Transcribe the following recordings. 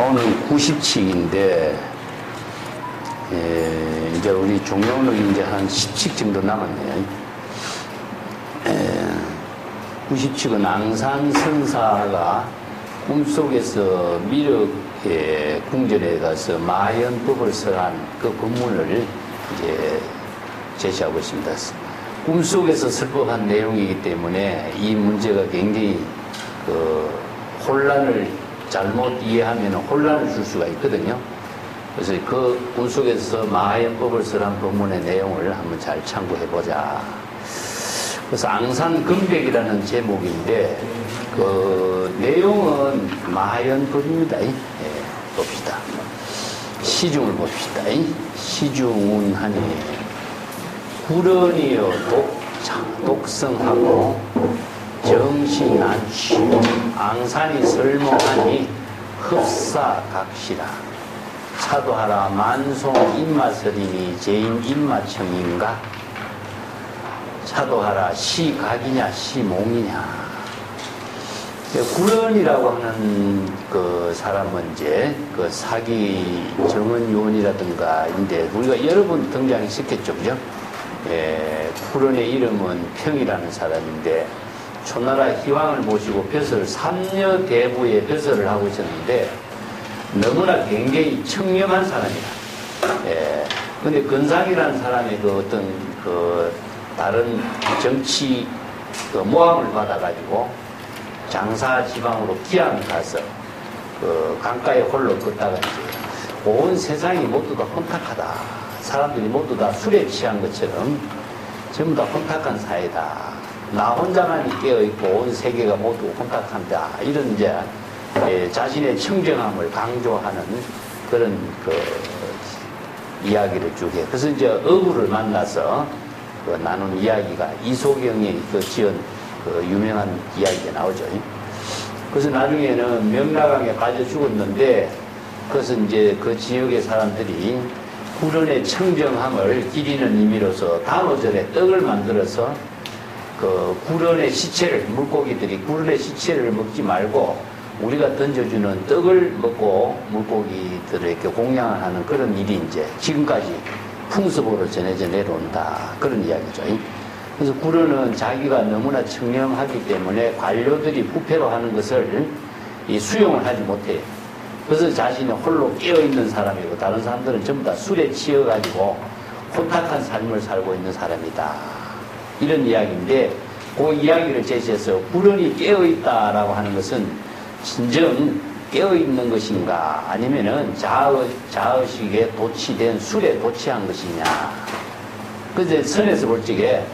오늘 90칙인데 이제 우리 종료는 이제 한 10칙 정도 남았네요. 90칙은 앙산성사가 꿈속에서 미륵의 궁전에 가서 마연법을 설한 그 본문을 이제 제시하고 있습니다. 꿈속에서 설법한 내용이기 때문에 이 문제가 굉장히 혼란을 잘못 이해하면 혼란을 줄 수가 있거든요. 그래서 그 꿈속에서 마하연법을 설한 본문의 내용을 한번 잘 참고해보자. 그래서 앙산금백이라는 제목인데 그 내용은 마하연법입니다. 봅시다. 시중을 봅시다. 시중은 하니 구런이여 독성하고 정신난취 앙산이 설모하니 흡사각시라 차도하라 만송 입마설이니 제인 입마청인가 차도하라 시각이냐 시몽이냐. 구런이라고 하는 그 사람은 이제 그 사기 정은요원이라든가 인데 우리가 여러 번 등장시켰죠, 그죠? 구런의 이름은 평이라는 사람인데 초나라 희왕을 모시고 벼슬 3녀 대부의 벼슬을 하고 있었는데 너무나 굉장히 청렴한 사람이다. 근데 건상이라는 사람의 그 어떤 그 다른 정치 그 모함을 받아가지고 장사 지방으로 기항 가서 그 강가에 홀로 걷다가 이제 온 세상이 모두 다 혼탁하다. 사람들이 모두 다 술에 취한 것처럼 전부 다 혼탁한 사회다. 나 혼자만 깨어있고 온 세계가 모두 혼탁한다. 이런 이제 자신의 청정함을 강조하는 그런 그 이야기를 쭉 해. 그래서 이제 어부를 만나서 그 나눈 이야기가 이소경이 그 지은 그 유명한 이야기가 나오죠. 그래서 나중에는 명나강에 빠져 죽었는데 그것은 이제 그 지역의 사람들이 구런의 청정함을 기리는 의미로서 단오전에 떡을 만들어서 그 구런의 시체를 물고기들이 구런의 시체를 먹지 말고 우리가 던져주는 떡을 먹고 물고기들을 이렇게 공양을 하는 그런 일이 이제 지금까지 풍습으로 전해져 내려온다. 그런 이야기죠. 그래서 구런은 자기가 너무나 청렴하기 때문에 관료들이 부패로 하는 것을 수용을 하지 못해요. 그래서 자신이 홀로 깨어있는 사람이고 다른 사람들은 전부 다 술에 취해가지고 혼탁한 삶을 살고 있는 사람이다. 이런 이야기인데 그 이야기를 제시해서 구런이 깨어있다라고 하는 것은 진정 깨어있는 것인가 아니면은 자의식에 도취된 술에 도취한 것이냐. 그래서 선에서 볼 적에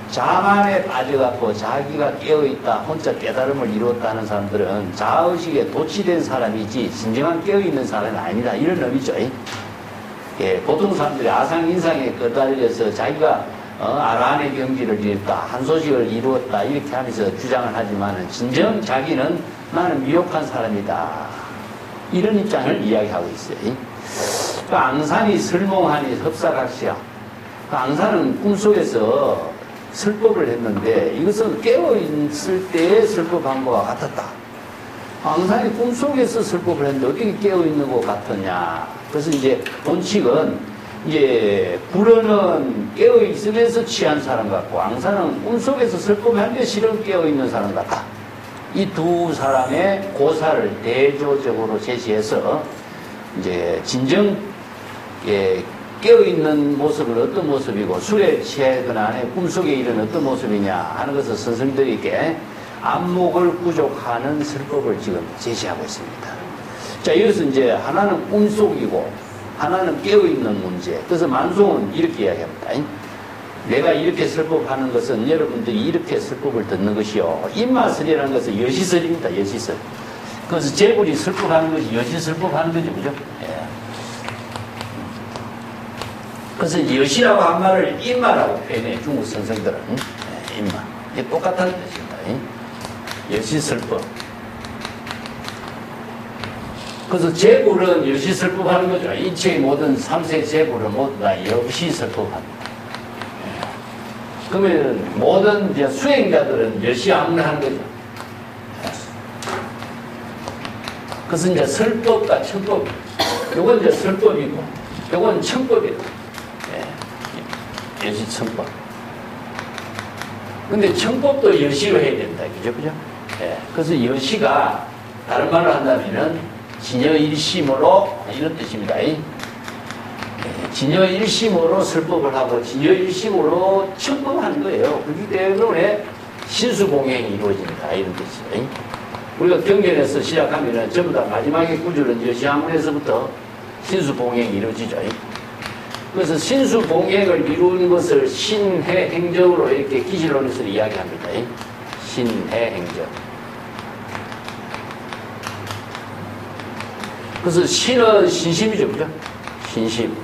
자만에 빠져갖고 자기가 깨어있다 혼자 깨달음을 이루었다는 사람들은 자의식에 도취된 사람이지 진정한 깨어있는 사람은 아니다. 이런 의미죠. 보통 사람들이 아상인상에 끄달려서 자기가 아란의 경지를 이뤘다 한소식을 이루었다 이렇게 하면서 주장을 하지만 진정 자기는 나는 미혹한 사람이다. 이런 입장을 이야기하고 있어요. 그 앙산이 설몽하니 흡사각시야. 그 앙산은 꿈속에서 설법을 했는데 이것은 깨어있을 때의 설법한 것과 같았다. 앙산이 꿈속에서 설법을 했는데 어떻게 깨어있는 것 같았냐. 그래서 이제 본칙은 이제 구런은 깨어있으면서 취한 사람 같고 앙산은 꿈속에서 설법을 하는데 실은 깨어있는 사람 같다. 이 두 사람의 고사를 대조적으로 제시해서 이제 진정 깨어있는 모습은 어떤 모습이고 술에 취하거나 꿈속에 이른 어떤 모습이냐 하는 것을 선생들에게 안목을 부족하는 설법을 지금 제시하고 있습니다. 자, 이것은 이제 하나는 꿈속이고 하나는 깨어있는 문제. 그래서 만송은 이렇게 이야기합니다. 내가 이렇게 설법하는 것은 여러분들이 이렇게 설법을 듣는 것이요. 입마설이라는 것은 여시설입니다. 여시설. 그래서 제불이 설법하는 것이 여시설법하는 거죠. 그죠? 예. 그래서 여시라고 한 말을 입마라고 표현해. 중국 선생들은. 예, 입마. 이게 똑같은 뜻입니다. 여시설법. 그래서 제불은 여시설법하는 거죠. 인체의 모든 3세 제불은 모두 다 여시설법합니다. 그러면 모든 이제 수행자들은 여시암문하는 거죠. 그것은 이제 설법과 청법. 요건 이제 설법이고, 요건 청법이에요. 예. 여시 청법. 근데 청법도 여시로 해야 된다. 그죠? 예. 그래서 여시가, 다른 말로 한다면은, 진여일심으로, 이런 뜻입니다. 예. 진여일심으로 설법을 하고, 진여일심으로 청법하는 거예요. 그렇기 때문에 신수봉행이 이루어진다. 이런 뜻이에요. 우리가 경전에서 시작하면은 전부 다 마지막에 구절은 여시아문에서부터 신수봉행이 이루어지죠. 그래서 신수봉행을 이루는 것을 신해행정으로 이렇게 기실론에서 이야기합니다. 신해행정. 그래서 신은 신심이죠. 그죠? 신심.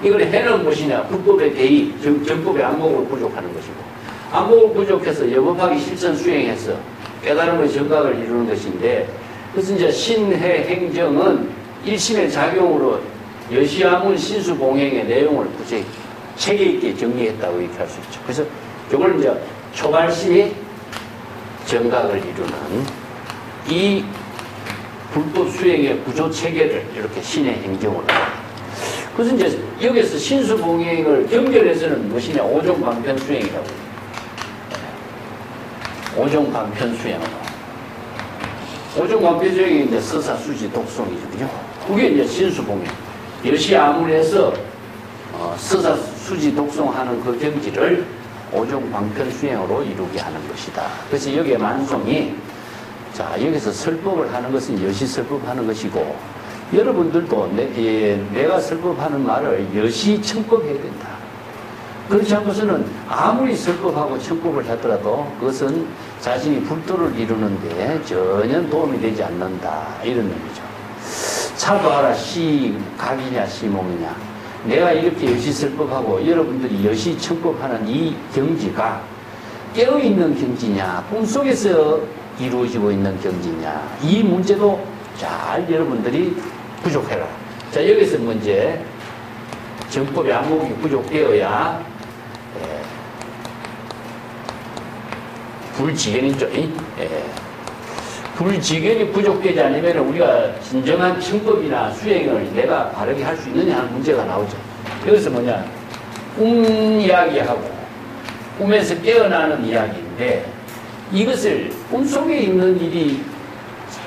이걸 해는 무엇이냐? 불법의 대의, 정법의 안목을 부족하는 것이고, 안목을 부족해서 여법하기 실천 수행해서 깨달음의 정각을 이루는 것인데, 그래서 이제 신해행정은 일심의 작용으로 여시아문 신수봉행의 내용을 구체 체계 있게 정리했다고 이렇게 할 수 있죠. 그래서 이걸 이제 초발심이 정각을 이루는 이 불법 수행의 구조 체계를 이렇게 신의 행정으로. 그래서 이제 여기서 신수봉행을 경전에서는 무엇이냐? 오종방편 수행이라고 해요. 오종방편 수행으로. 오종방편 수행이 이제 서사수지 독송이죠. 그죠? 그게 이제 신수봉행. 여시아문에서 서사수지 독송하는 그 경지를 오종방편 수행으로 이루게 하는 것이다. 그래서 여기에 만송이, 자, 여기서 설법을 하는 것은 여시설법하는 것이고, 여러분들도 내가 설법하는 말을 여시청법해야 된다. 그렇지 않고서는 아무리 설법하고 청법을 하더라도 그것은 자신이 불도를 이루는데 전혀 도움이 되지 않는다. 이런 의미죠. 차도하라 시각이냐 시몽이냐. 내가 이렇게 여시설법하고 여러분들이 여시청법하는 이 경지가 깨어있는 경지냐, 꿈속에서 이루어지고 있는 경지냐, 이 문제도 잘 여러분들이 부족해라. 자, 여기서 문제, 정법의 안목이 부족되어야 불지견이죠. 불지견이 부족되지 않으면 우리가 진정한 청법이나 수행을 내가 바르게 할 수 있느냐 하는 문제가 나오죠. 여기서 뭐냐, 꿈 이야기하고 꿈에서 깨어나는 이야기인데, 이것을 꿈속에 있는 일이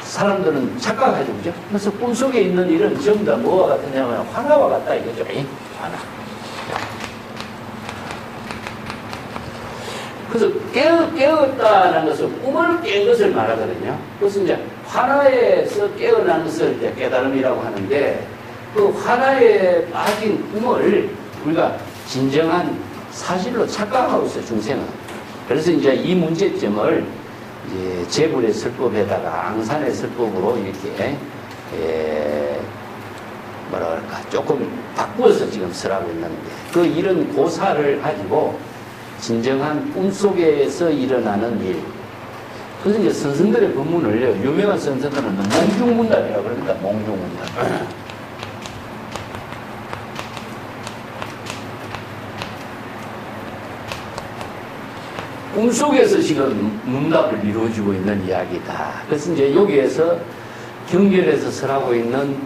사람들은 착각하죠. 그죠? 그래서 꿈속에 있는 일은 전부 다 뭐와 같으냐면 화나와 같다 이거죠. 화나. 그래서 깨었다는 것은 꿈을 깬 것을 말하거든요. 그래서 이제 화나에서 깨어난 것을 이제 깨달음이라고 하는데, 그 화나에 빠진 꿈을 우리가 진정한 사실로 착각하고 있어요, 중생은. 그래서 이제 이 문제점을 이제 제불의 설법에다가 앙산의 설법으로 이렇게 뭐라 그럴까 조금 바꾸어서 지금 설하고 있는데, 그 이런 고사를 가지고 진정한 꿈속에서 일어나는 일. 그래서 이제 선생들의 법문을, 유명한 선생들은 몽중문답이라고 그럽니다. 몽중문답. 꿈속에서 지금 문답을 이루어지고 있는 이야기다. 그래서 이제 여기에서 경전에서 설하고 있는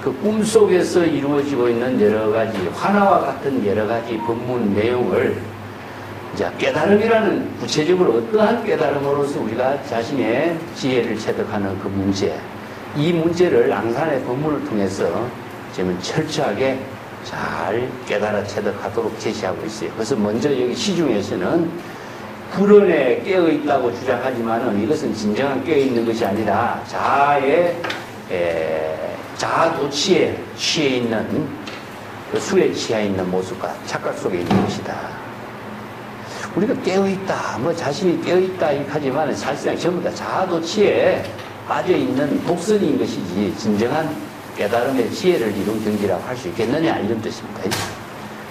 그 꿈속에서 이루어지고 있는 여러 가지 화나와 같은 여러 가지 법문 내용을 이제 깨달음이라는, 구체적으로 어떠한 깨달음으로서 우리가 자신의 지혜를 체득하는 그 문제, 이 문제를 앙산의 법문을 통해서 지금 철저하게 잘 깨달아 체득하도록 제시하고 있어요. 그래서 먼저 여기 시중에서는 불언에 깨어있다고 주장하지만은 이것은 진정한 깨어있는 것이 아니라 자아도취에 취해 있는, 그 수에 취해 있는 모습과 착각 속에 있는 것이다. 우리가 깨어있다, 뭐 자신이 깨어있다 이렇게 하지만 사실상 전부 다 자아도취에 빠져있는 독선인 것이지 진정한 깨달음의 지혜를 이룬 경지라고 할 수 있겠느냐 이런 뜻입니다.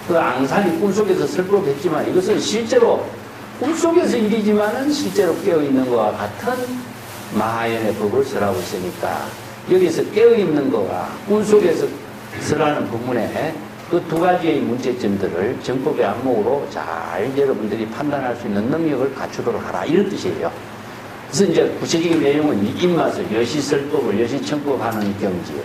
그 앙산이 꿈속에서 설법했지만 이것은 실제로 꿈속에서 일이지만은 실제로 깨어있는 것과 같은 마하연의 법을 설하고 있으니까, 여기서 깨어있는 것과 꿈속에서 설하는 부분에 그 두 가지의 문제점들을 정법의 안목으로 잘 여러분들이 판단할 수 있는 능력을 갖추도록 하라 이런 뜻이에요. 그래서 이제 구체적인 내용은 이 입맛을 여시설법을 여시청법하는 경지예요.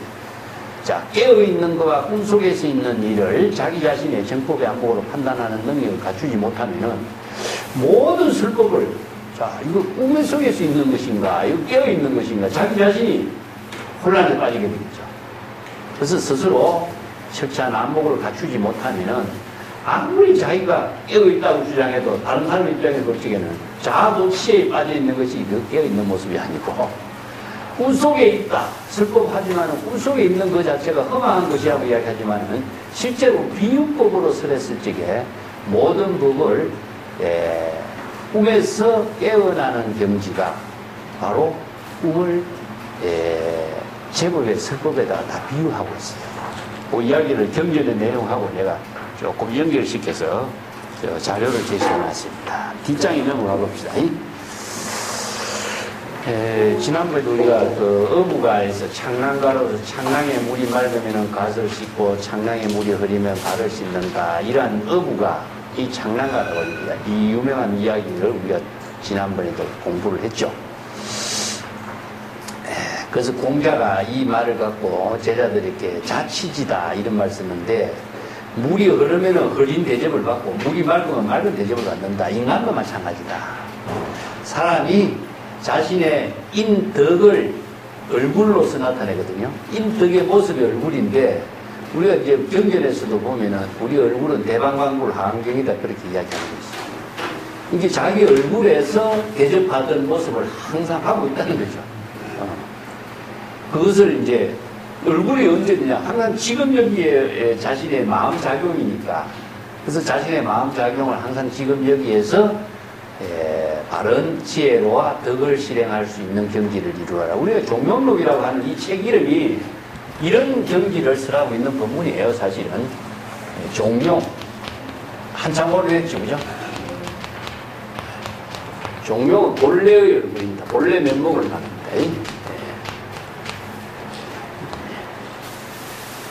자, 깨어있는 것과 꿈속에서 있는 일을 자기 자신의 정법의 안목으로 판단하는 능력을 갖추지 못하면은 모든 설법을, 자, 이거 꿈 속에서 있는 것인가, 이거 깨어있는 것인가, 자기 자신이 혼란에 빠지게 되겠죠. 그래서 스스로 철저한 안목을 갖추지 못하면은 아무리 자기가 깨어있다고 주장해도 다른 사람 입장에서 볼 적에는 자아도취에 빠져있는 것이 그 깨어있는 모습이 아니고 꿈속에 있다. 설법하지만 꿈속에 있는 것 자체가 험한 것이라고 이야기하지만 실제로 비유법으로 설했을 적에 모든 법을 꿈에서 깨어나는 경지가 바로 꿈을 제법의 설법에다가 다 비유하고 있어요. 그 이야기를 경전의 내용하고 내가 조금 연결시켜서 자료를 제시해놨습니다. 뒷장에 넘어가 봅시다. 지난번에도 우리가 그 어부가에서 창랑가로서 창랑에 물이 맑으면 갓을 씻고 창랑에 물이 흐리면 발을 씻는다. 이러한 어부가 이 창랑가라고 합니다. 이 유명한 이야기를 우리가 지난번에도 공부를 했죠. 그래서 공자가 이 말을 갖고 제자들에게 자치지다 이런 말 쓰는데 물이 흐르면 흐린 대접을 받고 물이 맑으면 맑은 대접을 받는다. 인간도 마찬가지다. 사람이 자신의 인덕을 얼굴로서 나타내거든요. 인덕의 모습이 얼굴인데 우리가 이제 경전에서도 보면은 우리 얼굴은 대방광불 하안경이다 그렇게 이야기하는 것이죠. 이게 자기 얼굴에서 대접받은 모습을 항상 하고 있다는 거죠. 그것을 이제 얼굴이 언제냐 항상 지금 여기에 자신의 마음작용이니까 그래서 자신의 마음작용을 항상 지금 여기에서 바른 지혜로와 덕을 실행할 수 있는 경지를 이루어라. 우리가 종명록이라고 하는 이 책 이름이 이런 경지를 쓰라고 있는 본문이에요. 사실은 종명 한참 오래됐죠, 그죠? 종명은 본래의 얼굴입니다. 본래 면목을 말합니다.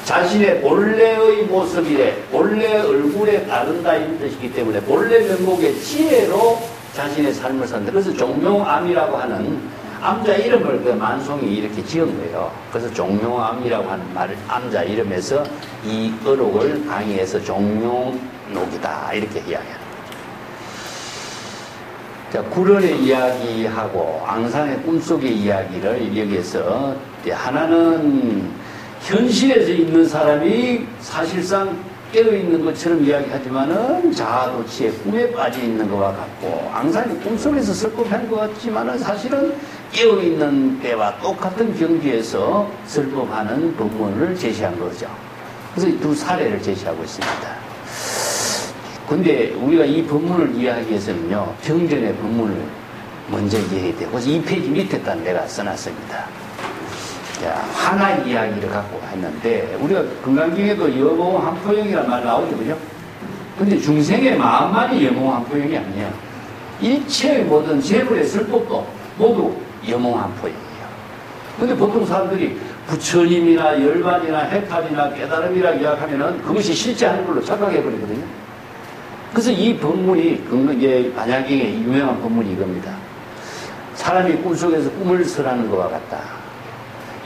자신의 본래의 모습이래, 본래 얼굴에 따른다 이런 뜻이기 때문에 본래 면목의 지혜로 자신의 삶을 산다. 그래서 종묘암이라고 하는 암자 이름을 그 만송이 이렇게 지은 거예요. 그래서 종묘암이라고 하는 말을 암자 이름에서 이 어록을 강의해서 종묘록이다 이렇게 이야기하는 거죠. 자, 구련의 이야기하고 앙상의 꿈속의 이야기를 여기에서 하나는 현실에서 있는 사람이 사실상 깨어있는 것처럼 이야기하지만은 자아도취의 꿈에 빠져 있는 것과 같고 앙상이 꿈속에서 설법한 것 같지만은 사실은 깨어있는 때와 똑같은 경지에서 설법하는 법문을 제시한 거죠. 그래서 이 두 사례를 제시하고 있습니다. 근데 우리가 이 법문을 이해하기 위해서는요, 경전의 법문을 먼저 이해해야 되고, 그래서 2페이지 밑에다 내가 써놨습니다. 자, 하나 이야기를 갖고 했는데, 우리가 금강경에도 여몽한포영이라는 말 나오죠, 그죠? 근데 중생의 마음만이 여몽한포영이 아니에요. 일체의 모든 재물의 설법도 모두 여몽한포영이에요. 근데 보통 사람들이 부처님이나 열반이나 해탈이나 깨달음이라 이야기하면은 그것이 실제하는 걸로 착각해버리거든요. 그래서 이 법문이, 이제 반야경의 유명한 법문이 이겁니다. 사람이 꿈속에서 꿈을 설하는 것과 같다.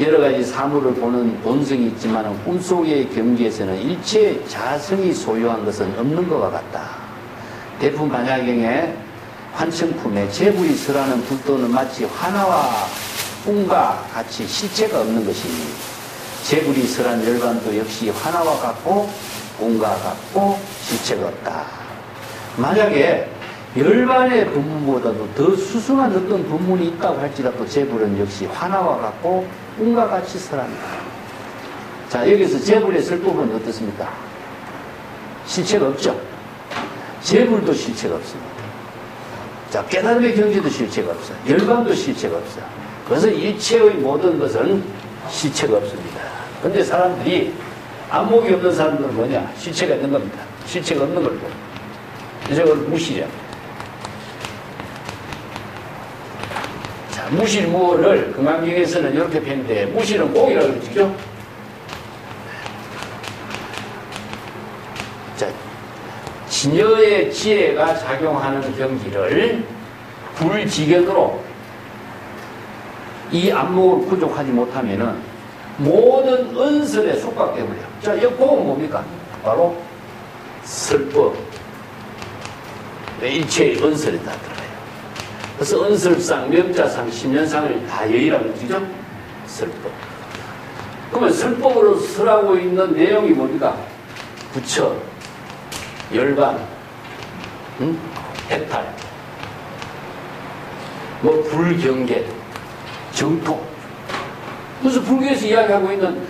여러 가지 사물을 보는 본성이 있지만 꿈속의 경지에서는 일체 자성이 소유한 것은 없는 것과 같다. 대품 반야경의 환청품에 재불이 설하는 불도는 마치 화나와 꿈과 같이 실체가 없는 것이니 재불이 설한 열반도 역시 화나와 같고 꿈과 같고 실체가 없다. 만약에 열반의 법문보다도 더 수승한 어떤 법문이 있다고 할지라도 재불은 역시 화나와 같고 꿈과 같이 설한다. 자, 여기서 재불의 설법은 어떻습니까? 실체가 없죠. 재불도 실체가 없습니다. 자, 깨달음의 경지도 실체가 없어요. 열반도 실체가 없어요. 그래서 일체의 모든 것은 실체가 없습니다. 근데 사람들이 안목이 없는 사람들은 뭐냐? 실체가 있는 겁니다. 실체가 없는 걸 보고. 저걸 무시려. 자, 무실무를 금강경에서는 이렇게 표현돼. 무실은 공이라고 그러죠. 자, 진여의 지혜가 작용하는 경지를 불지견으로 이 안목을 구족하지 못하면은 모든 은설에 속박돼버려요. 자, 이 복은 뭡니까? 바로 설법. 일체의 은설에 다 들어가요. 그래서 은설상, 명자상, 심연상을 다 여의라고 그러죠? 설법. 그러면 설법으로 설하고 있는 내용이 뭡니까? 부처, 열반, 해탈, 뭐 불경계, 정통. 그래서 불교에서 이야기하고 있는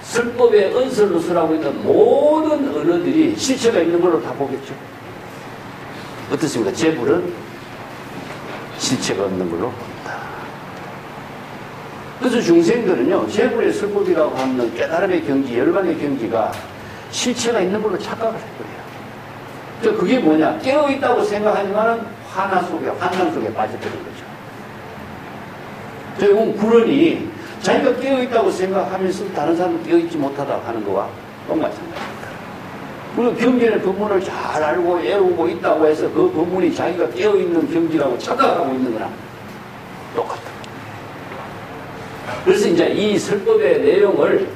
설법의 은설로 설하고 있는 모든 언어들이 실체가 있는 걸로 다 보겠죠. 어떻습니까? 재불은 실체가 없는 걸로 봅니다. 그래서 중생들은요, 재불의 설법이라고 하는 깨달음의 경지, 열반의 경지가 실체가 있는 걸로 착각을 해버려요. 그게 뭐냐? 깨어있다고 생각하지만은 환화 속에, 환상 속에 빠져버린 거죠. 저 불언이 자기가 깨어있다고 생각하면서 다른 사람은 깨어있지 못하다고 하는 거와 똑마찬가지입니다. 그리고 경전의 법문을 잘 알고 애우고 있다고 해서 그 법문이 자기가 깨어있는 경지라고 착각하고 있는 거랑 똑같다. 그래서 이제 이 설법의 내용을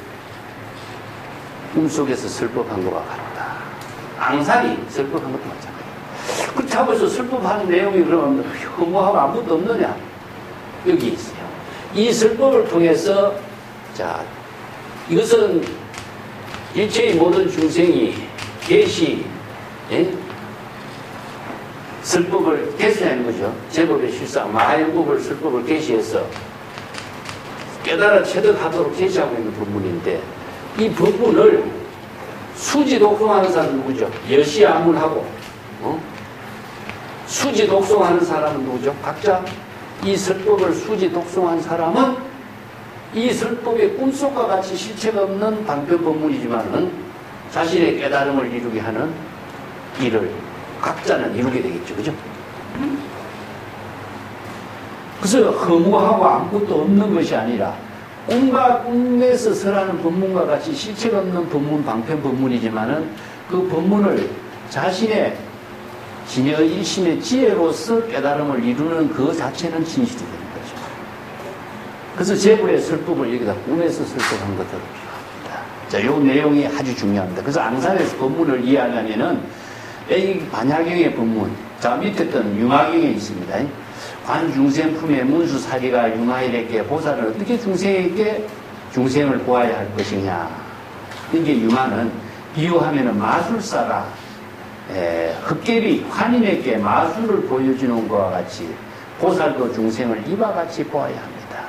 꿈속에서 설법한 것과 같다. 앙상이 설법한 것도 마찬가지다. 그렇다고 해서 설법하는 내용이 그러면 허무하고 아무것도 없느냐? 여기 있어요. 이 설법을 통해서, 자, 이것은 일체의 모든 중생이 계시, 예? 설법을 계시하는 거죠. 제법의 실상, 마하연법을 설법을 계시해서 깨달아 체득하도록 계시하고 있는 법문인데, 이 법문을 수지 독송하는 사람은 누구죠? 여시아문하고, 수지 독송하는 사람은 누구죠? 각자 이 설법을 수지 독송한 사람은 이 설법의 꿈속과 같이 실체가 없는 방편 법문이지만은 자신의 깨달음을 이루게 하는 일을 각자는 이루게 되겠죠. 그죠? 그래서 허무하고 아무것도 없는 것이 아니라 꿈과 꿈에서 설하는 법문과 같이 실체가 없는 법문, 방편 법문이지만은 그 법문을 자신의 진여 일심의 지혜로서 깨달음을 이루는 그 자체는 진실이 되는 거죠. 그래서 제불의 설법을 여기다 꿈에서 설법한 것으로 비교합니다. 자, 요 내용이 아주 중요합니다. 그래서 앙산에서 법문을 이해하려면은 이 반야경의 법문, 자, 밑에 떤 융화경에 있습니다. 관중생품의 문수사리가 융화일에게 보살은 어떻게 중생에게 중생을 보아야 할 것이냐. 이게 융화는 비유하면은 마술사가 흑계비 환인에게 마술을 보여주는 것과 같이 보살도 중생을 이와 같이 보아야 합니다.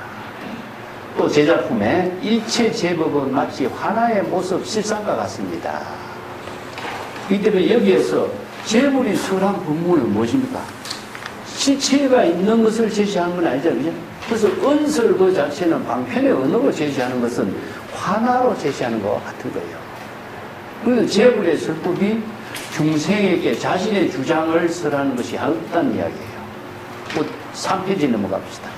또 제작품에 일체 제법은 마치 하나의 모습 실상과 같습니다. 이 때문에 여기에서 제불이 설한 법문은 무엇입니까? 실체가 있는 것을 제시하는 건 아니죠. 그죠? 그래서 은설 그 자체는 방편의 언어로 제시하는 것은 환화로 제시하는 것과 같은 거예요. 그래서 제불의 설법이 중생에게 자신의 주장을 설하는 것이 없다는 이야기예요. 3페이지 넘어갑시다.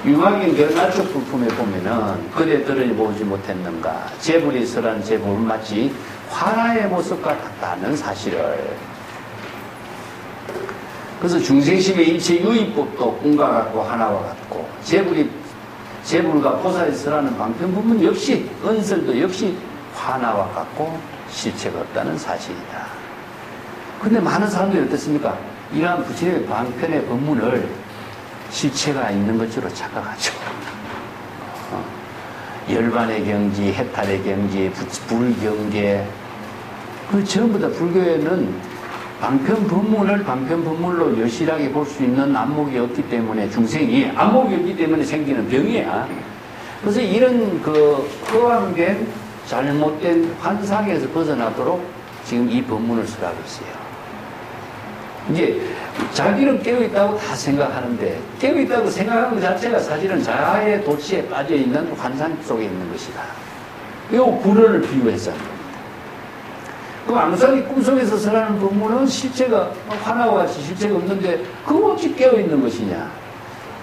융화경 결말적 부품에 보면은 그대들을 보지 못했는가 제불이 설한 제법은 마치 환화의 모습과 같다는 사실을. 그래서 중생심의 일체 유의법도 꿈과 같고 하나와 같고 제불과 보살이 설하는 방편 부분 역시 은설도 역시 하나와 같고 실체가 없다는 사실이다. 근데 많은 사람들이 어떻습니까? 이러한 부처의 방편의 법문을 실체가 있는 것으로 착각하죠. 열반의 경지, 해탈의 경지, 불경계, 그 전부 다 불교에는 방편 법문을 방편 법문로 여실하게 볼 수 있는 안목이 없기 때문에 중생이 안목이 없기 때문에 생기는 병이야. 그래서 이런 그 허황된 잘못된 환상에서 벗어나도록 지금 이 법문을 설하고 있어요. 이제 자기는 깨어있다고 다 생각하는데 깨어있다고 생각하는 것 자체가 사실은 자아의 도취에 빠져있는 환상 속에 있는 것이다. 이 불언을 비유해서 그 앙상이 꿈속에서 설하는 법문은 실체가 하나와 같이 실체가 없는데 그거 어찌 깨어있는 것이냐.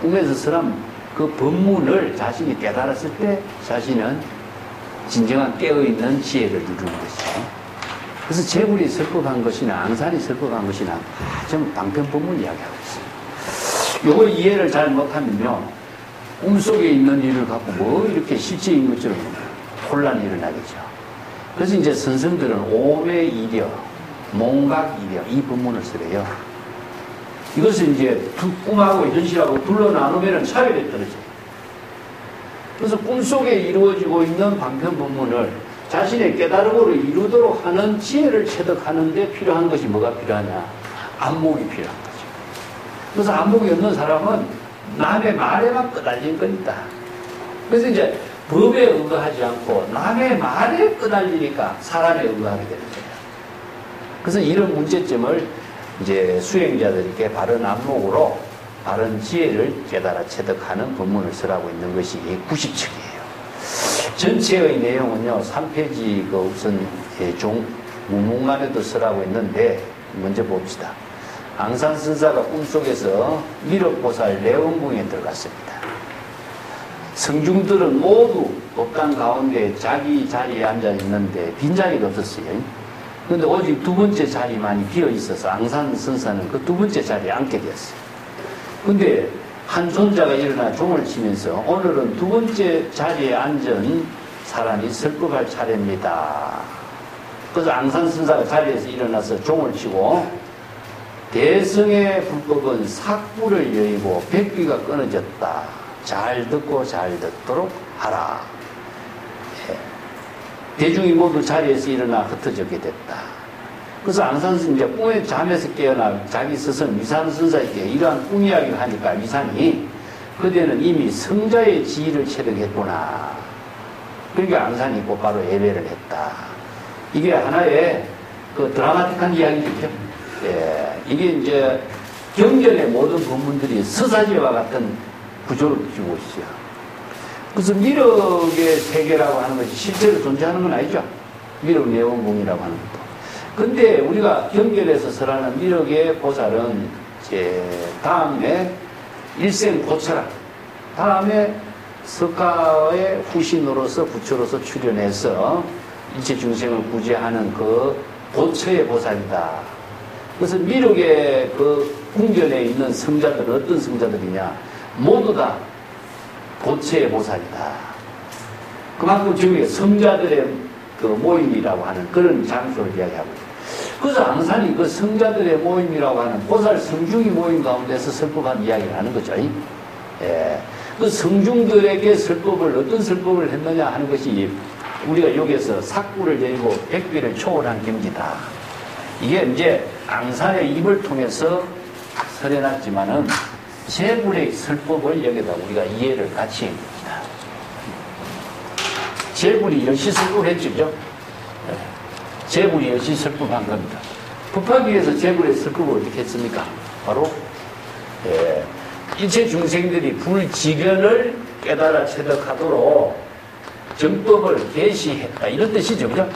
꿈에서 설한 그 법문을 자신이 깨달았을 때 자신은 진정한 깨어있는 지혜를 이루는 것이죠. 그래서 제불이 설법한 것이나 앙산이 설법한 것이나 전부 방편법문 이야기하고 있어요. 요거 이해를 잘 못하면요 꿈속에 있는 일을 갖고 뭐 이렇게 실제인 것처럼 혼란이 일어나겠죠. 그래서 이제 선생들은 오매이려, 몽각이려 이 법문을 쓰래요. 이것을 이제 꿈하고 현실하고 둘러 나누면 차별이 떨어져요. 그래서 꿈속에 이루어지고 있는 방편 법문을 자신의 깨달음으로 이루도록 하는 지혜를 체득하는 데 필요한 것이 뭐가 필요하냐? 안목이 필요한 거죠. 그래서 안목이 없는 사람은 남의 말에만 끄달린 겁니다. 그래서 이제 법에 의거하지 않고 남의 말에 끄달리니까 사람에 의거하게 되는 거예요. 그래서 이런 문제점을 이제 수행자들에게 바른 안목으로 바른 지혜를 깨달아 체득하는 법문을 쓰라고 있는 것이 90척이에요. 전체의 내용은요, 3페이지 그 우선 무문간에도 쓰라고 있는데, 먼저 봅시다. 앙산선사가 꿈속에서 미륵보살 내원궁에 들어갔습니다. 성중들은 모두 법당 가운데 자기 자리에 앉아 있는데 빈자리가 없었어요. 그런데 오직 두 번째 자리만이 비어 있어서 앙산선사는 그 두 번째 자리에 앉게 되었어요. 근데 한 손자가 일어나 종을 치면서 오늘은 두 번째 자리에 앉은 사람이 설법할 차례입니다. 그래서 앙산선사가 자리에서 일어나서 종을 치고 대성의 불법은 삭부를 여의고 백귀가 끊어졌다. 잘 듣고 잘 듣도록 하라. 대중이 모두 자리에서 일어나 흩어지게 됐다. 그래서 앙산선 이제 꿈에 잠에서 깨어나 자기 스승 위산선사에게 이러한 꿈 이야기를 하니까 위산이 그대는 이미 성자의 지위를 체득했구나. 그러니까 앙산이 곧바로 예배를 했다. 이게 하나의 그 드라마틱한 이야기죠. 예, 이게 이제 경전의 모든 법문들이 서사지와 같은 구조를 쥐고 있어요. 그래서 미륵의 세계라고 하는 것이 실제로 존재하는 건 아니죠. 미륵 내원궁이라고 하는 것도. 근데 우리가 경전에서 설하는 미륵의 보살은 이제 다음에 일생 고철학, 다음에 석가의 후신으로서 부처로서 출연해서 일체 중생을 구제하는 그 보처의 보살이다. 그래서 미륵의 그 궁전에 있는 성자들은 어떤 성자들이냐? 모두 다 보처의 보살이다. 그만큼 지금 성자들의 그 모임이라고 하는 그런 장소를 이야기하고 있습니다. 그래서 앙산이 그 성자들의 모임이라고 하는 보살 성중이 모임 가운데서 설법한 이야기를 하는 거죠. 예. 그 성중들에게 설법을 어떤 설법을 했느냐 하는 것이 우리가 여기에서 삭부를 열고 백귀를 초월한 경지다. 이게 이제 앙산의 입을 통해서 설해놨지만은 제불의 설법을 여기다 우리가 이해를 같이 한 겁니다. 제불이 여시 설법했죠, 그죠? 제불이 여시 설법한 겁니다. 법하기 위해서 제불의 설법을 어떻게 했습니까? 바로 일체 중생들이 불지견을 깨달아 체득하도록 정법을 계시했다. 이런 뜻이죠, 그죠?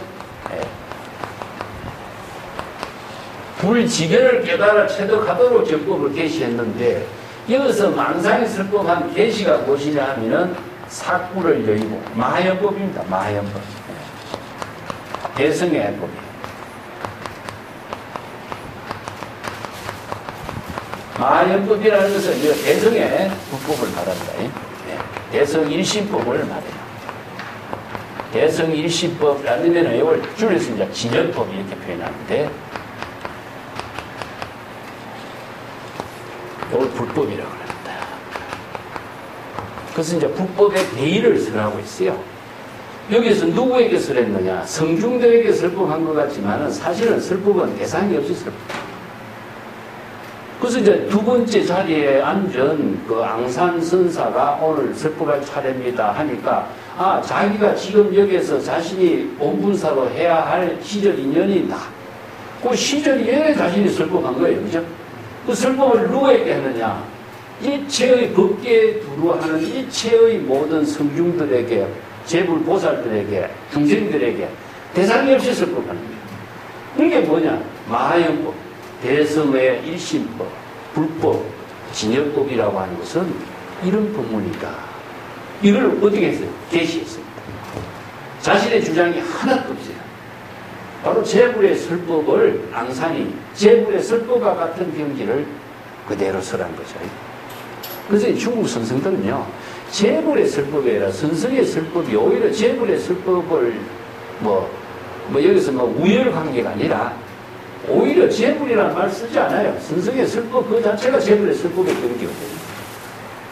불지견을 깨달아 체득하도록 정법을 계시했는데 여기서 망상이 설법한 계시가 무엇이냐 하면은 삭부를 여의고 마연법입니다. 마연법. 대성의 법이에요. 마연법이라는 것은 대성의 불법을 말합니다. 대성 일신법을 말해요. 대성 일신법이라는 데는 이걸 줄여서 이제 진연법 이렇게 표현하는데 이걸 불법이라고 합니다. 그래서 이제 불법의 대의를 설하고 있어요. 여기에서 누구에게 설했느냐? 성중들에게 설법한 것 같지만은 사실은 설법은 대상이 없이 설법. 그래서 이제 두 번째 자리에 앉은 그 앙산선사가 오늘 설법할 차례입니다 하니까 자기가 지금 여기에서 자신이 본분사로 해야 할 시절 인연이다. 그 시절 이전에 자신이 설법한 거예요. 그죠? 그 설법을 누구에게 하느냐? 일체의 법계에 두루하는 일체의 모든 성중들에게, 제불보살들에게, 중생들에게 대상이 없이 설법하는 거예요. 그게 뭐냐? 마하연법, 대성의 일심법, 불법, 진여법이라고 하는 것은 이런 법문이다. 이걸 어떻게 했어요? 계시했습니다. 자신의 주장이 하나도 없어요. 바로 제불의 설법을 앙산이 제불의 설법과 같은 경지를 그대로 설한 거죠. 그래서 중국 선생들은요, 재불의 설법이 아니라 선성의 설법이 오히려 재불의 설법을 여기서 우열 관계가 아니라 오히려 재불이라는 말 쓰지 않아요. 선성의 설법 그 자체가 재불의 설법의 경지거든요.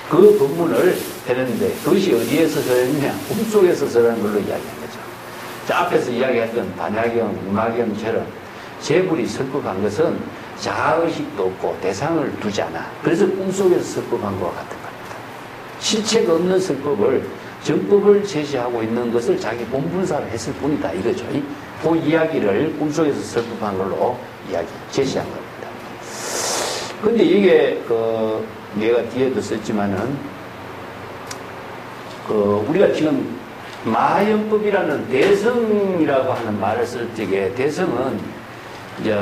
그 법문을 했는데 그것이 어디에서 설했냐? 꿈속에서 설하는 걸로 이야기한 거죠. 자, 앞에서 이야기했던 반야경, 음화경처럼 재불이 설법한 것은 자아의식도 없고 대상을 두지 않아. 그래서 꿈속에서 설법한 것과 같은 겁니다. 실체가 없는 설법을 정법을 제시하고 있는 것을 자기 본분사로 했을 뿐이다 이거죠. 그 이야기를 꿈속에서 설법한 걸로 제시한 겁니다. 근데 이게 내가 뒤에도 썼지만은 우리가 지금 마하연법이라는 대성이라고 하는 말을 쓸 적에 대성은 이제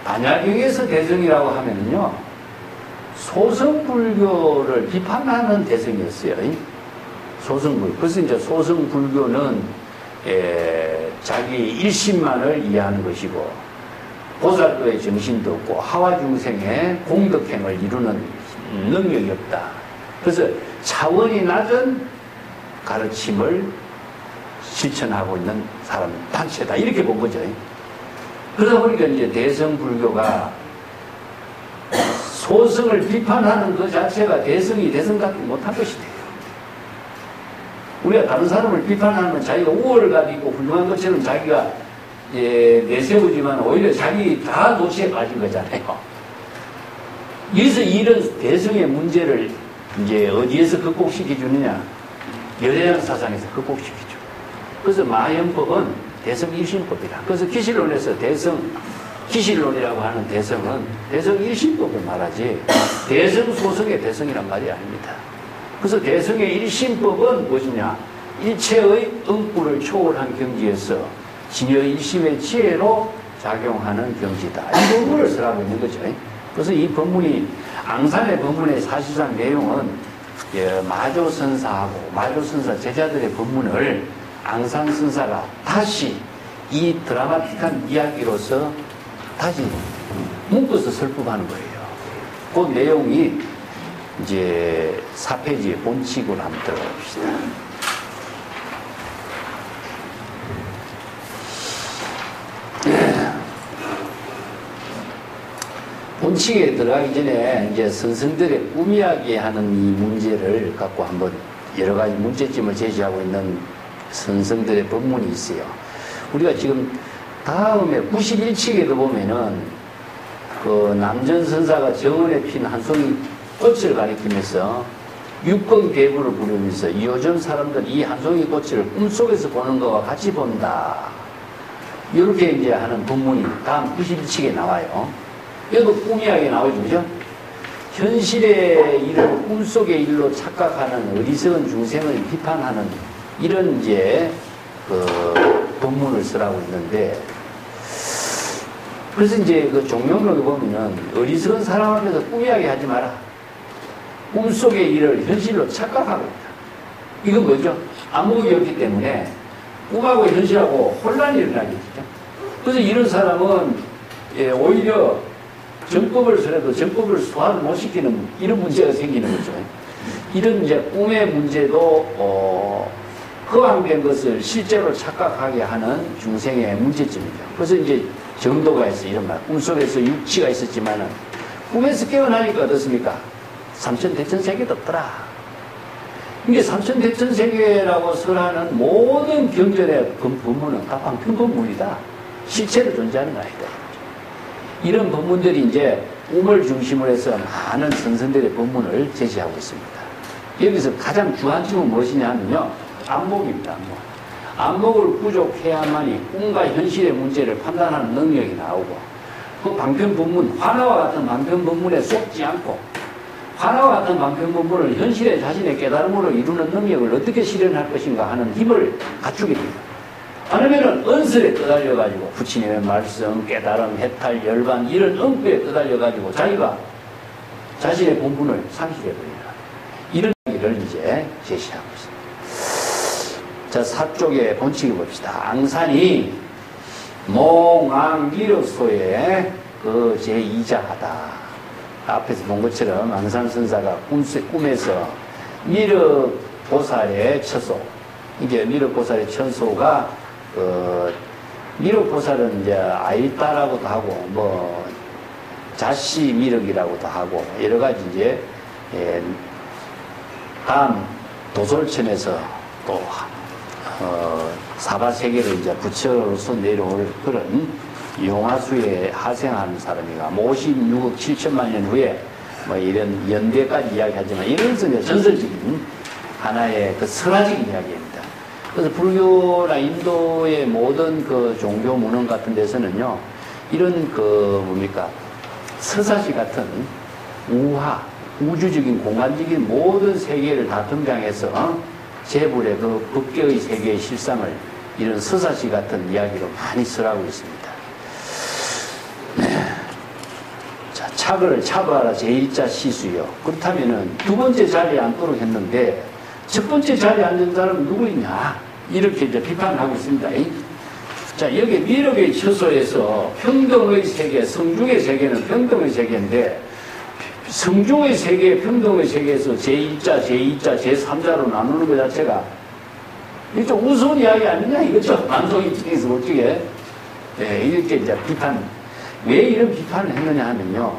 반야경에서 대성이라고 하면은요 소성불교를 비판하는 대성이었어요. 소성불교. 그래서 이제 소성불교는 자기 일심만을 이해하는 것이고 보살도의 정신도 없고 하와중생의 공덕행을 이루는 능력이 없다. 그래서 차원이 낮은 가르침을 실천하고 있는 사람 단체다. 이렇게 본 거죠. 그러다 보니까 이제 대성불교가 소성을 비판하는 그 자체가 대성이 대성답지 못한 것이 돼요. 우리가 다른 사람을 비판하면 자기가 우월을 가지고 훌륭한 것처럼 자기가 내세우지만 오히려 자기 다 노치에 빠진 거잖아요. 그래서 이런 대성의 문제를 이제 어디에서 극복시켜 주느냐? 여대양 사상에서 극복시키죠. 그래서 마하연법은 대성 일심법이다. 그래서 기실론에서 기실론이라고 하는 대성은 대성 일심법을 말하지 대성 소성의 대성이란 말이 아닙니다. 그래서 대성의 일심법은 무엇이냐? 일체의 응구를 초월한 경지에서 진여 일심의 지혜로 작용하는 경지다. 이 법문을 쓰라고 있는 거죠. 그래서 이 법문이 앙산의 법문의 사실상 내용은 마조선사하고 마조선사 제자들의 법문을 앙산선사가 다시 이 드라마틱한 이야기로서 다시 묶어서 설법하는 거예요. 그 내용이 이제 4페이지의 본칙으로 한번 들어가 봅시다. 본칙에 들어가기 전에 이제 선생들의 꿈 이야기하는 이 문제를 갖고 한번 여러 가지 문제점을 제시하고 있는 선생들의 법문이 있어요. 우리가 지금 다음에 91칙에도 보면은 그 남전선사가 정원에 핀 한 송이 꽃을 가리키면서 육경대부를 부르면서 요즘 사람들 이 한 송이 꽃을 꿈속에서 보는 것과 같이 본다. 이렇게 이제 하는 법문이 다음 91칙에 나와요. 여기도 꿈 이야기 나오죠, 그죠? 현실의 일을 꿈속의 일로 착각하는 어리석은 중생을 비판하는 이런 이제 법문을 쓰라고 있는데, 그래서 이제 그 종용록에 보면은 어리석은 사람 앞에서 꿈 이야기 하지 마라. 꿈속의 일을 현실로 착각하고 있다. 이건 뭐죠? 안목이 없기 때문에 꿈하고 현실하고 혼란이 일어나겠죠. 그래서 이런 사람은 오히려 정법을 써도 정법을 소화를 못 시키는 이런 문제가 생기는 거죠. 이런 이제 꿈의 문제도 허황된 것을 실제로 착각하게 하는 중생의 문제점이죠. 그래서 이제 정도가 있어 이런 말. 꿈속에서 육치가 있었지만은 꿈에서 깨어나니까 어떻습니까? 삼천대천세계도 없더라. 이게 삼천대천세계라고 설하는 모든 경전의 법문은 다 방편법문이다. 실체로 존재하는 거 아니다. 이런 법문들이 이제 꿈을 중심으로 해서 많은 선생들의 법문을 제시하고 있습니다. 여기서 가장 주안점은 무엇이냐 하면요. 안목입니다. 안목을 부족해야만이 꿈과 현실의 문제를 판단하는 능력이 나오고, 그 방편법문, 화나와 같은 방편법문에 속지 않고 화나와 같은 방편법문을 현실의 자신의 깨달음으로 이루는 능력을 어떻게 실현할 것인가 하는 힘을 갖추게 됩니다. 아니면은 언설에 떠달려가지고 부처님의 말씀, 깨달음, 해탈, 열반 이런 언구에 떠달려가지고 자기가 자신의 본분을 상실해버린다. 이런 얘기를 이제 제시하고 있습니다. 자, 사쪽의 본칙을 봅시다. 앙산이 몽앙기력소의 그 제2자하다. 앞에서 본 것처럼 앙산선사가 꿈에서 미륵보살의 처소. 이게 미륵보살의 처소가, 미륵보살은 이제 아이따라고도 하고, 뭐, 자씨 미륵이라고도 하고, 여러 가지 이제, 다음 도솔천에서 또, 사바세계를 이제 부처로서 내려올 그런 용화수에 하생하는 사람이가, 56억 7천만 년 후에 뭐 이런 연대까지 이야기하지만, 이런 것은 전설적인 하나의 그 설화적인 이야기입니다. 그래서 불교나 인도의 모든 그 종교 문헌 같은 데서는요, 이런 그 뭡니까, 서사시 같은 우화, 우주적인 공간적인 모든 세계를 다 등장해서 제불의 그 법계의 세계의 실상을 이런 서사시 같은 이야기로 많이 설하고 있습니다. 네. 자, 착을 차부하라 제1자 시수요. 그렇다면은 두 번째 자리에 앉도록 했는데 첫 번째 자리에 앉은 사람은 누구이냐? 이렇게 이제 비판을 하고 있습니다. 자, 여기 미륵의 처소에서 평등의 세계, 성중의 세계는 평등의 세계인데, 성중의 세계, 평등의 세계에서 제1자, 제2자, 제3자로 나누는 것 자체가 이게 좀 우스운 이야기 아니냐 이거죠. 만성 입장에서 어떻게 이렇게 이제 비판. 왜 이런 비판을 했느냐 하면요,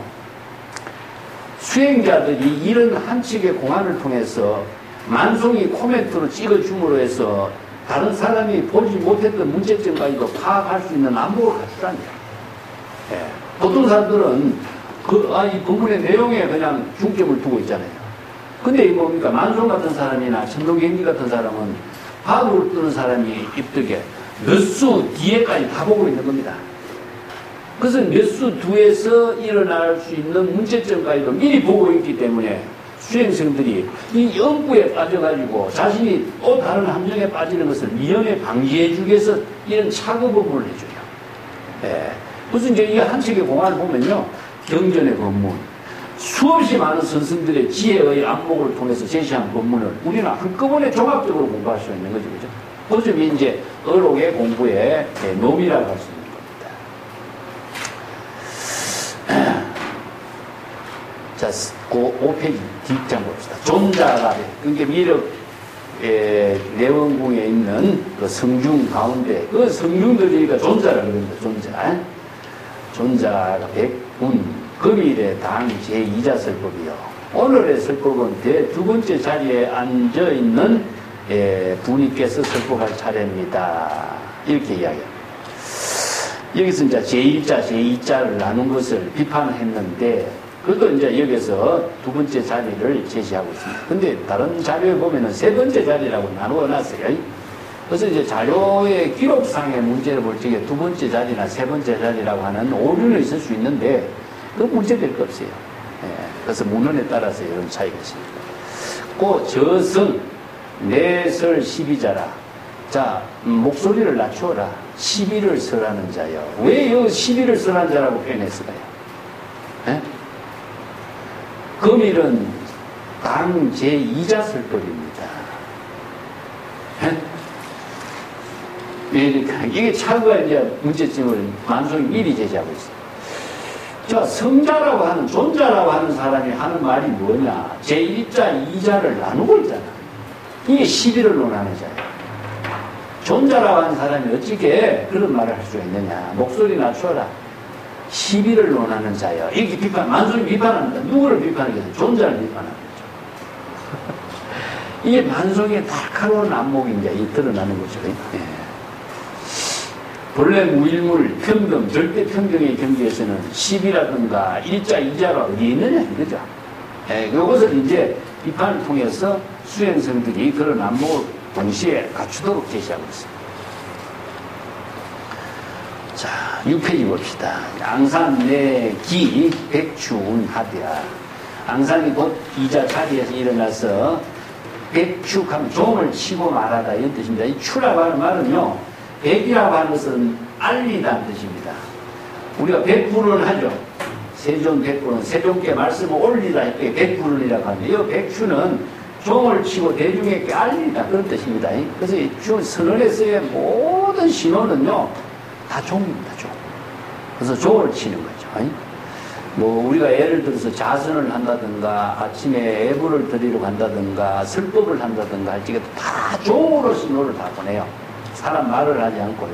수행자들이 이런 한 척의 공안을 통해서 만성이 코멘트로 찍어줌으로 해서 다른 사람이 보지 못했던 문제점까지도 파악할 수 있는 안목을 갖추라니까. 보통 사람들은 이 본문의 내용에 그냥 중점을 두고 있잖아요. 근데 이 뭡니까? 만성 같은 사람이나 천동경지 같은 사람은 바둑을 뜨는 사람이 입덕에 몇 수 뒤에까지 다 보고 있는 겁니다. 그래서 몇 수 뒤에서 일어날 수 있는 문제점까지도 미리 보고 있기 때문에 수행생들이 이 연구에 빠져가지고 자신이 또 다른 함정에 빠지는 것을 미연에 방지해주기 위해서 이런 차급업을 해줘요. 그래서 이제 이 한 척의 공안을 보면요, 경전의 법문, 수없이 많은 선생들의 지혜의 안목을 통해서 제시한 법문을 우리는 한꺼번에 종합적으로 공부할 수 있는 거죠. 그죠? 그 점이 이제 의록의 공부의 묘미라고 할 수 있는 겁니다. 자, 그 5페이지 뒷장 봅시다. 존자가, 그러니까 미륵 내원궁에 있는 그 성중 가운데, 그 성중들이니까 존자라고 그럽니다. 존자. 존자가 백군, 금일의 당 제2자 설법이요. 오늘의 설법은 두 번째 자리에 앉아있는 분이께서 설법할 차례입니다. 이렇게 이야기합니다. 여기서 이제 제1자, 제2자를 나눈 것을 비판을 했는데, 그것도 이제 여기서 두 번째 자리를 제시하고 있습니다. 근데 다른 자료에 보면은 세 번째 자리라고 나누어 놨어요. 그래서 이제 자료의 기록상의 문제를 볼 적에 두 번째 자리나 세 번째 자리라고 하는 오류는 있을 수 있는데, 그 문제될 거 없어요. 그래서 문헌에 따라서 이런 차이가 있습니다. 그 저성, 내설 12자라. 자, 목소리를 낮추어라. 시비를 설하는 자요. 왜 여기 시비를 설하는 자라고 표현했을까요? 금일은 당 제2자 설법입니다. 이게 차가 이제 문제점을 만성이 미리 제시하고 있어요. 자, 성자라고 하는, 존자라고 하는 사람이 하는 말이 뭐냐? 제1자, 2자를 나누고 있잖아. 이게 시비를 논하는 자예요. 존자라고 하는 사람이 어떻게 그런 말을 할 수가 있느냐? 목소리 낮춰라. 시비를 논하는 자예요. 이렇게 만성이 비판합니다. 누구를 비판하겠어요? 존자를 비판합니다. 이게 만성의 날카로운 안목이 이제 드러나는 거죠. 본래 무일물, 평등, 절대 평등의 경지에서는 10이라든가 1자, 2자가 어디 있느냐 이거죠. 그것을 이제 비판을 통해서 수행성들이 그런 안목을 동시에 갖추도록 제시하고 있습니다. 자, 6페이지 봅시다. 앙산 내기 백추운하되야. 앙산이 곧 2자 자리에서 일어나서 백축하면 종을 치고 말하다 이런 뜻입니다. 이 추라고 하는 말은요, 백이라고 하는 것은 알리다는 뜻입니다. 우리가 백불을 하죠. 세존 백불은 세존께 말씀을 올리다 했더니 백불이라고 하는데, 이 백추는 종을 치고 대중에게 알리다 그런 뜻입니다. 그래서 이 선언에서의 모든 신호는요 다 종입니다. 종. 그래서 종을 치는 거죠. 뭐 우리가 예를 들어서 자선을 한다든가 아침에 애부를 드리러 간다든가 설법을 한다든가 할 적에 다 종으로 신호를 다 보내요. 사람 말을 하지 않고요.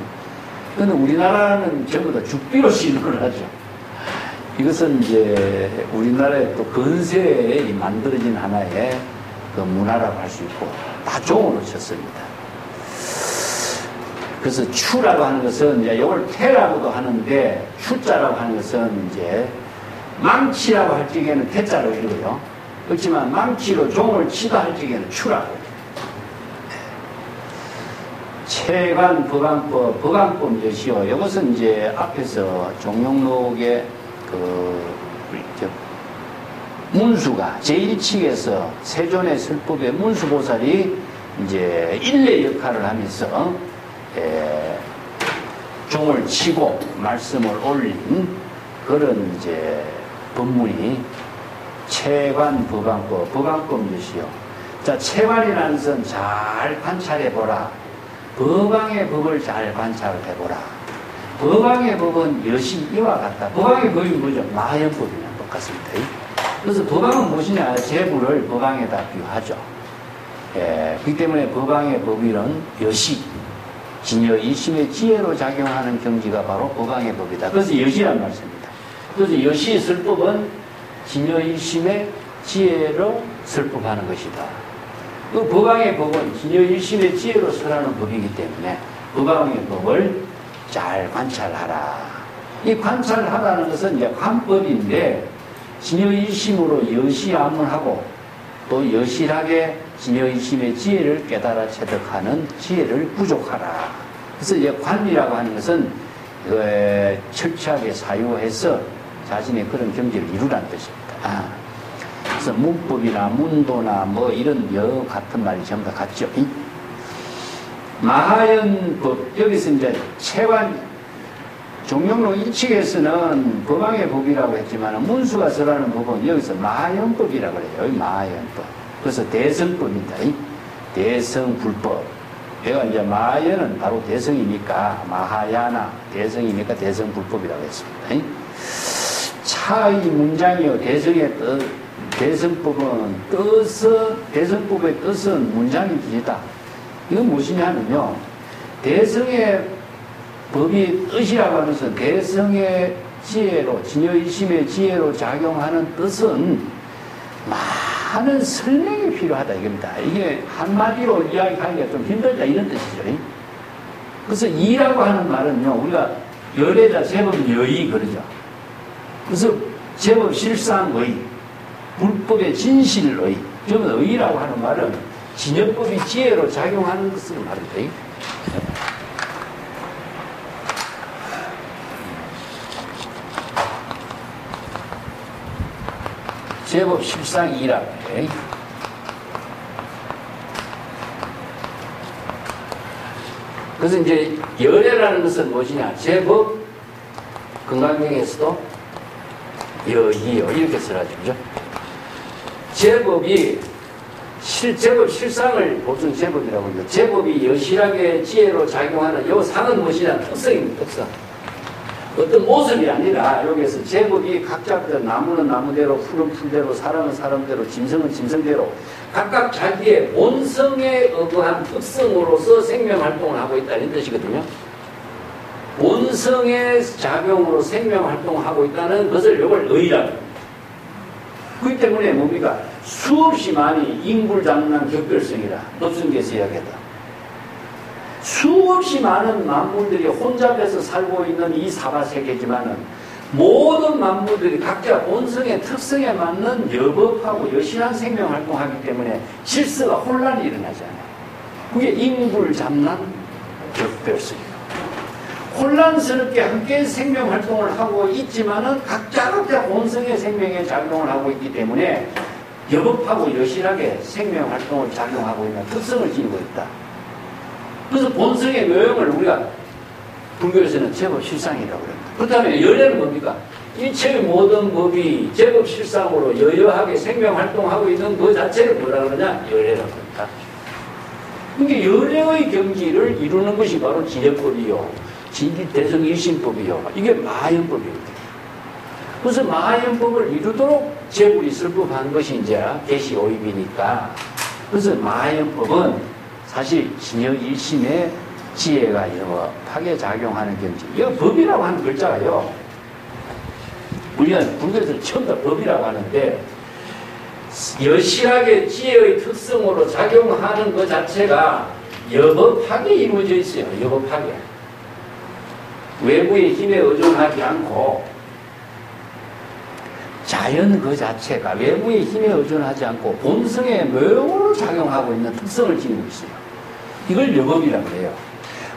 근데 우리나라는 전부 다 죽비로 신호를 하죠. 이것은 이제 우리나라의 또 근세에 만들어진 하나의 그 문화라고 할 수 있고 다 종으로 쳤습니다. 그래서 추라고 하는 것은 이제 이걸 태라고도 하는데 추자라고 하는 것은 이제 망치라고 할 적에는 태자로 이루고요. 그렇지만 망치로 종을 치다 할 적에는 추라고. 체관 법왕법, 법왕법 여시오. 이것은 이제 앞에서 종용록의 문수가 제1칙에서 세존의 설법의 문수보살이 이제 일례 역할을 하면서 종을 치고 말씀을 올린 그런 이제 법문이 체관 법왕법, 법왕법 여시오. 자, 체관이라는 것은 잘 관찰해 보라. 법왕의 법을 잘 관찰해 보라. 법왕의 법은 여시 이와 같다. 법왕의 법이 뭐죠? 마연법이랑 똑같습니다. 그래서 법왕은 무엇이냐? 제부를 법왕에다 비유하죠. 그렇기 때문에 법왕의 법이란 여시, 진여 일심의 지혜로 작용하는 경지가 바로 법왕의 법이다. 그래서 여시란 말씀입니다. 그래서 여시의 설법은 진여 일심의 지혜로 설법하는 것이다. 그 법왕의 법은 진여 일심의 지혜로 설하는 법이기 때문에 법왕의 법을 잘 관찰하라. 이 관찰하라는 것은 이제 관법인데 진여 일심으로 여시암문하고 또 여실하게 진여 일심의 지혜를 깨달아 체득하는 지혜를 부족하라. 그래서 이제 관이라고 하는 것은 철저하게 사유해서 자신의 그런 경지를 이루라는 뜻입니다. 그래서 문법이나 문도나 뭐 이런 여러 같은 말이 전부 다 같죠. 마하연법, 여기서 이제 체관, 종용록 1칙에서는 법왕의 법이라고 했지만 문수가 설하는 법은 여기서 마하연법이라고 그래요. 여기 마하연법. 그래서 대성법입니다. 대성불법. 얘가 이제 마하연은 바로 대성이니까 마하야나 대성이니까 대성불법이라고 했습니다. 차의 문장이요. 대성의 뜻. 대성법은 대성법의 뜻은 문장이 길다. 이건 무엇이냐면요. 대성의 법이 뜻이라고 하는 것은 대성의 지혜로, 진여일심의 지혜로 작용하는 뜻은 많은 설명이 필요하다 이겁니다. 이게 한마디로 이야기하기가 좀 힘들다 이런 뜻이죠. 그래서 이라고 하는 말은요. 우리가 열애자 제법 여의 그러죠. 그래서 제법 실상의, 불법의 진실의, 그러면 의라고 하는 말은 진여법이 지혜로 작용하는 것을 말합니다. 제법 실상이라고 해. 그래서 이제 열애라는 것은 무엇이냐? 제법 건강경에서도 여의요 이렇게 써야죠, 그죠? 제법이 제법 실상을 보충 제법이라고 합니다. 제법이 여실하게 지혜로 작용하는 요 상은 무엇이냐? 특성입니다. 특성. 어떤 모습이 아니라 여기에서 제법이 각자 나무는 나무대로, 풀은 풀대로, 사람은 사람대로, 짐승은 짐승대로 각각 자기의 본성에 의거한 특성으로서 생명활동을 하고 있다 이런 뜻이거든요. 본성의 작용으로 생명활동을 하고 있다는 것을 이걸 의라고 합니다. 그렇기 때문에 뭡니까? 수없이 많이 인불장난 격별성이라 높순계에서 이야기했다. 수없이 많은 만물들이 혼잡해서 살고 있는 이 사바세계지만은 모든 만물들이 각자 본성의 특성에 맞는 여법하고 여실한 생명활동하기 때문에 질서가 혼란이 일어나잖아요. 그게 인불장난 격별성이에요. 혼란스럽게 함께 생명활동을 하고 있지만은 각자 본성의 생명에 작용을 하고 있기 때문에 여법하고 여실하게 생명활동을 작용하고 있는 특성을 지니고 있다. 그래서 본성의 묘형을 우리가 불교에서는 제법 실상이라고 합니다. 그렇다면 열애는 뭡니까? 일체의 모든 법이 제법 실상으로 여여하게 생명활동하고 있는 그 자체를 뭐라 그러냐? 열애라고 합니다. 그러니까 열애의 경지를 이루는 것이 바로 진여법이요. 진지대성일심법이요. 이게 마연법입니다. 그래서 마하연법을 이루도록 제불이 설법한 것이 이제 계시 오입이니까. 그래서 마하연법은 사실 진여 일심의 지혜가 파괴 작용하는 경지. 이거 법이라고 하는 글자가요. 우리가 불교에서 처음 다 법이라고 하는데 여실하게 지혜의 특성으로 작용하는 것 자체가 여법하게 이루어져 있어요. 여법하게. 외부의 힘에 의존하지 않고 자연 그 자체가 외부의 힘에 의존하지 않고 본성의 묘용으로 작용하고 있는 특성을 지니고 있어요. 이걸 여법이라고 해요.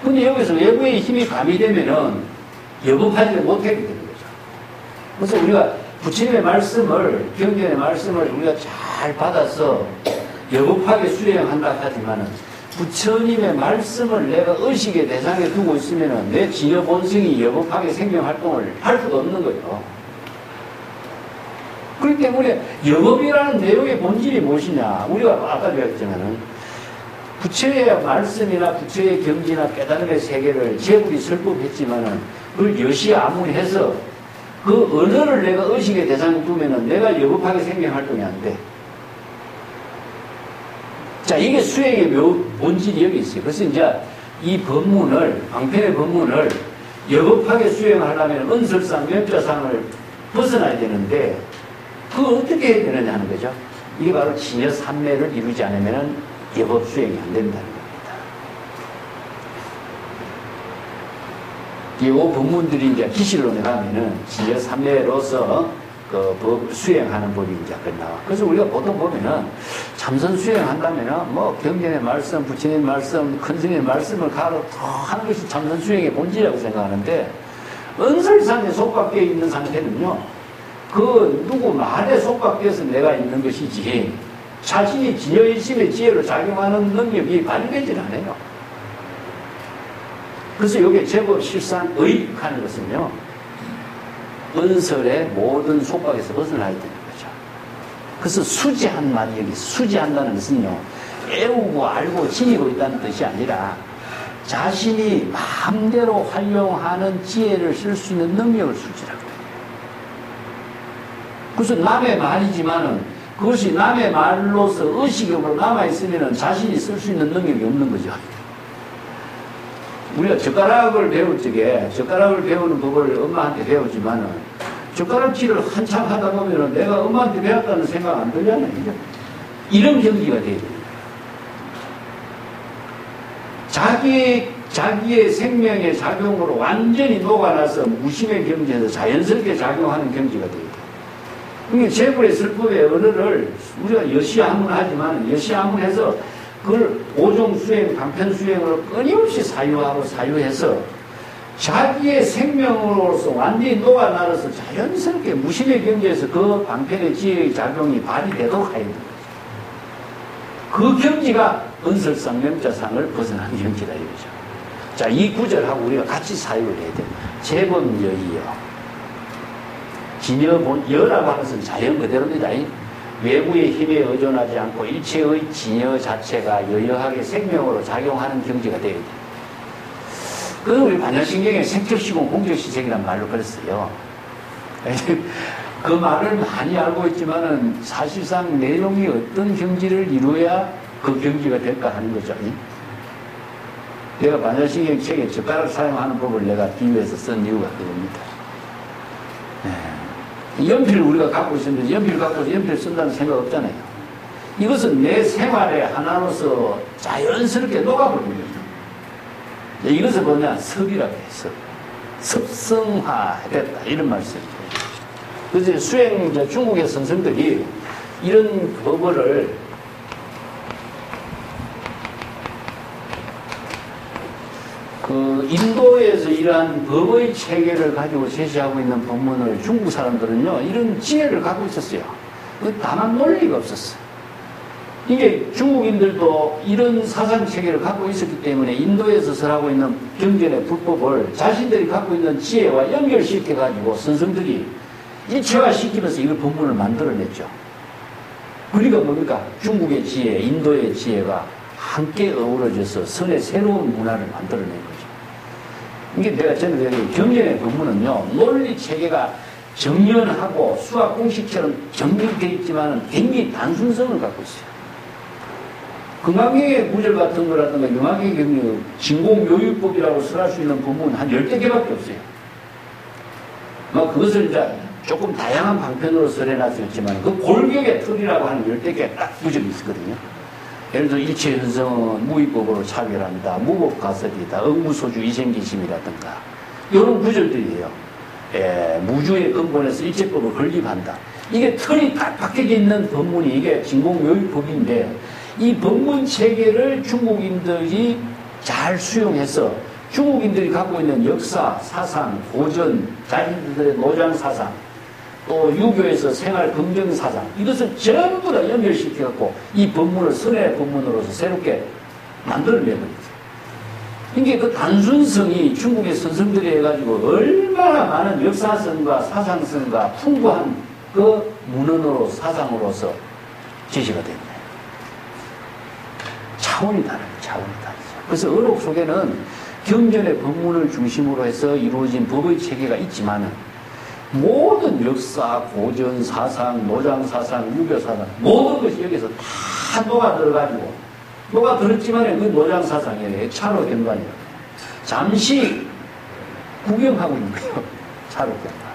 근데 여기서 외부의 힘이 가미되면은 여법하지 못하게 되는 거죠. 그래서 우리가 부처님의 말씀을, 경전의 말씀을 우리가 잘 받아서 여법하게 수행한다 하지만은 부처님의 말씀을 내가 의식의 대상에 두고 있으면은 내 진여 본성이 여법하게 생명 활동을 할 수가 없는 거예요. 그렇기 때문에 여법이라는 내용의 본질이 무엇이냐? 우리가 아까 배웠지만은 부처의 말씀이나 부처의 경지나 깨달음의 세계를 제불이 설법했지만은 그걸 여시아무해서 그 언어를 내가 의식의 대상에 두면은 내가 여법하게 생명 활동이 안 돼. 자, 이게 수행의 본질이 여기 있어요. 그래서 이제 이 법문을, 방편의 법문을 여법하게 수행하려면 은설상, 면자상을 벗어나야 되는데, 그거 어떻게 해야 되느냐 하는 거죠. 이게 바로 진여 삼매를 이루지 않으면 여법 수행이 안 된다는 겁니다. 이 법문들이 이제 기실론에 가면은 진여 삼매로서 그 법 수행하는 법이 이제 끝나와. 그래서 우리가 보통 보면은 참선 수행한다면은 뭐 경전의 말씀, 부처님의 말씀, 큰 스님의 말씀을 가로 하는 것이 참선 수행의 본질이라고 생각하는데 은설상에 속박되어 있는 상태는요. 그 누구 말에 속박돼서 내가 있는 것이지 자신이 진여일심의 지혜로 작용하는 능력이 발휘되질 않아요. 그래서 이게 제법 실상 의익하는 것은요. 은설의 모든 속박에서 벗어나야 되는 거죠. 그래서 수지한 말이 여기 수지한다는 것은요. 애우고 알고 지니고 있다는 뜻이 아니라 자신이 마음대로 활용하는 지혜를 쓸 수 있는 능력을 수지라고 해요. 그래서 남의 말이지만은 그것이 남의 말로서 의식으로 남아있으면 자신이 쓸 수 있는 능력이 없는 거죠. 우리가 젓가락을 배울 적에 젓가락을 배우는 법을 엄마한테 배우지만은 젓가락질을 한참 하다 보면은 내가 엄마한테 배웠다는 생각 안 들잖아요. 그죠? 이런 경지가 돼야 돼요. 자기의 생명의 작용으로 완전히 녹아나서 무심의 경지에서 자연스럽게 작용하는 경지가 돼야 돼요. 그러니까 제불의 설법의 언어를 우리가 여시아문하지만 여시아문해서 그걸 오종 수행, 방편 수행으로 끊임없이 사유해서 자기의 생명으로서 완전히 녹아나서 자연스럽게 무심의 경지에서 그 방편의 지혜의 작용이 발휘되도록 해야 됩니다. 그 경지가 은설상, 명자상을 벗어나는 경지다 이거죠. 자, 이 구절하고 우리가 같이 사유를 해야 돼요. 제법여이여. 여라고 하는 것은 자연 그대로입니다. 외부의 힘에 의존하지 않고 일체의 진여 자체가 여여하게 생명으로 작용하는 경지가 되어야 돼요. 그래서 우리 반야신경에 생적시공 공적시생이라는 말로 그랬어요. 그 말을 많이 알고 있지만은 사실상 내용이 어떤 경지를 이루어야 그 경지가 될까 하는 거죠. 내가 반야신경 책에 젓가락 사용하는 법을 내가 비유해서 쓴 이유가 그겁니다. 연필을 우리가 갖고 있으면 연필 갖고 연필 쓴다는 생각 없잖아요. 이것은 내 생활의 하나로서 자연스럽게 녹아버린 거죠. 이것을 뭐냐? 섭이라고 해서 섭성화됐다 이런 말씀이죠. 그래서 수행 중국의 선생들이 이런 법을 그 인도에서 이러한 법의 체계를 가지고 제시하고 있는 법문을 중국 사람들은요 이런 지혜를 갖고 있었어요. 다만 논리가 없었어요. 이게 중국인들도 이런 사상 체계를 갖고 있었기 때문에 인도에서 설하고 있는 경전의 불법을 자신들이 갖고 있는 지혜와 연결시켜 가지고 선생들이 일체화시키면서 이걸 법문을 만들어냈죠. 그러니까 뭡니까? 중국의 지혜, 인도의 지혜가 함께 어우러져서 선의 새로운 문화를 만들어낸 거죠. 이게 내가 전에 경전의 법문은요, 논리 체계가 정연하고 수학 공식처럼 정리되어 있지만 굉장히 단순성을 갖고 있어요. 금강경의 구절 같은 거라든가 영화의 경우 진공묘유법이라고 설할 수 있는 본문은 한 10개밖에 없어요. 그것을 이제 조금 다양한 방편으로 설해놨었지만 그 골격의 틀이라고 하는 10개 딱 구절이 있거든요. 예를 들어 일체 현성은 무위법으로 차별한다, 무법가설이다, 응무소주 이생기심이라든가 이런 구절들이에요. 무주의 근본에서 일체법을 건립한다. 이게 틀이 딱 박혀져 있는 법문이 이게 진공묘유법인데 이 법문 체계를 중국인들이 잘 수용해서 중국인들이 갖고 있는 역사, 사상, 고전, 자신들의 노장 사상, 또 유교에서 생활 긍정 사상 이것을 전부 다 연결시켜갖고 이 법문을 선의 법문으로서 새롭게 만들어내버렸어요. 그러니까 그 단순성이 중국의 선생들이 해가지고 얼마나 많은 역사성과 사상성과 풍부한 그 문헌으로 사상으로서 제시가 됐네요. 차원이 다르죠. 차원이 다르죠. 그래서 어록 속에는 경전의 법문을 중심으로 해서 이루어진 법의 체계가 있지만은 모든 역사, 고전, 사상, 노장 사상, 유교 사상 모든 것이 여기서 다 녹아들어가지고 녹아들었지만 그 노장 사상에 차로 경관이라고 잠시 구경하고 있는 거예요. 차로 경관.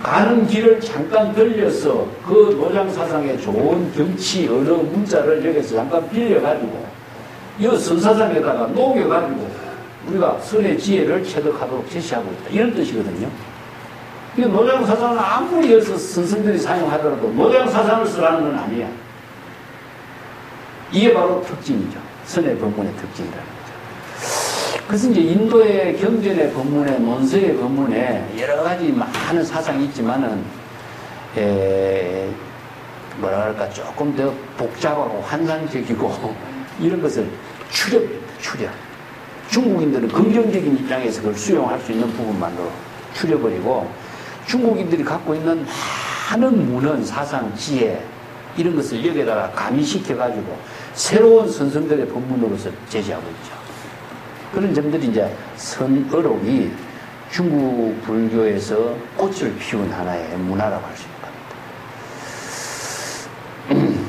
가는 길을 잠깐 들려서 그 노장 사상에 좋은 경치, 언어, 문자를 여기서 잠깐 빌려가지고 이 선사상에다가 녹여가지고 우리가 선의 지혜를 체득하도록 제시하고 있다. 이런 뜻이거든요. 이 노장 사상은 아무리 여기서 선생들이 사용하더라도 노장 사상을 쓰라는 건 아니야. 이게 바로 특징이죠. 선의 법문의 특징이라는 거죠. 그래서 이제 인도의 경전의 법문에, 논서의 법문에 여러 가지 많은 사상이 있지만은, 뭐랄까, 조금 더 복잡하고 환상적이고, 이런 것을 추려. 중국인들은 긍정적인 입장에서 그걸 수용할 수 있는 부분만으로 추려버리고, 중국인들이 갖고 있는 많은 문헌, 사상, 지혜, 이런 것을 여기에다가 가미시켜가지고 새로운 선생들의 법문으로서 제시하고 있죠. 그런 점들이 이제 선어록이 중국 불교에서 꽃을 피운 하나의 문화라고 할 수 있는 겁니다.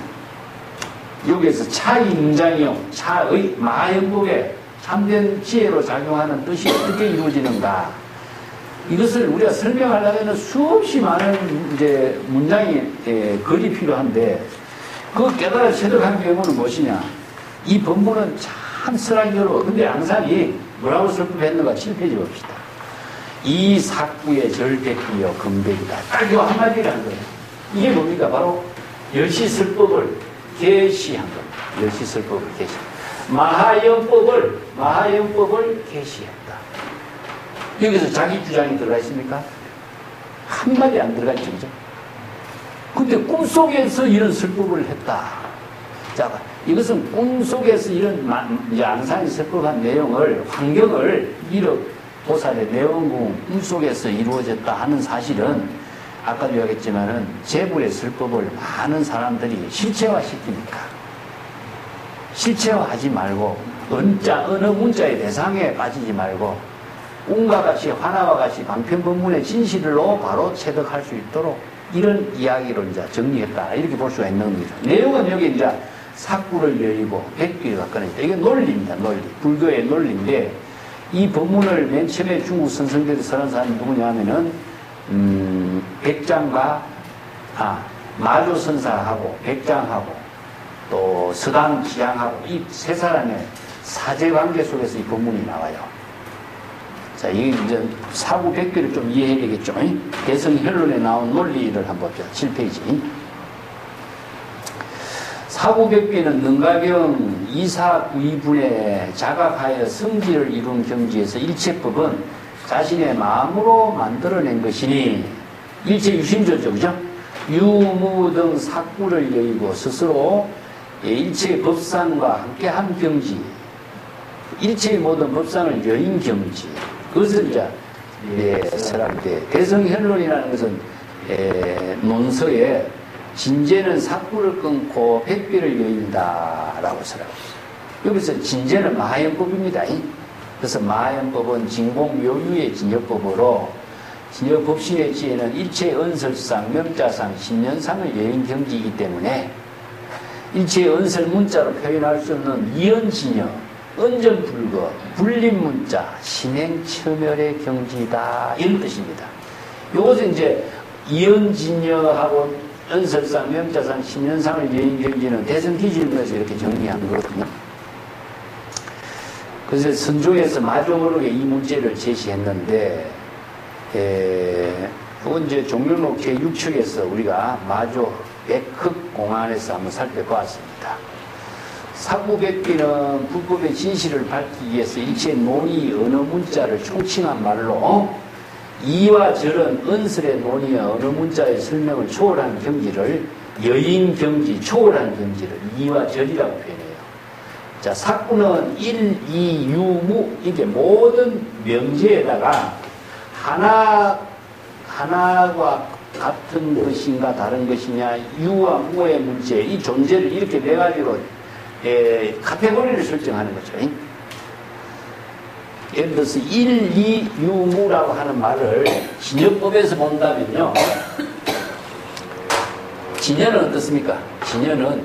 여기에서 차임장용, 차의 마형법에 참된 지혜로 작용하는 뜻이 어떻게 이루어지는가? 이것을 우리가 설명하려면 수없이 많은 이제 문장이 글이 필요한데 그 깨달아 체득한 경우는 무엇이냐? 이 법문은 참 쓰라기 어려워. 근데 양산이 뭐라고 설법했는가 7페이지 봅시다. 이 사구의 절백이여 금백이다. 딱 이거 한마디라는 거예요. 이게 뭡니까? 바로 여시설법을 계시한 겁니다. 여시설법을 계시. 마하영법을 계시했다. 여기서 자기 주장이 들어가 있습니까? 한마디 안 들어가 있죠, 그죠? 근데 꿈속에서 이런 설법을 했다. 자, 이것은 꿈속에서 이런 양산이 설법한 내용을, 환경을 보살의 내원궁 꿈속에서 이루어졌다 하는 사실은 아까도 이야기했지만은 제불의 설법을 많은 사람들이 실체화시키니까 실체화하지 말고 어느 문자의 대상에 빠지지 말고 꿈과 같이 화나와 같이 방편법문의 진실로 바로 체득할 수 있도록 이런 이야기로 이제 정리했다. 이렇게 볼 수가 있는 겁니다. 내용은 여기 이제 사구를 열리고 백비를 갖거나 있다. 이게 논리입니다. 논리. 불교의 논리인데 이 법문을 맨 처음에 중국 선생들이 설한 사람이 누구냐 하면은 백장과 마조선사하고 백장하고 또 서당지향하고 이 세 사람의 사제관계 속에서 이 법문이 나와요. 자, 이게 이제 사구 백비를 좀 이해해야 되겠죠. 대성현론에 나온 논리를 한번 봅시다. 7페이지. 사구 백비는 능가경 249분에 자각하여 성질을 이룬 경지에서 일체법은 자신의 마음으로 만들어낸 것이니 일체 유심조죠. 그죠? 유무 등 사구를 여의고 스스로 일체의 법상과 함께한 경지, 일체의 모든 법상을 여인 경지, 그것을 이제 사람들 대성현론이라는 것은 논서에 진제는 사구를 끊고 백비를 여인다라고 설하고 있어요. 여기서 진제는 마하연법입니다. 그래서 마하연법은 진공묘유의 진여법으로 진여 법신의 지혜는 일체 언설상, 명자상, 신년상의 여인경지이기 때문에 일체 언설 문자로 표현할 수 없는 이언진여, 언전불거, 불림문자, 신행처멸의 경지다 이런 뜻입니다. 요것은 이제 이언진여하고 언설상, 명자상, 신년상의 여인경지는 대성기질문에서 이렇게 정리한 거거든요. 그래서 선조에서 마조모르게 이 문제를 제시했는데, 그건 이제 종묘록 제6척에서 우리가 마조 백흑 공안에서 한번 살펴보았습니다. 사구백비는 불법의 진실을 밝히기 위해서 일체 논의 언어 문자를 총칭한 말로 이와 절은 언설의 논의와 언어 문자의 설명을 초월한 경지를 여인경지, 초월한 경지를 이와 절이라고 표현해요. 자, 사구는 일, 이, 유, 무, 이게 모든 명제에다가 하나와 같은 것인가 다른 것이냐, 유와 무의 문제, 이 존재를 이렇게 네 가지로 카테고리를 설정하는 거죠. 예를 들어서 일, 이, 유, 무라고 하는 말을 진여법에서 본다면요, 진여는 어떻습니까? 진여는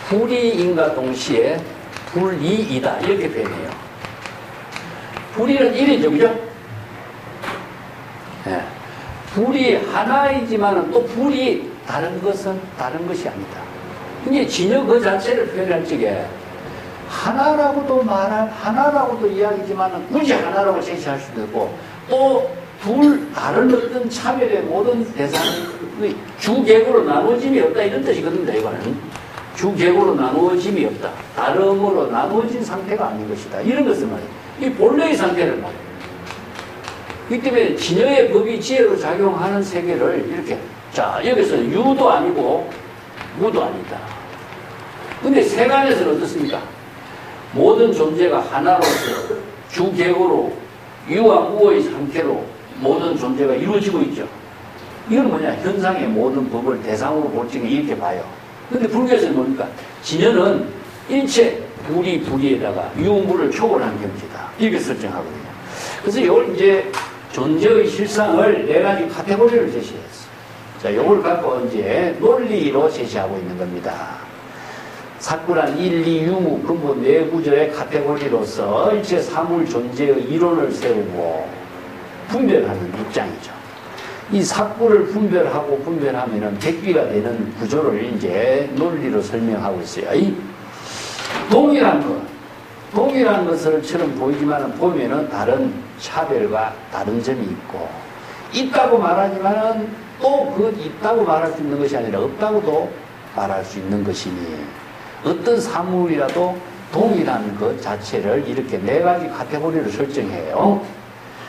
불이인과 동시에 불이이다 이렇게 표현해요. 불이는 일이죠, 그죠? 네. 불이 하나이지만 또 불이 다른 것은 다른 것이 아니다. 이게 진여 그 자체를 표현할 적에 하나라고도 이야기지만 굳이 하나라고 제시할 수도 있고, 또 다른 어떤 차별의 모든 대상의 주객으로 나누어짐이 없다 이런 뜻이거든요. 이거는 주객으로 나누어짐이 없다, 다름으로 나누어진 상태가 아닌 것이다 이런 것을 말해요. 이 본래의 상태를 말해요. 이 때문에 진여의 법이 지혜로 작용하는 세계를 이렇게, 자, 여기서 유도 아니고 무도 아니다. 근데 세간에서는 어떻습니까? 모든 존재가 하나로서 주객으로 유와 무의 상태로 모든 존재가 이루어지고 있죠. 이건 뭐냐? 현상의 모든 법을 대상으로 볼 적에 이렇게 봐요. 근데 불교에서는 뭡니까? 진여는 일체 불이에다가 유무를 초월한 경지다 이렇게 설정하거든요. 그래서 이걸 이제 존재의 실상을 네 가지 카테고리를 제시했어. 자, 이걸 갖고 이제 논리로 제시하고 있는 겁니다. 사구란 일, 이, 유무, 근본 네 구조의 카테고리로서 일체 사물 존재의 이론을 세우고 분별하는 입장이죠. 이 사구를 분별하고 분별하면은 백비가 되는 구조를 이제 논리로 설명하고 있어요. 동일한 것을처럼 보이지만 보면은 다른 차별과 다른 점이 있고, 있다고 말하지만은 또 그 있다고 말할 수 있는 것이 아니라 없다고도 말할 수 있는 것이니, 어떤 사물이라도 동일한 것 자체를 이렇게 네 가지 카테고리를 설정해요.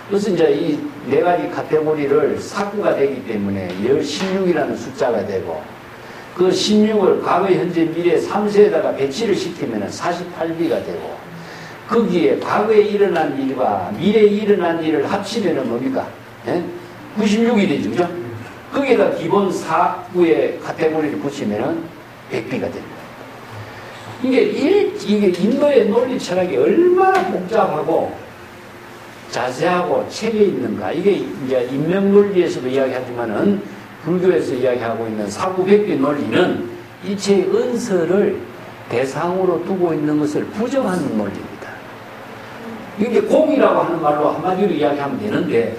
그래서 이제 이 네 가지 카테고리를 사구가 되기 때문에 16이라는 숫자가 되고, 그 16을 과거, 현재, 미래 3세에다가 배치를 시키면 48비가 되고, 거기에 과거에 일어난 일과 미래에 일어난 일을 합치면 뭡니까? 96이 되죠, 그죠? 거기에다 기본 사구의 카테고리를 붙이면 100비가 됩니다. 이게 인도의 논리 철학이 얼마나 복잡하고 자세하고 책에 있는가. 이게 이제 인명논리에서도 이야기하지만은 불교에서 이야기하고 있는 사구백비 논리는 일체의 은서를 대상으로 두고 있는 것을 부정하는 논리입니다. 이게 공이라고 하는 말로 한마디로 이야기하면 되는데,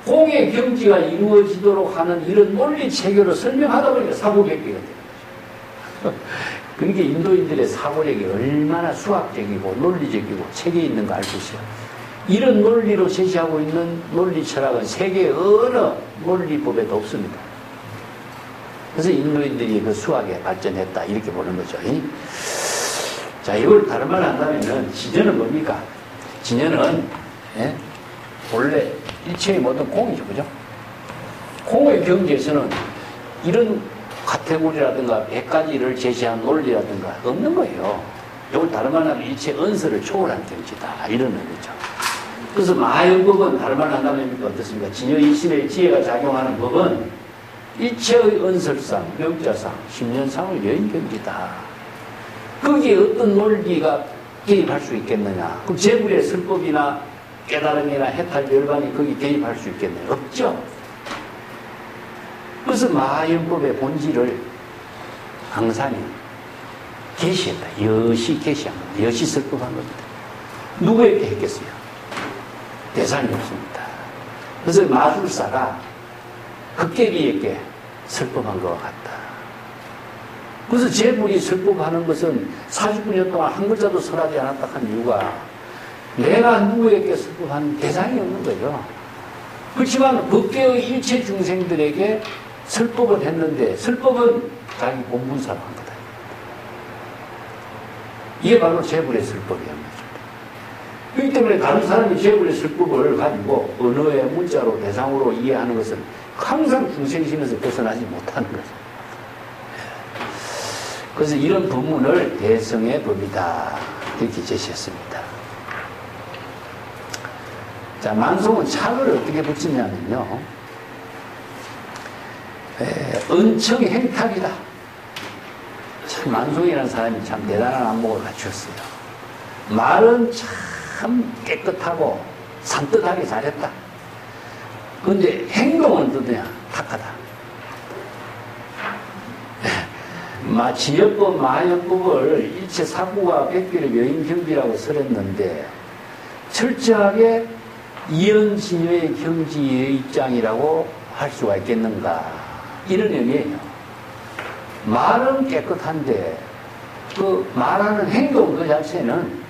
공의 경지가 이루어지도록 하는 이런 논리 체계로 설명하다 보니까 사구백비가 돼요. 그러니까 인도인들의 사고력이 얼마나 수학적이고 논리적이고 책에 있는가 알 수 있어요. 이런 논리로 제시하고 있는 논리 철학은 세계 어느 논리법에도 없습니다. 그래서 인도인들이 그 수학에 발전했다 이렇게 보는 거죠. 자, 이걸 다른 말로 한다면은 진여는 뭡니까? 진여는 본래 일체의 모든 공이죠, 그죠? 공의 경지에서는 이런 카테고리라든가 100가지를 제시한 논리라든가 없는 거예요. 이걸 다른 말로 하면 일체 언서를 초월한 경지다 이러는 거죠. 그래서 마연법은 다른 말로 한다면 어떻습니까? 진여 이심의 지혜가 작용하는 법은 일체의 언설상, 명자상, 심년상의 여인경지다. 거기에 어떤 논리가 개입할 수 있겠느냐? 그럼 재물의 설법이나 깨달음이나 해탈 열반이 거기 개입할 수 있겠네요. 없죠. 그래서 마하연법의 본질을 항상이 계시했다. 여시 계시한 겁니다. 여시 설법한 겁니다. 누구에게 했겠어요? 대상이 없습니다. 그래서 마술사가 흑개비에게 설법한 것과 같다. 그래서 제불이 설법하는 것은 49년 동안 한 글자도 설하지 않았다 한 이유가 내가 누구에게 설법하는 대상이 없는 거죠. 그렇지만 법계의 일체 중생들에게 설법을 했는데 설법은 자기 본분사로 한 거다. 이게 바로 제불의 설법이란 말이죠. 그렇기 때문에 다른 사람이 제불의 설법을 가지고 언어의 문자로 대상으로 이해하는 것은 항상 중생심에서 벗어나지 못하는 거죠. 그래서 이런 법문을 대성의 법이다 이렇게 제시했습니다. 자, 만송은 착을 어떻게 붙이냐면요, 은청 행탁이다. 참 만송이라는 사람이 참 대단한 안목을 갖추었어요. 말은 참 깨끗하고 산뜻하게 잘했다. 그런데 행동은 어떠냐? 탁하다. 진여법, 마연법을 일체 사구와 백비를 여인경지라고 설했는데 철저하게 이연진여의 경지의 입장이라고 할 수가 있겠는가, 이런 의미예요. 말은 깨끗한데 그 말하는 행동 그 자체는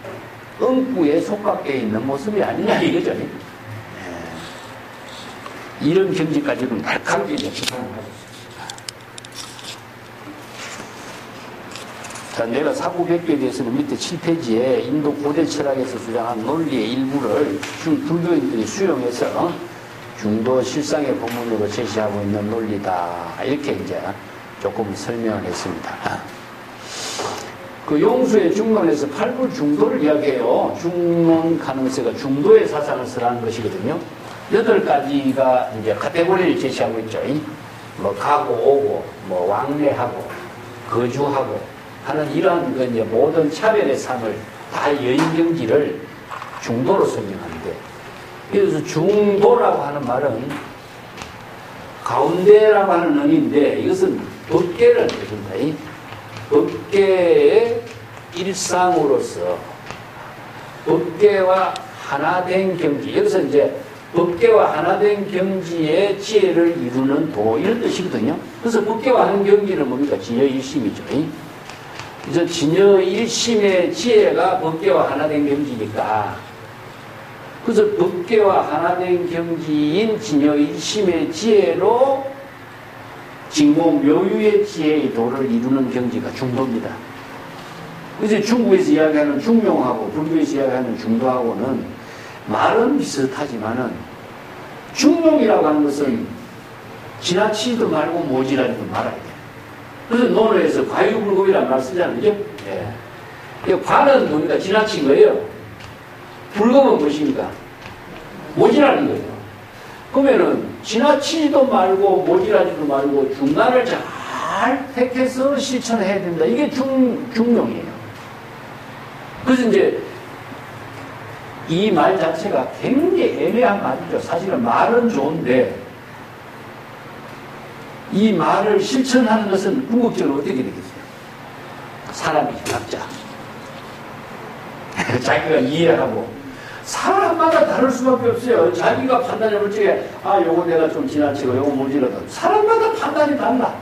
응구에 속박되어 있는 모습이 아니냐 이거죠. 이런 경지까지는 날카롭게 비판을 하셨습니다. 자, 내가 사구백교에 대해서는 밑에 7페이지에 인도 고대 철학에서 주장한 논리의 일부를 불교인들이 수용해서 중도 실상의 본문으로 제시하고 있는 논리다. 이렇게 이제 조금 설명을 했습니다. 그 용수의 중론에서 팔불 중도를 이야기해요. 중론 가능성가 중도의 사상을 설하는 것이거든요. 8가지가 이제 카테고리를 제시하고 있죠. 뭐 가고 오고, 뭐 왕래하고, 거주하고 하는 이러한 그 이제 모든 차별의 삶을 다 여인경지를 중도로 설명하는데, 그래서 중도라고 하는 말은 가운데라고 하는 의미인데 이것은 법계를 얘기합니다. 법계의 일상으로서 법계와 하나된 경지, 여기서 이제 법계와 하나된 경지의 지혜를 이루는 도, 이런 뜻이거든요. 그래서 법계와 하는 경지는 뭡니까? 진여일심이죠. 그래서 진여일심의 지혜가 법계와 하나된 경지니까, 그래서 법계와 하나된 경지인 진여일심의 지혜로 진공 묘유의 지혜의 도를 이루는 경지가 중도입니다. 그래서 중국에서 이야기하는 중용하고 불교에서 이야기하는 중도하고는 말은 비슷하지만은 중용이라고 하는 것은 지나치지도 말고 모질하지도 말아야 돼요. 그래서 논어에서 과유불급이라는 말 쓰잖아요. 그죠? 예. 과는 뭡니까? 지나친 거예요. 불급은 무엇입니까? 모질하는 거예요. 그러면은 지나치지도 말고 모질하지도 말고 중간을 잘 택해서 실천해야 된다. 이게 중용이에요. 그래서 이제 이 말 자체가 굉장히 애매한 말이죠. 사실은 말은 좋은데 이 말을 실천하는 것은 궁극적으로 어떻게 되겠어요? 사람이죠, 각자. 자기가 이해하고. 사람마다 다를 수밖에 없어요. 자기가 판단해 볼 적에, 요거 내가 좀 지나치고, 요거 모질러도. 사람마다 판단이 달라.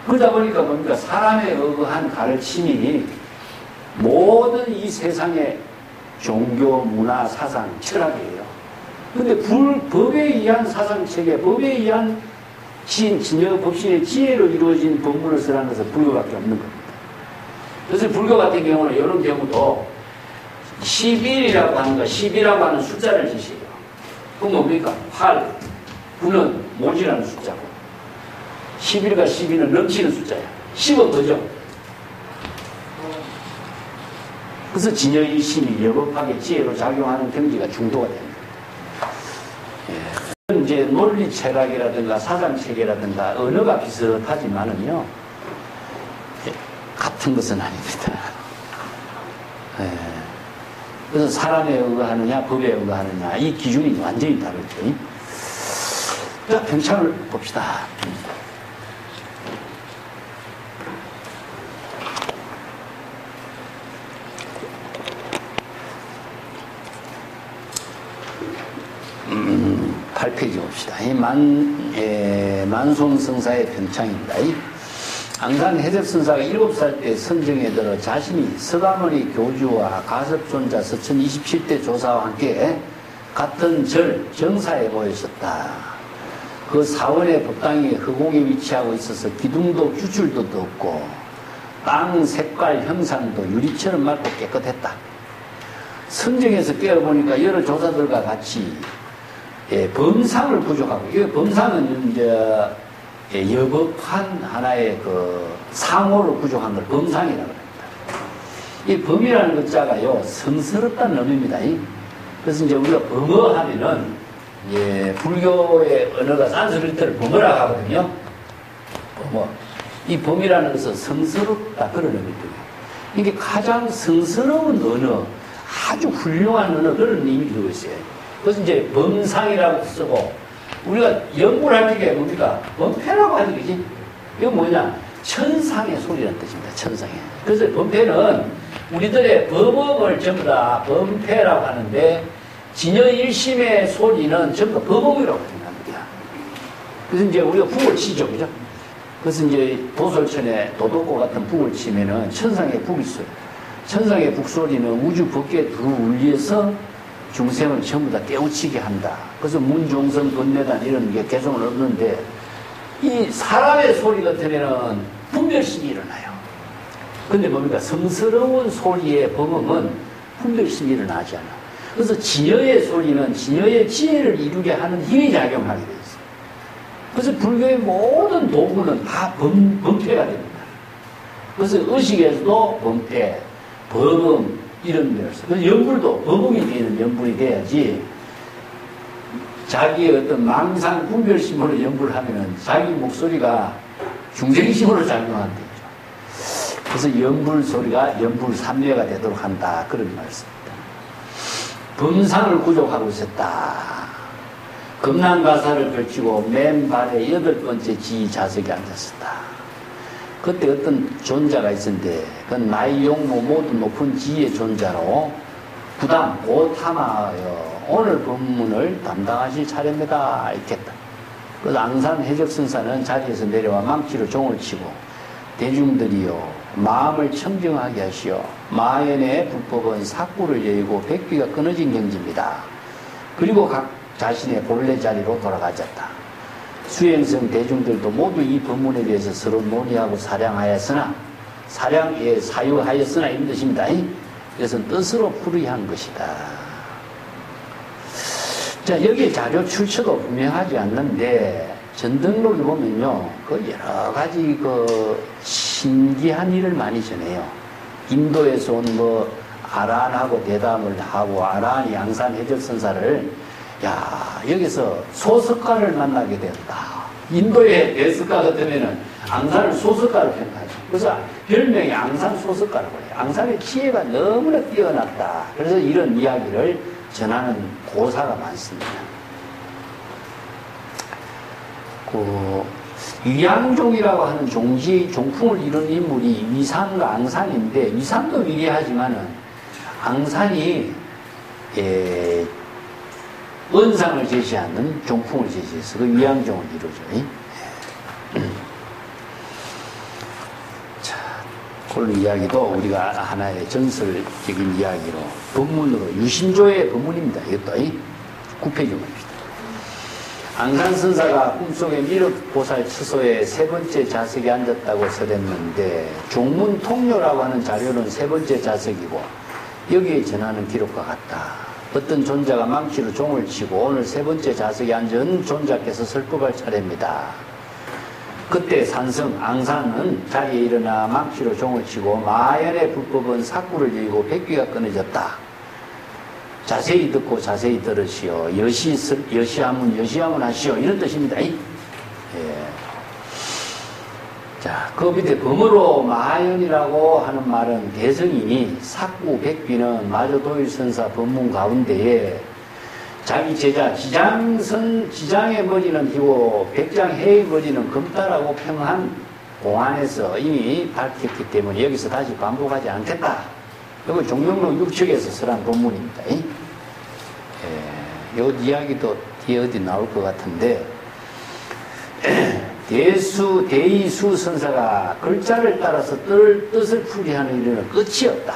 그러다 보니까 뭡니까? 사람에 의한 가르침이 모든 이 세상의 종교, 문화, 사상, 철학이에요. 근데 법에 의한 사상체계, 법에 의한 진여 법신의 지혜로 이루어진 법문을 쓰라는 것은 불교밖에 없는 겁니다. 그래서 불교 같은 경우는 이런 경우도 11이라고 하는 거, 10이라고 하는 숫자를 지시해요. 그건 뭡니까? 8, 9는 모지라는 숫자고, 11과 12는 넘치는 숫자예요. 10은 그죠? 그래서 진여일심이 여법하게 지혜로 작용하는 경지가 중도가 됩니다. 예. 이제 논리 철학이라든가 사상 체계라든가 언어가 비슷하지만은요, 같은 것은 아닙니다. 예. 그래서 사람에 의거하느냐, 법에 의거하느냐, 이 기준이 완전히 다르죠. 자, 평창을 봅시다. 팔 8페이지 봅시다. 만송성사의 평창입니다. 앙산 해적선사가 7살 때 선정에 들어 자신이 서가모니 교주와 가섭존자 서천 27대 조사와 함께 같은 정사에 모였었다. 그 사원의 법당이 허공에 위치하고 있어서 기둥도 규출도 없고 땅 색깔 형상도 유리처럼 맑고 깨끗했다. 선정에서 깨어보니까 여러 조사들과 같이 범상을 구족하고, 이 범상은 이제 여법한 하나의 그 상호를 구족한 걸 범상이라고 합니다. 이 범이라는 글자가요, 성스럽다는 의미입니다. 그래서 이제 우리가 범어 하면은, 불교의 언어가 산스크리트를 범어라고 하거든요. 범어. 이 범이라는 것은 성스럽다, 그런 의미입니다. 이게 가장 성스러운 언어, 아주 훌륭한 언어, 그런 의미를 두고 있어요. 그래서 이제 범상이라고 쓰고, 우리가 연구를 할 때 뭡니까? 범패라고 하는 거지. 이거 뭐냐? 천상의 소리라는 뜻입니다. 천상의. 그래서 범패는 우리들의 법업을 전부 다 범패라고 하는데, 진여 일심의 소리는 전부 다 법업이라고 생각합니다. 그래서 이제 우리가 북을 치죠. 그죠? 그래서 이제 도솔천에 도둑고 같은 북을 치면은 천상의 북이 있어요. 천상의 북소리는 우주 법계에 들어올려서 중생을 전부 다 깨우치게 한다. 그래서 문종성, 건내단 이런 게 개성을 얻는데, 이 사람의 소리 같으면은 분별심이 일어나요. 근데 뭡니까? 성스러운 소리의 범음은 분별심이 일어나지 않아. 그래서 진여의 소리는 진여의 지혜를 이루게 하는 힘이 작용하게 돼 있어요. 그래서 불교의 모든 도구는 다 범패가 됩니다. 그래서 의식에서도 범패, 범음, 이런 데서. 그래서 연불도 법음이 되는 연불이 돼야지, 자기의 어떤 망상 분별심으로 연불을 하면은 자기 목소리가 중생심으로 작용한대요. 그래서 연불 소리가 연불 삼례가 되도록 한다. 그런 말씀입니다. 범상을 구족하고 있었다. 금난가사를 걸치고 맨발에 8번째 지휘 좌석에 앉았었다. 그때 어떤 존자가 있었는데, 그건 나이, 용모 모두 높은 지혜의 존자로 부담, 고탐하여 오늘 법문을 담당하실 차례입니다. 이렇겠다. 그래서 앙산 해적선사는 자리에서 내려와 망치로 종을 치고, 대중들이요, 마음을 청정하게 하시오. 마연의 불법은 사구를 여의고 백비가 끊어진 경지입니다. 그리고 각 자신의 본래 자리로 돌아가졌다. 수행성 대중들도 모두 이 법문에 대해서 서로 논의하고 사량하였으나, 사유하였으나 이런 뜻입니다. 그래서 뜻으로 풀이한 것이다. 자, 여기 자료 출처도 분명하지 않는데, 전등록에 보면요, 그 여러 가지 그 신기한 일을 많이 전해요. 인도에서 온 아란하고 대담을 하고, 아란이 앙산 해적선사를, 여기서 소석가를 만나게 되었다. 인도의 대석가 같으면은 앙산을 소석가로 평가하죠. 그래서 별명이 앙산 소석가라고 해요. 앙산의 지혜가 너무나 뛰어났다. 그래서 이런 이야기를 전하는 고사가 많습니다. 위양종이라고 하는 종풍을 이룬 인물이 위산과 앙산인데, 위산도 위대하지만은 앙산이 원상을 제시하는 종풍을 제시해서 그 위양종을 이루죠. 자, 그런 이야기도 우리가 하나의 전설적인 이야기로, 법문으로, 유심조의 법문입니다. 이것도 9페이지 봅시다. 앙산선사가 꿈속에 미륵보살 처소에 3번째 좌석에 앉았다고 설했는데, 종문통료라고 하는 자료는 3번째 좌석이고, 여기에 전하는 기록과 같다. 어떤 존자가 망치로 종을 치고 오늘 3번째 좌석에 앉은 존자께서 설법할 차례입니다. 그때 산성 앙산은 자리에 일어나 망치로 종을 치고, 마연의 불법은 사구를 여의고 백귀가 끊어졌다. 자세히 듣고 자세히 들으시오. 여시하면 하시오. 이런 뜻입니다. 자, 그 밑에 범으로 마연이라고 하는 말은 대성이니 삭구 백비는 마저 도일선사 법문 가운데에 자기 제자 지장의 머리는 희고 백장해의 머리는 검다라고 평한 공안에서 이미 밝혔기 때문에 여기서 다시 반복하지 않겠다. 이거 종명록 6척에서 설한 본문입니다. 이 이야기도 뒤에 어디 나올 것 같은데 대이수 선사가 글자를 따라서 뜻을 풀이하는 일은 끝이 없다.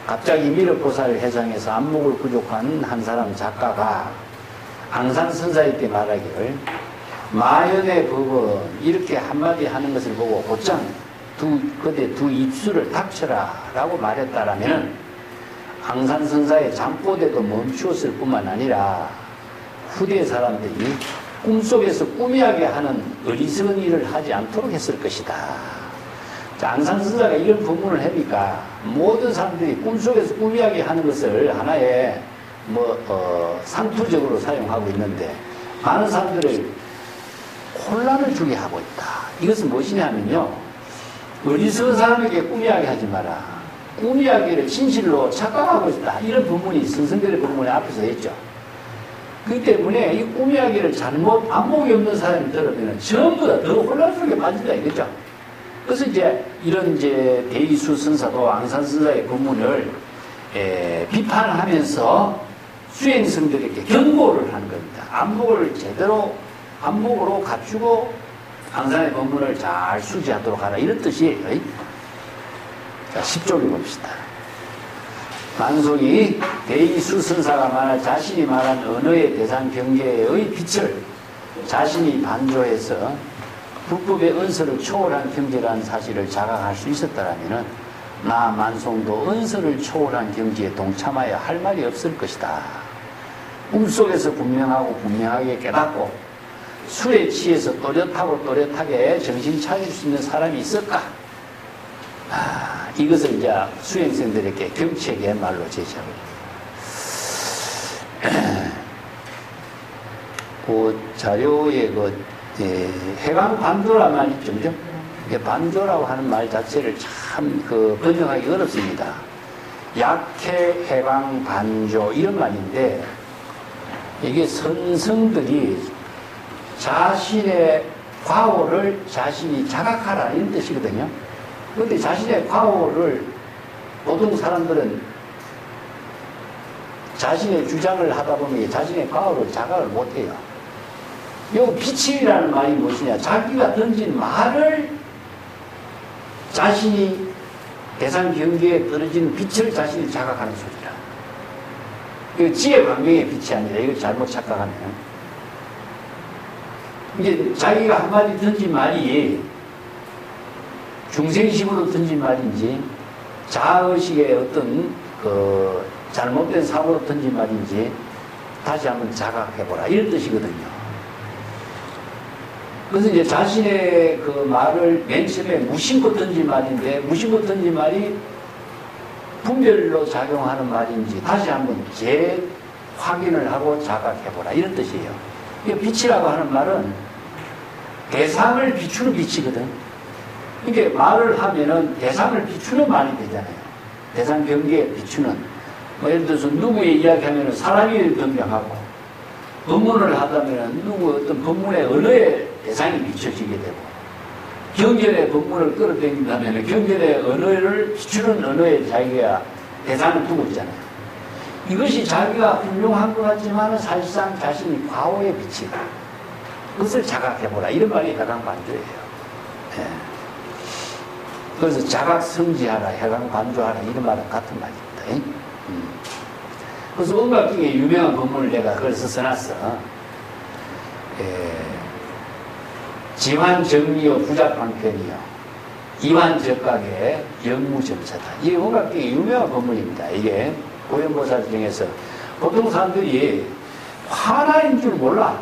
갑자기 미륵보살 해상에서 안목을 부족한 한 사람 작가가 앙산선사일 때 말하기를 마연의 법은 이렇게 한마디 하는 것을 보고 곧장 그대 두 입술을 닥쳐라 라고 말했다라면 앙산선사의 잠꼬대도 멈추었을 뿐만 아니라 후대 사람들이 꿈속에서 꾸미하게 하는 어리석은 일을 하지 않도록 했을 것이다. 자, 앙산선사가 이런 법문을 하니까 모든 사람들이 꿈속에서 꾸미하게 하는 것을 하나의 상투적으로 사용하고 있는데 많은 사람들을 혼란을 주게 하고 있다. 이것은 무엇이냐면요, 어리석은 사람에게 꾸미하게 하지 마라. 꾸미하기를 진실로 착각하고 있다. 이런 법문이 선생들의 법문에 앞에서 했죠. 그렇기 때문에 이 꾸미하기를 잘못 안목이 없는 사람이 들으면 전부 다 더 혼란 속에 빠진다 이거죠. 그래서 이런 대이수 선사도 앙산선사의 법문을 비판하면서 수행성들에게 경고를 하는 겁니다. 안목을 제대로 안목으로 갖추고 앙산의 법문을 잘 수지하도록 하라 이런 뜻이에요. 자, 10조 읽어봅시다. 만송이 대이수 선사가 말할 자신이 말한 언어의 대상 경계의 빛을 자신이 반조해서 불법의 언서를 초월한 경제라는 사실을 자각할 수 있었다라면 나 만송도 언서를 초월한 경지에 동참하여 할 말이 없을 것이다. 꿈속에서 분명하게 깨닫고 술에 취해서 또렷하게 정신 차릴 수 있는 사람이 있을까? 이것을 이제 수행생들에게 경책의 말로 제시하고 있습니다. 그 자료에 해강 반조라만 있죠, 그죠? 반조라고 하는 말 자체를 참 번역하기 어렵습니다. 약해, 해강, 반조 이런 말인데 이게 선성들이 자신의 과오를 자신이 자각하라 이런 뜻이거든요. 그런데 자신의 과오를 보통 사람들은 자신의 주장을 하다 보면 자신의 과오를 자각을 못해요. 요 빛이라는 말이 무엇이냐? 자기가 던진 말을 자신이 대상 경계에 떨어진 빛을 자신이 자각하는 소리라. 이거 지혜 광명의 빛이 아니라 이걸 잘못 착각하면 이제 자기가 한마디 던진 말이 중생심으로 던진 말인지 자의식의 어떤 잘못된 사고로 던진 말인지 다시 한번 자각해보라 이런 뜻이거든요. 그래서 이제 자신의 그 말을 맨 처음에 무심코 던진 말인데 무심코 던진 말이 분별로 작용하는 말인지 다시 한번 재확인을 하고 자각해보라 이런 뜻이에요. 이 빛이라고 하는 말은 대상을 비추는 빛이거든. 이게 말을 하면은 대상을 비추는 말이 되잖아요. 대상 경계에 비추는. 예를 들어서 누구의 이야기하면은 사람이 변명하고, 법문을 하다면은 누구 어떤 법문의 언어의 대상이 비춰지게 되고, 경전의 법문을 끌어당긴다면은 경전의 언어를 비추는 언어에 자기가 대상을 두고 있잖아요. 이것이 자기가 훌륭한 것 같지만 사실상 자신이 과오의 빛이다. 그것을 자각해보라. 이런 말이 해강반조예요. 네. 그래서 자각성지하라, 해강반조하라 이런 말은 같은 말입니다. 그래서 음악 중에 유명한 법문을 내가 그래서 써놨어. 지환정리요 부작방편이요 이환적각의 영무점차다. 이게 음악 중에 유명한 법문입니다. 이게 고연보살 중에서 보통 사람들이 화나인 줄 몰라.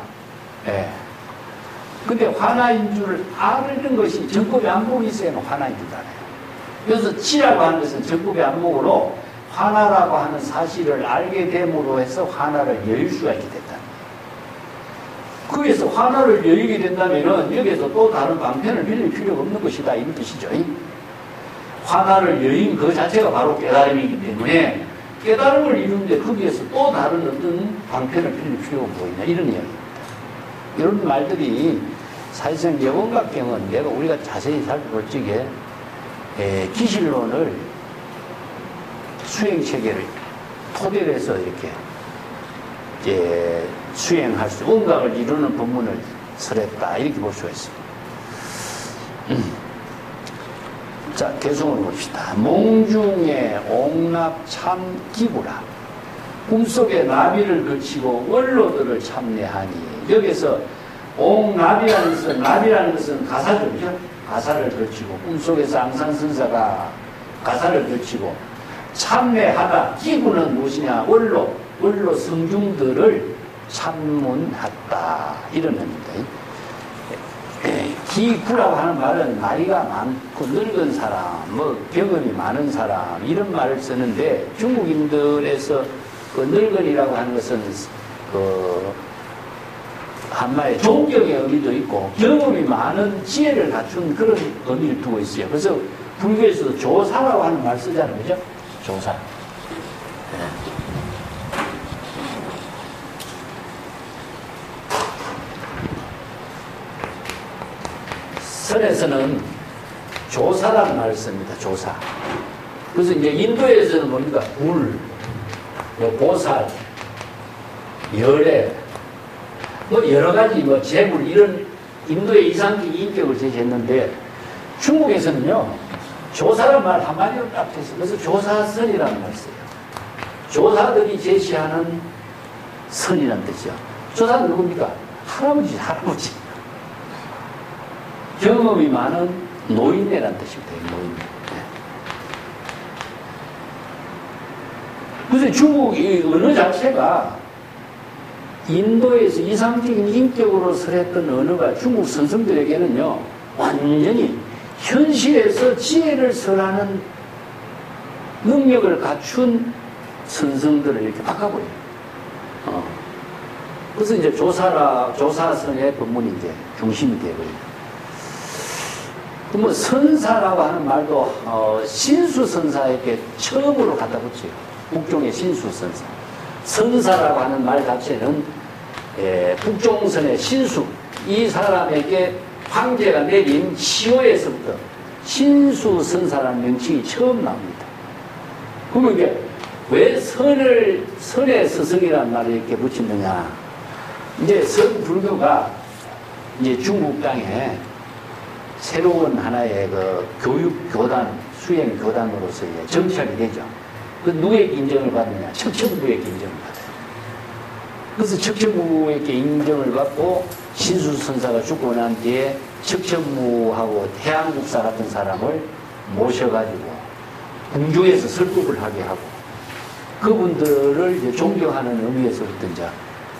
근데 화나인 줄 아는 것이 정법의 안목이 있어야만 화나인 줄 알아요. 그래서 치라고 하는 것은 정법의 안목으로 화나라고 하는 사실을 알게 됨으로 해서 화나를 열 수가 있게 됐다. 거기에서 환호를 여유게 된다면은 여기에서 또 다른 방편을 빌릴 필요가 없는 것이다 이런 뜻이죠. 환호를 여인 그 자체가 바로 깨달음이기 때문에 깨달음을 이루는데 거기에서 또 다른 어떤 방편을 빌릴 필요가 뭐있냐 이런 이야기입니다. 이런 말들이 사실상 예원각경은 내가 우리가 자세히 살펴볼 적에 기실론을 수행체계를 토대로 해서 이렇게 이제 수행할 수, 온각을 이루는 법문을 설했다 이렇게 볼 수가 있습니다. 자, 개성을 봅시다. 몽중에 옥납 참 기구라. 꿈속에 나비를 걸치고 원로들을 참내하니. 여기서 옥납이라는 것은 가사죠, 그죠? 가사를 걸치고 꿈속에서 앙산선사가 가사를 걸치고 참내하다. 기구는 무엇이냐? 원로 성중들을 참문했다 이런 의미입니다. 기구라고 하는 말은 나이가 많고 늙은 사람, 뭐 경험이 많은 사람 이런 말을 쓰는데 중국인들에서 그 늙은이라고 하는 것은 그 한마디에 존경의 의미도 있고 경험이 많은 지혜를 갖춘 그런 의미를 두고 있어요. 그래서 불교에서도 조사라고 하는 말 쓰잖아요, 그죠? 조사. 네. 선에서는 조사라는 말을 씁니다. 조사. 그래서 이제 인도에서는 뭡니까? 불, 보살, 열애, 뭐 여러 가지 뭐 재물 이런 인도의 이상적 인격을 제시했는데 중국에서는요 조사라는 말 한마디로 딱 했어요. 그래서 조사선이라는 말을 써요. 조사들이 제시하는 선이라는 뜻이죠. 조사는 누굽니까? 할아버지. 경험이 많은 노인네라는 뜻입니다. 노인네. 네. 그래서 중국 이 언어 자체가 인도에서 이상적인 인격으로 설했던 언어가 중국 선성들에게는요 완전히 현실에서 지혜를 설하는 능력을 갖춘 선성들을 이렇게 바꿔버려요. 그래서 이제 조사선의 법문이 이제 중심이 되어버려요. 뭐 선사라고 하는 말도 신수선사에게 처음으로 갖다 붙여요. 북종의 신수선사. 선사라고 하는 말 자체는 북종선의 신수, 이 사람에게 황제가 내린 시호에서부터 신수선사라는 명칭이 처음 나옵니다. 그러면 이게 왜 선의 스승이라는 말을 이렇게 붙이느냐? 이제 선불교가 이제 중국 땅에 새로운 하나의 그 교육교단, 수행교단으로서 정착이 되죠. 그 누구에게 인정을 받느냐? 척척부에게 인정을 받아요. 그래서 척척부에게 인정을 받고 신수선사가 죽고 난 뒤에 척척부하고 태양국사 같은 사람을 모셔가지고 궁중에서 설법을 하게 하고 그분들을 이제 존경하는 의미에서부터 이제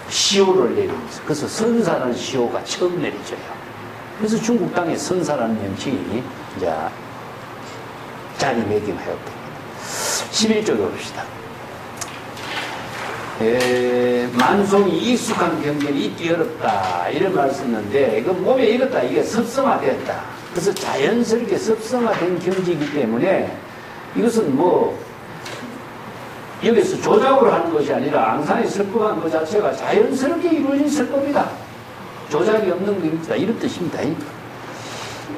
시호를 내리면서 그래서 선사라는 시호가 처음 내리져요. 그래서 중국 땅에 선사라는 명칭이 이제 자리매김하였답니다. 11쪽에 봅시다. 만송이 익숙한 경전이 잊기 어렵다 이런 말을 썼는데 이건 몸에 익었다 이게 습성화되었다. 그래서 자연스럽게 습성화된 경지이기 때문에 이것은 뭐 여기서 조작으로 하는 것이 아니라 앙산이 설법한 것 자체가 자연스럽게 이루어진 설법이다. 조작이 없는 겁니다. 이런 뜻입니다.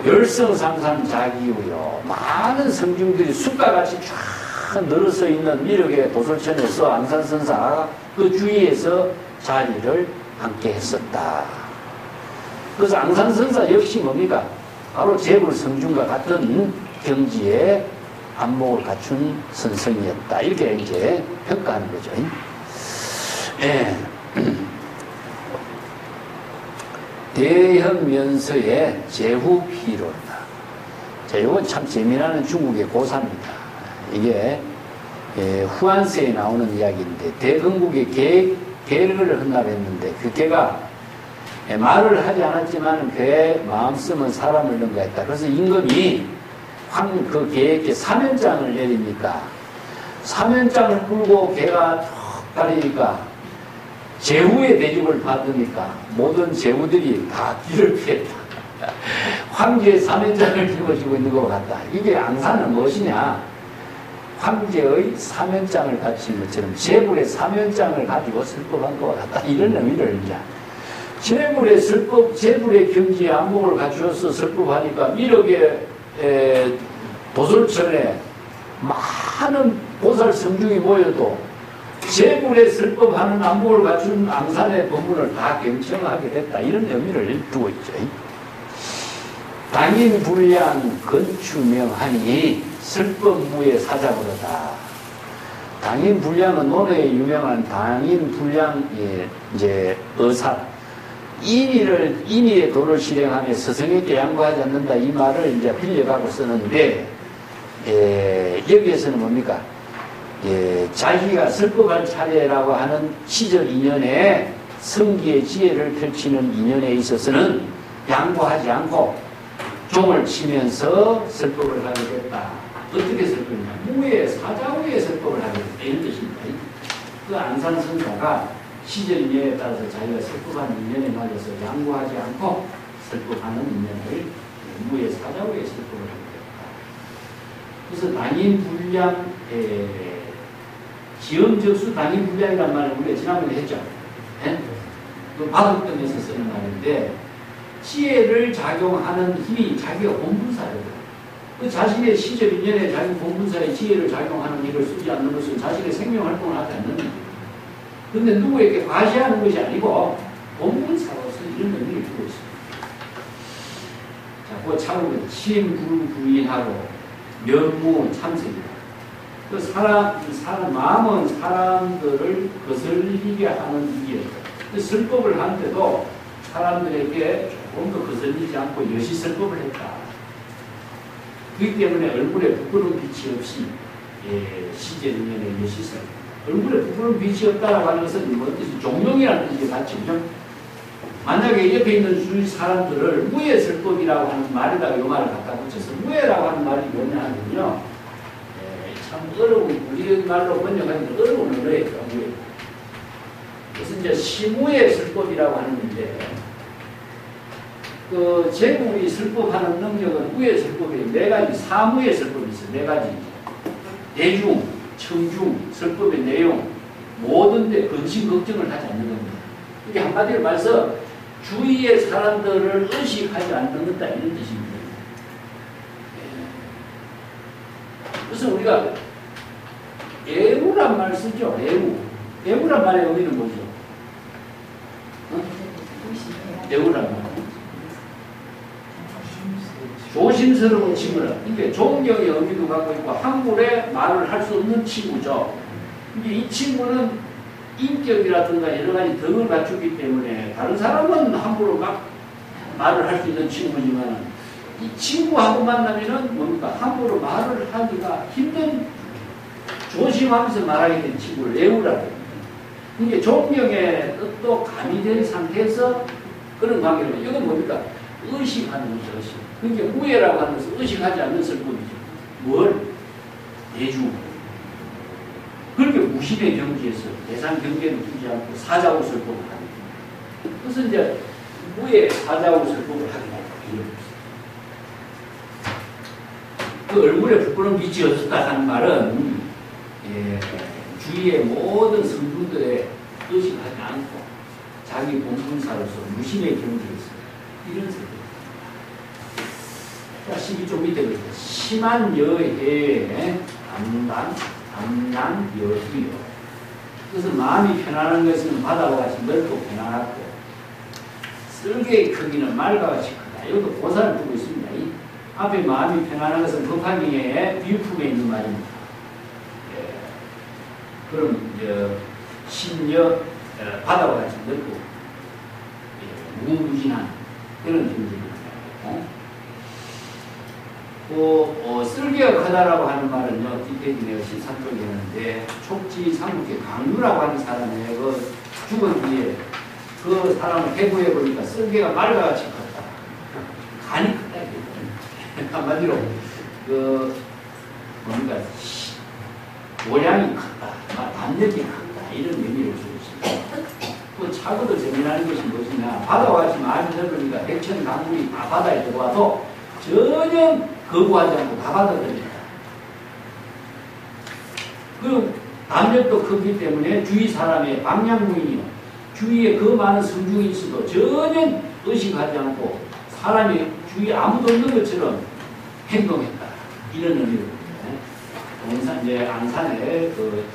열성삼삼자기우요. 많은 성중들이 숲과같이 쫙 늘어서 있는 미륵의 도솔천에서 앙산선사가 그 주위에서 자리를 함께 했었다. 그래서 앙산선사 역시 뭡니까? 바로 재불 성중과 같은 경지에 안목을 갖춘 선성이었다. 이렇게 이제 평가하는 거죠. 예. 대현면서의 제후피로다. 자, 이건 참 재미나는 중국의 고사입니다. 이게 후한세에 나오는 이야기인데 대흥국의 개를 헌납했는데 그 개가 말을 하지 않았지만 그의 마음씀은 사람을 능가했다. 그래서 임금이 그 개에게 사면장을 내립니까? 사면장을 불고 개가 툭 가리니까 제후의 대접을 받으니까 모든 제후들이 다 뒤를 피했다. 황제의 사면장을 짊어지고 있는 것 같다. 이게 앙사는 무엇이냐? 황제의 사면장을 가진 것처럼 재물의 사면장을 가지고 슬퍼한 것 같다. 이런 의미를 이제 재물의 경지에 안목을 갖추어서 슬퍼하니까 미륵의 도솔천에 많은 보살 성중이 모여도 재물에 슬퍼하는 안목을 갖춘 앙산의 법문을 다 경청하게 됐다. 이런 의미를 두고 있죠. 당인불량 건추명하니 슬픔무의 사자보다. 당인불량은 논어에 유명한 당인불량의 이제 의사. 인의의 도를 실행하며 스승에게 양보하지 않는다. 이 말을 이제 빌려가고 쓰는데, 여기에서는 뭡니까? 자기가 슬퍼할 차례라고 하는 시절 인연에 성기의 지혜를 펼치는 인연에 있어서는 양보하지 않고 종을 치면서 슬픔을 하게 됐다. 어떻게 슬프냐? 무의 사자후에 슬픔을 하게 됐다. 이런 뜻입니다. 그 안산선사가 시절 인연에 따라서 자기가 슬픔한 인연에 맞아서 양보하지 않고 슬픔하는 인연을 무의 사자후에 슬픔을 하게 됐다. 그래서 당인불량, 지엄적수 당인불량이라는 말을 우리가 지난번에 했죠. 네? 그 바둑등에서 쓰는 말인데, 지혜를 작용하는 힘이 자기가 본분사예요. 그 자신의 시절 인연에 자기 본분사의 지혜를 작용하는 일을 쓰지 않는 것은 자신의 생명활동을 하지 않는 거예요. 그런데 누구에게 과시하는 것이 아니고 본분사로서 이런 의미를 두고 있습니다. 자, 그 차후는 침불부인하고 면무 참생이다. 그 마음은 사람들을 거슬리게 하는 일이에요. 그 슬법을 하는데도 사람들에게 조금 더 거슬리지 않고 여시 슬법을 했다. 그렇기 때문에 얼굴에 부끄러운 빛이 없이 시제 인연의 여시 슬법. 얼굴에 부끄러운 빛이 없다라고 하는 것은 뭐 뜻이 종용이라는 뜻이 같죠. 만약에 옆에 있는 주위 사람들을 무예 슬법이라고 하는 말에다가 이 말을 갖다 붙여서 무예라고 하는 말이 뭐냐 하면요. 참 어려운, 우리 말로 번역하기는 어려운 언어예요. 그래서 이제 시무의 슬법이라고 하는 건데, 그 제국이 슬법하는 능력은 무의 슬법이 네 가지, 사무의 슬법이 있어요. 네 가지. 대중, 청중, 슬법의 내용, 모든 데 근심 걱정을 하지 않는 겁니다. 이게 한마디로 말해서 주위의 사람들을 의식하지 않는다 이런 뜻입니다. 그래서 우리가 애우란 말 쓰죠. 애우란 말의 의미는 뭐죠? 애우란 말. 조심스러운 친구라. 이게 존경의 의미도 갖고 있고 함부로 말을 할 수 없는 친구죠. 이게 이 친구는 인격이라든가 여러 가지 덕을 갖추기 때문에 다른 사람은 함부로 막 말을 할 수 있는 친구지만 이 친구하고 만나면은 뭡니까? 함부로 말을 하기가 힘든, 조심하면서 말하게 된 친구를 애우라고. 이게 존경의 뜻도 가미된 상태에서 그런 관계로, 이건 뭡니까? 의식하는 거죠, 의식. 그게 무예라고 하는 것은 의식하지 않는 슬픔이죠. 뭘? 대중. 그렇게 무심의 경지에서 대상 경계를 두지 않고 사자후 슬픔을 합니다. 그래서 이제 무예 사자후 슬픔을 하게 됩니다. 이런 그 얼굴에 부끄러운 빛이 없었다 하는 말은 주위의 모든 성분들에 의식하지 않고 자기 본분사로서 무심의 경지에서 이런 슬픔. 자, 12쪽 밑에 보세요. 심한 여해에 담양 여희요. 그래서 마음이 편안한 것은 바다와 같이 넓고 편안하고, 쓸개의 크기는 말과 같이 크다. 이것도 고사를 두고 있습니다. 이 앞에 마음이 편안한 것은 법화경의 비유품에 있는 말입니다. 그럼 심여 바다와 같이 넓고 무궁무진한 그런 경지입니다. 쓸개가 크다라고 하는 말은요, 뒷페이지 내가 13쪽에 있는데, 촉지 삼국의 강유라고 하는 사람의 그 죽은 뒤에 그 사람을 해부해 보니까 쓸개가 말과 같이 컸다. 간이 크다. 한마디로, 뭡니까, 모양이 컸다. 담력이 컸다. 이런 의미를 주고 있습니다. 그 차고도 정리하는 것이 무엇이냐. 바다와 같이 많이 넓으니까 백천 강물이 다 바다에 들어와도 전혀 거부하지 않고 다 받아들입니다. 그 담력도 크기 때문에 주위 사람의 방향무인이요. 주위에 그 많은 성중이 있어도 전혀 의식하지 않고 사람이 주위에 아무도 없는 것처럼 행동했다. 이런 의미로 동산 이제 안산의 그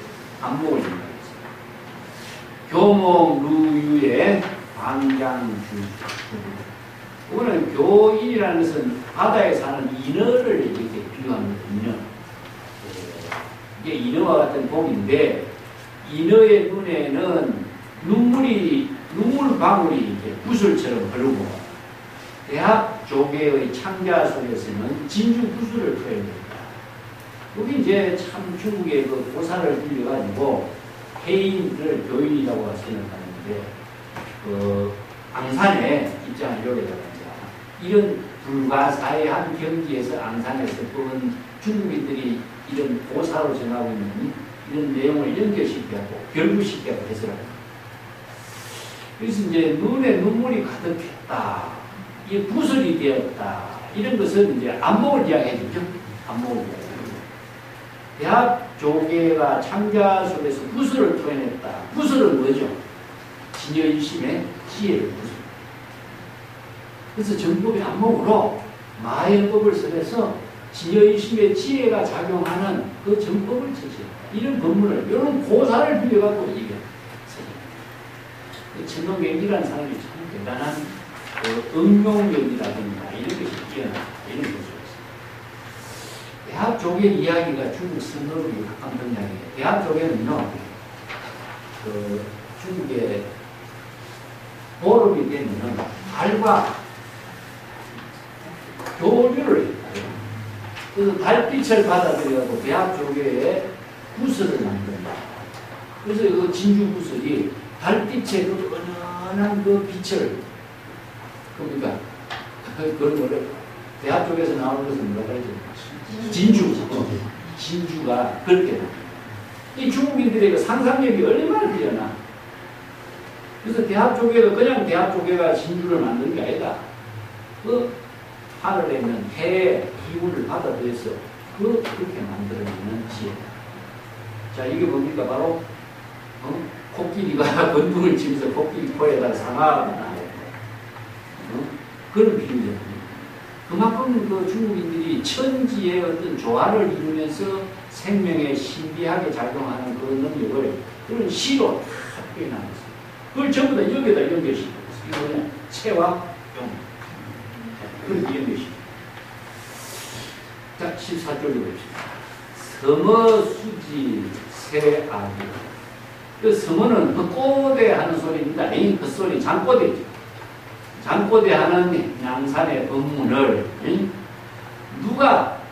안목을 생각했습니다. 교목루유의 방장주. 이거는 교인이라는 것은 바다에 사는 인어를 이렇게 비유합니다. 인어. 이게 인어와 같은 봄인데 인어의 눈에는 눈물 방울이 이렇게 구슬처럼 흐르고 대학 조계의 창자 속에서는 진주 구슬을 표현합니다. 여기 이제 참 중국의 그 고사를 빌려가지고 해인을 교인이라고 생각하는데 그 앙산의 입장을 여기다가 이런 불가사의한 경지에서 앙산에서 그런 중국인들이 이런 고사로 전하고 있는 이런 내용을 연결시켜고 결부시켜고 해설합니다. 그래서 이제 눈에 눈물이 가득했다. 이게 구슬이 되었다. 이런 것은 이제 안목을 이야기해 주죠. 안목을 이야기해 주죠. 대학 조계가 창자 속에서 구슬을 표현했다. 구슬은 뭐죠? 진여일심의 지혜를 구슬. 그래서 정법의 안목으로 마연법을 써서 진여일심의 지혜가 작용하는 그 정법을 처치했다. 이런 법문을, 이런 고사를 빌려갖고 이게 천동경기라는 사람이 참 대단한 그 응용력이라든가 이런 것이 뛰어나다. 이런 것을 했습니다. 대학 조계 이야기가 중국 선어록에 가까운 이야기예요. 대학 조계는요, 그 중국의 보름이 되면은 달과 교류를 했다. 그래서 달빛을 받아들여서 대학 조계에 구슬을 만든다. 그래서 그 진주 구슬이 달빛의 그 은은한 그 빛을, 그러니까 그런 거를 대학 쪽에서 나오는 것은 뭐라고 하죠? 진주. 진주가 그렇게 이 중국인들의 그 상상력이 얼마나 뛰어나. 그래서 대학 조개가 그냥 대학 조개가 진주를 만드는 게 아니다. 그 하늘에 있는 해의 기운을 받아들여서 그렇게 만들어내는 지혜다. 자, 이게 뭡니까? 바로 코끼리가 건둥을 치면서 코끼리 코에다 상아가 나요. 그런 비유입니다. 그만큼 그 중국인들이 천지의 어떤 조화를 이루면서 생명에 신비하게 작용하는 그런 능력을 그런 시로 다 표현하고 있어요. 그걸 전부 다 여기다 연결시키고 있어요. 이거 그냥 체와 용. 그렇게 연결시키고. 자, 14절로 봅시다. 섬어수지 새아기. 그 섬어는 그 꼬대 하는 소리입니다. 그 소리 장꼬대죠. 장꼬대 하는 양산의 법문을 누가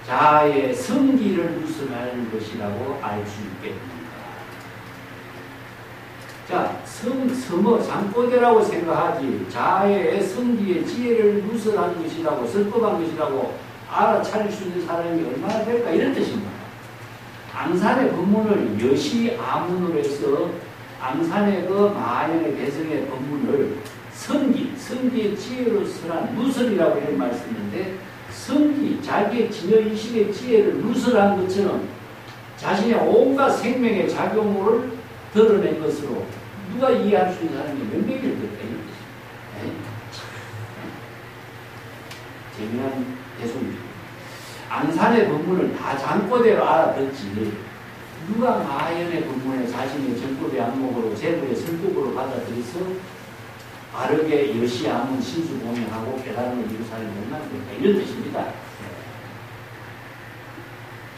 자아의 성기를 누설할 것이라고 알 수 있겠는가. 자, 섬어, 장꼬대라고 생각하지 자아의 성기의 지혜를 누설한 것이라고, 설법한 것이라고 알아차릴 수 있는 사람이 얼마나 될까, 이런 뜻입니다. 앙산의 법문을 여시아문으로 해서 앙산의 그 마연의 대성의 법문을 성기의 지혜로 설한 누설이라고 이런 말을 쓰는데, 성기, 자기의 진여의식의 지혜를 누설한 것처럼 자신의 온갖 생명의 작용을 드러낸 것으로 누가 이해할 수 있는 사람이 몇 명일 것일까, 이런 뜻입니다. 재미난 대송입니다. 앙산의 법문을 다 장꼬대로 알아듣지 누가 마연의 법문에 자신의 정법의 안목으로 제도의 설법으로 받아들여서 바르게 여시아문 신수공명하고 깨달음을 이룬 사람이 얼마나 될까, 이런 뜻입니다.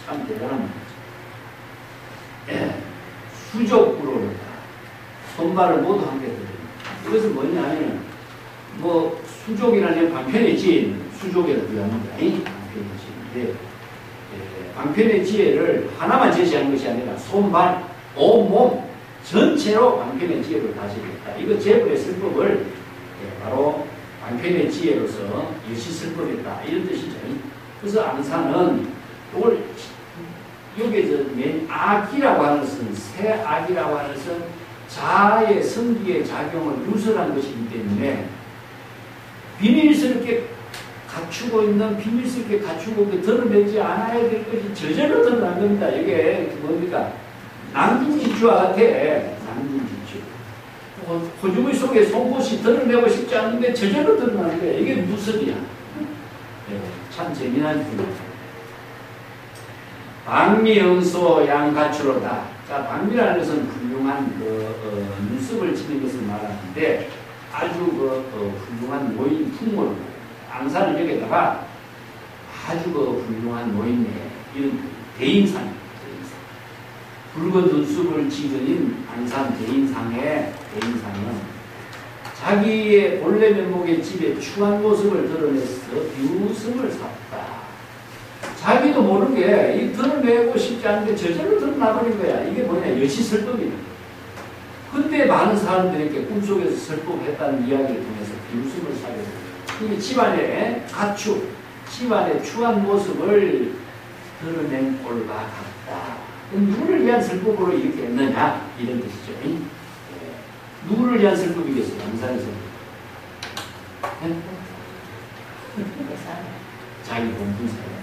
참 대단한 말이죠. 수족구로를 손발을 모두 함께 드립니다. 이것은 뭐냐 하면 뭐 수족이라는 방편의 지혜는 수족이라고 표현합니다. 방편의 지혜인데 방편의 지혜를 하나만 제시하는 것이 아니라 손발, 온몸 전체로 방편의 지혜를 다시겠다. 이거 제부의 설법을 바로 방편의 지혜로서 여시설법이다, 이런 뜻이죠. 그래서 앙산은 이걸 여기에서 맨 악이라고 하는 것은 새 악이라고 하는 것은 자아의 성기의 작용을 누설한 것이기 때문에 비밀스럽게 갖추고 있는 비밀스럽게 갖추고 드러내지 않아야 될 것이 저절로 드러난 겁니다. 이게 뭡니까? 낭중지추와 같아. 낭중지추. 호주머니 속에 속옷이 드러내고 싶지 않은데 저절로 드러나는 거야. 이게 누설이야. 네, 참 재미난 분입니다. 방미영소 양가추로다. 자, 방미라는 것은 훌륭한 눈썹을 지는 것을 말하는데 아주 훌륭한 노인 풍물, 앙사를 여기다가 아주 훌륭한 노인네 이런 대인상, 붉은 눈썹을 지은 앙산 대인상은 자기의 본래 면목의 집에 추한 모습을 드러내서 비웃음을 샀다. 자기도 모르게 이 드러내고 싶지 않은데 저절로 드러나버린 거야. 이게 뭐냐? 여시설법이야. 근데 많은 사람들에게 꿈속에서 설법했다는 이야기를 통해서 비웃음을 사게 됩니다. 이게 집안의 가축, 집안의 추한 모습을 드러낸 꼴과 같다. 누구를 위한 설법으로 이렇게 했느냐? 이런 뜻이죠. 네. 누구를 위한 설법이겠어요? 양산의 설법. 네? 자기 본분사에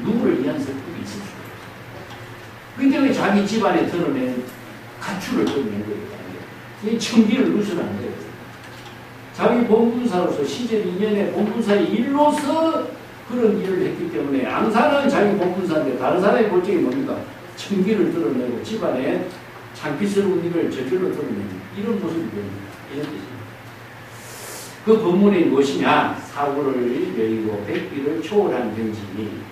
누구를 위한 설법이 있을 수가 없어요. 근데 왜 자기 집안에 드러낸 가출을 드러낸 거예요? 이 청기를 누설한 거예요. 자기 본분사로서 시절 인연의 본분사의 일로서 그런 일을 했기 때문에 앙사는 자기 본분사인데 다른 사람의 볼적이 뭡니까? 청기를 드러내고 집안에 창피스러운 일을 저절로 드러내는 이런 모습이 됩니다. 이런 뜻입니다. 그 본문이 무엇이냐? 사고를 여의고 백비를 초월한 경지니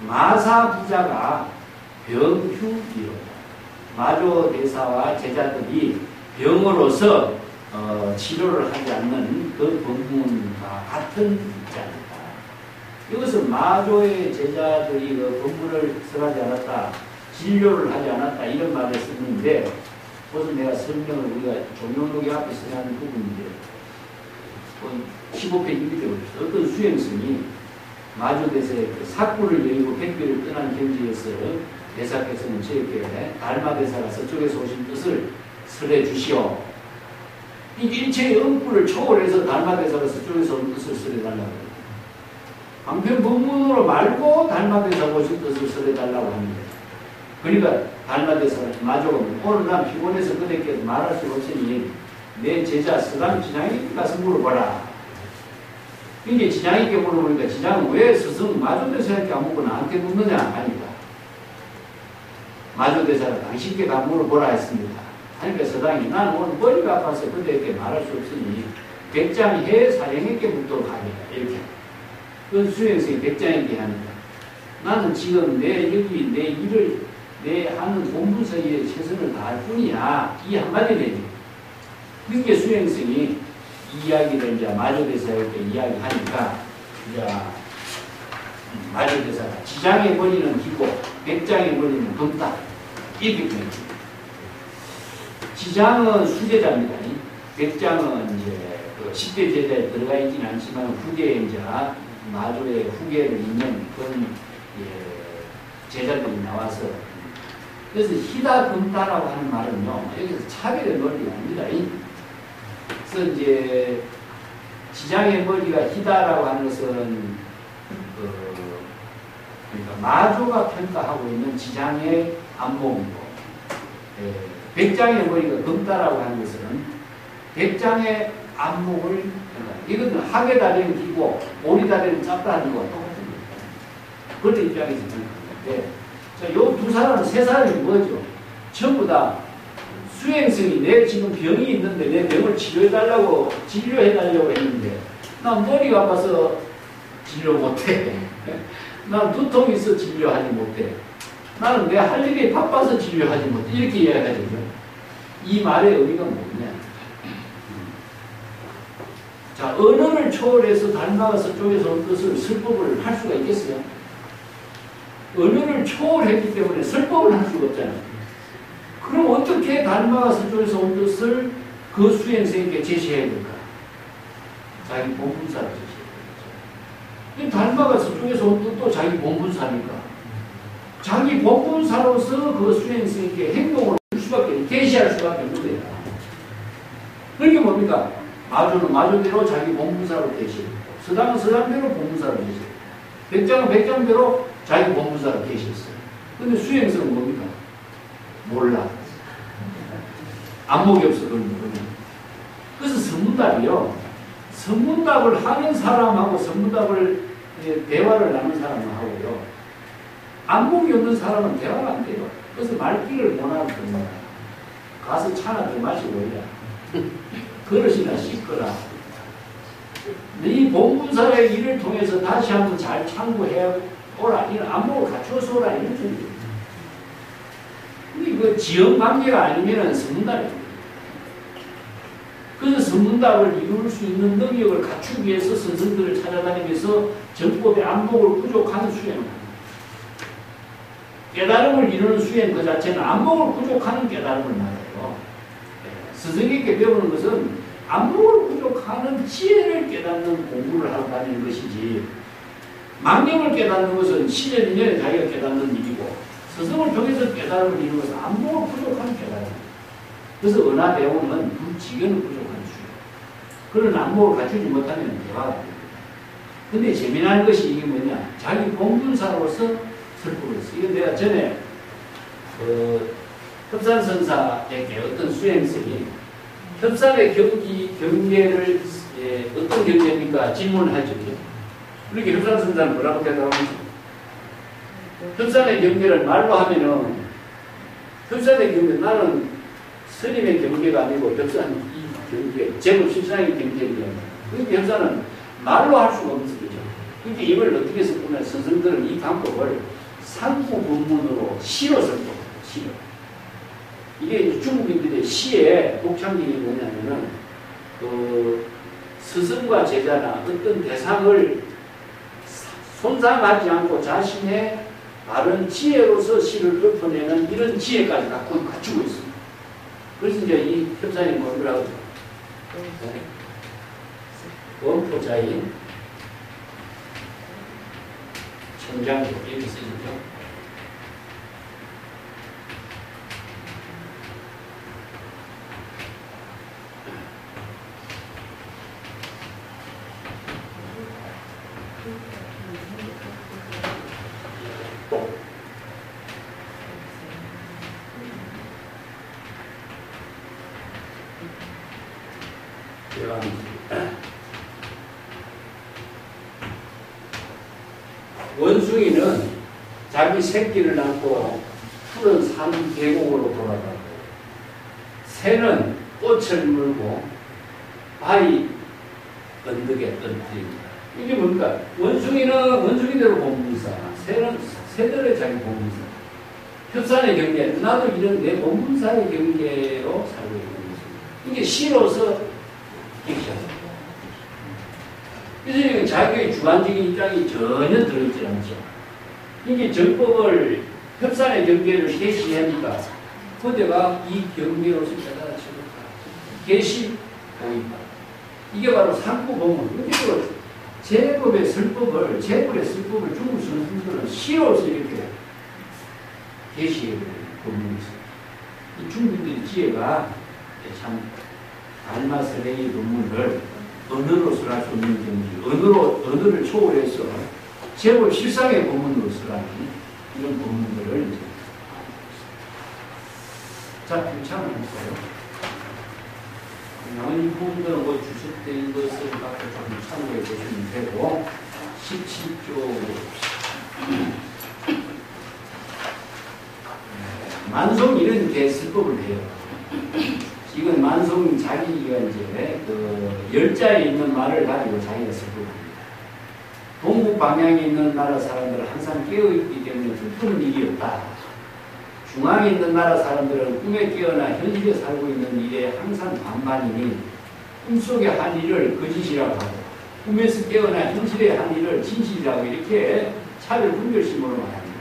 마사 부자가 병휴이로다. 마조 대사와 제자들이 병으로서 치료를 하지 않는 그 본문과 같은 입장이다. 이것은 마조의 제자들이 그 본문을 설하지 않았다, 진료를 하지 않았다 이런 말을 썼는데 그것은 내가 설명을 우리가 종료록이 앞에 써하는 부분인데 15페이지 밑에 보십시오. 어떤 수행승이 마조대사의 그 사구를 여의고 백비를 떠난 경지에서 대사께서는 저에게 달마대사가 서쪽에서 오신 뜻을 설해 주시오. 이 일체의 음부를 초월해서 달마대사가 서쪽에서 온 뜻을 설해달라고 합니다. 방편 본문으로 말고 달마대사가 오신 뜻을 설해달라고 합니다. 그러니까 달마대사가 마조가 오늘 난 피곤해서 그대께 말할 수 없으니 내 제자 서당 지장에게 가서 물어봐라. 이게 지장에게 물어보니까 지장은 왜 스승 마조대사에게 안 묻고 나한테 묻느냐 하니까 마조대사가 당신께 가 물어보라 했습니다. 하니까 서당이 나는 오늘 머리가 아파서 그대에게 말할 수 없으니 백장해 사령에게 묻도록 합니다. 이렇게 그 수행생이 백장에게 하니까 나는 지금 여기 내 일을 내 하는 본분서에 최선을 다할 뿐이야. 이 한마디 되죠. 그게 수행생이 이야기를 이제 마조대사에게 이야기하니까 이제 마조대사가 지장의 머리는 길고 백장의 머리는 검다. 이렇게 됩니다. 지장은 수제자입니다. 백장은 이제 그 10대 제자에 들어가 있지는 않지만 후계에 이제 마조의 후계를 잇는 그런 제자들이 나와서 그래서 희다 금다라고 하는 말은요 여기서 차별의 논리가 아닙니다. 그래서 이제 지장의 머리가 희다라고 하는 것은 그러니까 마조가 평가하고 있는 지장의 안목이고 백장의 머리가 검다라고 하는 것은 백장의 안목을 이것은 하계 다리는 길고 오리 다리는 짧다는 거와 똑같은 겁니다. 그런 입장에서 생각하는데 자, 요 두 사람, 세 사람이 뭐죠? 전부 다 수행성이 내 지금 병이 있는데 내 병을 치료해달라고 했는데 난 머리가 아파서 진료 못해. 난 두통이 있어 진료하지 못해. 나는 내 할 일이 바빠서 진료하지 못해. 이렇게 이야기하죠. 이 말의 의미가 뭐냐? 자, 언어를 초월해서 달마가서 쪽에서 온 뜻을 설법을 할 수가 있겠어요? 언어를 초월했기 때문에 설법을 할 수가 없잖아요. 그럼 어떻게 달마가서 쪽에서 온 뜻을 그 수행생에게 제시해야 될까? 자기 본분사를 제시해야 되겠죠. 달마가서 쪽에서 온 뜻도 자기 본분사니까 자기 본분사로서 그 수행생에게 행동을 할 수밖에, 계시할 수밖에 없는 거야. 그게 뭡니까? 마주는 마주대로 자기 본분사로 계시고, 서당은 서당대로 본분사로 계시고, 백장은 백장대로 자기 본분사로 계셨어요. 근데 수행성은 뭡니까? 몰라. 안목이 없어, 그걸 모르면. 그래서 선문답이요. 선문답을 하는 사람하고 선문답을 대화를 나눈 사람하고요. 안목이 없는 사람은 대화가 안 돼요. 그래서 말귀를 못 알아듣는 거야. 가서 차나 더 마시고 오야. 그릇이나 씻거라. 네 본분사의 일을 통해서 다시 한번 잘 참고해 오라. 이런 안목을 갖춰서 오라. 이런 뜻이에요. 근데 이거 지연 관계가 아니면은 선문답이에요. 그래서 선문답을 이룰 수 있는 능력을 갖추기 위해서 선생들을 찾아다니면서 정법의 안목을 부족하는 수행을 합니다. 깨달음을 이루는 수행 그 자체는 안목을 부족하는 깨달음을 말해요. 스승에게 배우는 것은 안목을 부족하는 지혜를 깨닫는 공부를 하러 다니는 것이지, 망념을 깨닫는 것은 시절 인연에 자기가 깨닫는 일이고, 스승을 통해서 깨달음을 이루는 것은 안목을 부족한 깨달음입니다. 그래서 은하대원은 불지견을 부족한 수요. 그런 안목을 갖추지 못하면 대화가 됩니다. 근데 재미난 것이 이게 뭐냐, 자기 본분사로서 설법을 했어. 이건 내가 전에 협산선사에게 어떤 수행성이 협산의 경계를 어떤 경계입니까? 질문하죠. 그렇게 협산선사는 뭐라고 대답합니까? 협산의 경계를 말로 하면은, 협산의 경계, 나는 스님의 경계가 아니고 협산 이 경계, 제법 실상의 경계입니다. 그러니까 협산은 말로 할 수가 없는 거죠. 그러니까 이걸 어떻게 썼냐면, 스승들은 이 방법을 상구본문으로 시로 썼고, 시로. 이게 중국인들의 시의 독창적이 뭐냐면은, 스승과 제자나 어떤 대상을 손상하지 않고 자신의 바른 지혜로서 시를 읊어내는 이런 지혜까지 갖추고 있습니다. 그래서 이제 이 협산의 공부를 하고, 원포자인 천장으로 이렇게 쓰죠. 원숭이는 자기 새끼를 낳고 푸른 산 계곡으로 돌아가고, 새는 꽃을 물고 바위 언덕에 떨어뜨립니다. 이게 뭡니까? 원숭이는 원숭이대로 본분사, 새는 새대로의 자기 본분사. 협산의 경계, 나도 이런 내 본분사의 경계로 살고 있는 것입니다. 이게 시로서 기시합니다. 그래서 자기의 주관적인 입장이 전혀 들어있지 않죠. 이게 정법을, 협산의 경계를 개시하니까 그대가 이 경계로서 깨달아지겠다. 개시 보인다. 이게 바로 상구본문. 제법의 설법을, 제법의 설법을 중국 선생들은 시로서 이렇게 개시해버리는 본문이 있어요. 이 중국인들의 지혜가 참 알마스레이 논문을 언어로 쓰할 수 없는 경지, 언어를 초월해서 제법 실상의 본문으로 쓰라는 이런 본문들을 이제. 자, 괜찮은 거예요. 이 부분들은 뭐 주석된 것을 갖고 좀 참고해 보시면 되고, 17조 만송 이런 개설법을 해요. 이건 만송 자기가 이제 열자에 있는 말을 가지고 자기가 설법합니다. 동북 방향에 있는 나라 사람들은 항상 깨어있기 때문에 슬픈 일이 없다. 중앙에 있는 나라 사람들은 꿈에 깨어나 현실에 살고 있는 일에 항상 반반이니 꿈속의 한 일을 거짓이라고 하고, 꿈에서 깨어나 현실에 한 일을 진실이라고, 이렇게 차별 분별심으로 말합니다.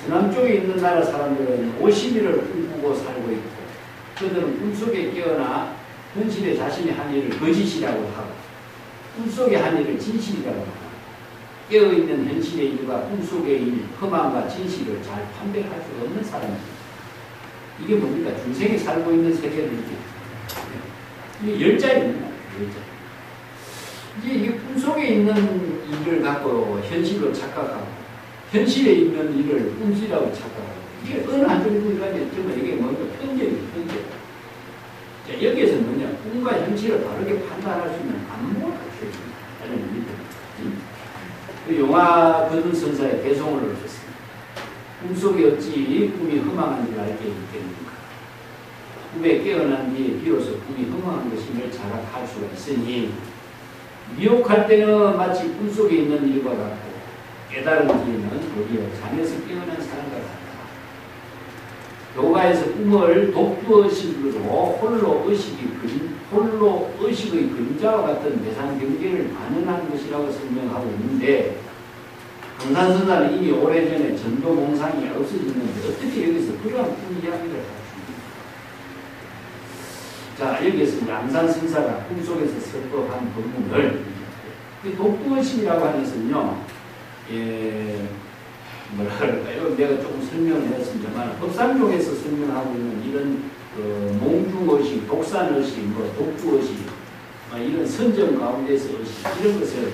서남쪽에 있는 나라 사람들은 오심이를 꿈꾸고 살고 있고, 그들은 꿈속에 깨어나 현실에 자신이 한 일을 거짓이라고 하고, 꿈속의 한 일을 진실이라고 하고, 깨어있는 현실의 일과 꿈속의 일, 험함과 진실을 잘 판별할 수 없는 사람입니다. 이게 뭡니까? 중생이 살고 있는 세계를 이렇게 이게 열자입니다. 열자. 이제 이 꿈속에 있는 일을 갖고 현실로 착각하고 현실에 있는 일을 꿈이라고 착각하고 이게 어느 한쪽으로 가면 이게 뭔가 편견이에요. 편견. 자, 여기에서 뭐냐 꿈과 현실을 다르게 판단할 수 있는 안목을 갖춰야 됩니다. 그 용화 거둔 선사의 대송을 얻었습니다. 꿈속에 어찌 꿈이 허망한 줄 알게 있겠는가. 꿈에 깨어난 뒤에 비로소 꿈이 허망한 것임을 자각할 수가 있으니 미혹할 때는 마치 꿈속에 있는 일과 같고 깨달은 뒤에는 도리어 잠에서 깨어난 사람과 같다. 교가에서 꿈을 독두의식으로 홀로 의식의 그림자와 같은 대상 경계를 반응하는 것이라고 설명하고 있는데 강산선사는 이미 오래전에 전도 몽상이 없어졌는데 어떻게 여기서 그러한 꿈 이야기를 할 수 있는가. 자, 여기에서 이제 안산선사가 꿈속에서 설법한 법문을 독두의식이라고 하는 것은요, 뭐라 그럴까요? 내가 조금 설명을 했습니다만 법상종에서 설명하고 있는 이런 몽중의식, 독산의식, 독주의식 이런 선정 가운데서 의식 이런 것을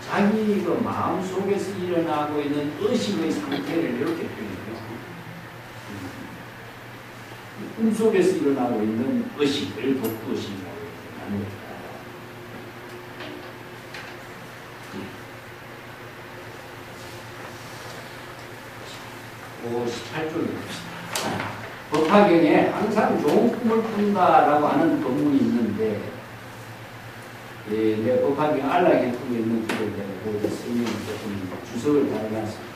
자기 그 마음속에서 일어나고 있는 의식의 상태를 이렇게 표현해요. 꿈속에서 일어나고 있는 의식을 독두의식이라고 하는 겁니다. 58쪽입니다. 법화경에 항상 좋은 꿈을 꾼다라고 하는 법문이 있는데, 내 법화경 안락의 꿈에 있는 길을 내가 설명을 조금 주석을 달아놨습니다.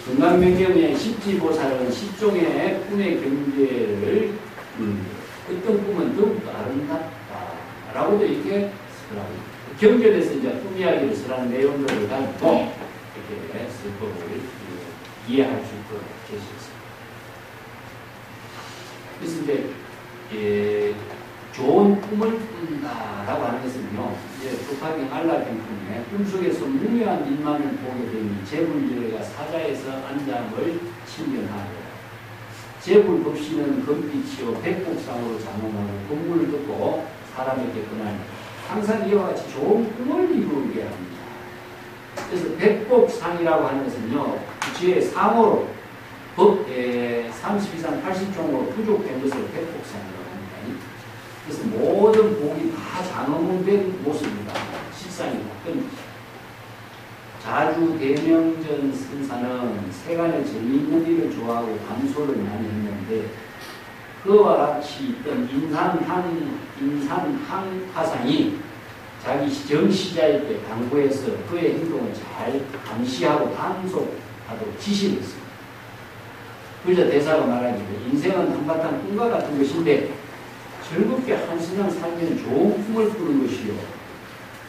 건강명경의 십지보살은 십종의 꿈의 경계를 어떤 꿈은 더욱더 아름답다라고도 이렇게 설합니다. 경전에서 이제 꿈 이야기를 설하는 내용들을 가지고 이렇게 설법을 이해할 수 있도록 계셨습니다. 그래서 이제 좋은 꿈을 꾼다라고 하는 것은요, 이제 법화경 안락경 꿈에 꿈속에서 무명한 일만을 보게 되니 재불지가 사자에서 안잠을 침견하고 재불법시는 금빛이요 백복상으로 장엄하고 법문을 듣고 사람에게 권하니 항상 이와 같이 좋은 꿈을 이루게 합니다. 그래서 백복상이라고 하는 것은요, 뒤에 상호로 법 32상 80종으로 부족된 것을 백복상이라고 합니다. 그래서 모든 복이 다 장엄된 모습입니다. 실상이 바뀐 자주 대명전 선사는 세간에 재미있는 일을 좋아하고 감소를 많이 했는데 그와 같이 있던 인산항 화상이 자기 정시자일 때 당부해서 그의 행동을 잘 감시하고 단속하도록 지시를 했습니다. 그러자 대사가 말하기를 인생은 한바탕 꿈과 같은 것인데 즐겁게 한시장 살면 좋은 꿈을 꾸는 것이요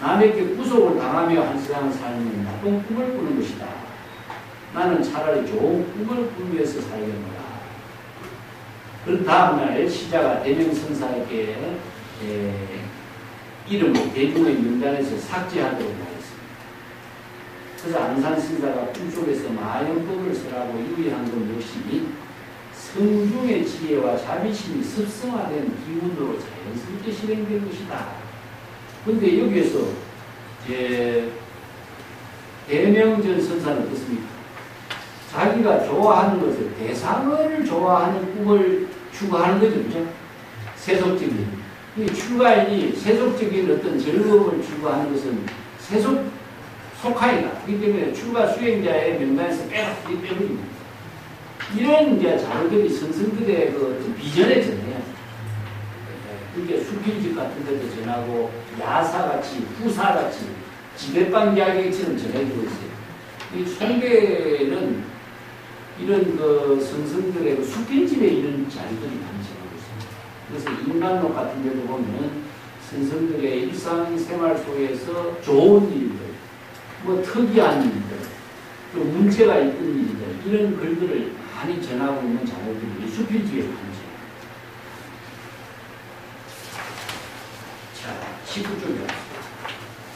남에게 구속을 당하며 한시장 살면 나쁜 꿈을 꾸는 것이다. 나는 차라리 좋은 꿈을 꾸면서 살겠노라. 그 다음날 시자가 대명선사에게 이름을 대중의 명단에서 삭제하도록 하였습니다. 그래서 안산선사가 꿈속에서 마영법을 설하고 유의한 것 역시 성중의 지혜와 자비심이 습성화된 기운으로 자연스럽게 실행된 것이다. 그런데 여기에서 대명전 선사는 어떻습니까? 자기가 좋아하는 것을 대상을 좋아하는 꿈을 추구하는 거죠. 그죠? 세속적인. 이 출가인이 세속적인 어떤 즐거움을 추구하는 것은 속하이다. 그렇기 때문에 출가 수행자의 명단에서 빼버립니다. 이런 이제 자료들이 선생들의 그 어떤 비전에 전해요. 이렇게 수필집 같은 데도 전하고 야사같이 후사같이 지배방 이야기처럼 전해지고 있어요. 이 송대는 이런 그 선생들의 그 수필집에 이런 자료들이 많이 전하고 있습니다. 그래서 인간록 같은 데도 보면 선생들의 일상생활 속에서 좋은 일들, 뭐 특이한 일들, 또 문제가 있던 일들, 이런 글들을 많이 전하고 있는 자료들이 수필집에 많죠. 자, 19쪽입니다.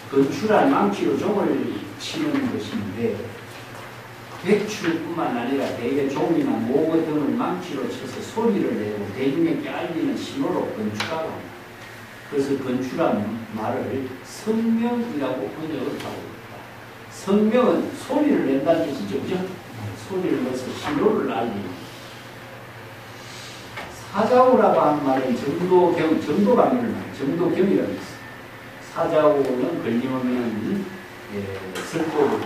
건출한 망치로 종을 치는 것인데 백출뿐만 아니라 대개 종이나 모거 등을 망치로 쳐서 소리를 내고 대중에게 알리는 신호로 건축하고 합니다. 그래서 건축한 말을 성명이라고 번역을 하고 있다. 성명은 소리를 낸다는 뜻이죠. 그죠? 소리를 내서 신호를 알리는. 사자우라고 하는 말은 정도감을 정도경이라고 있어요. 사자우는 걸림없는 설법으로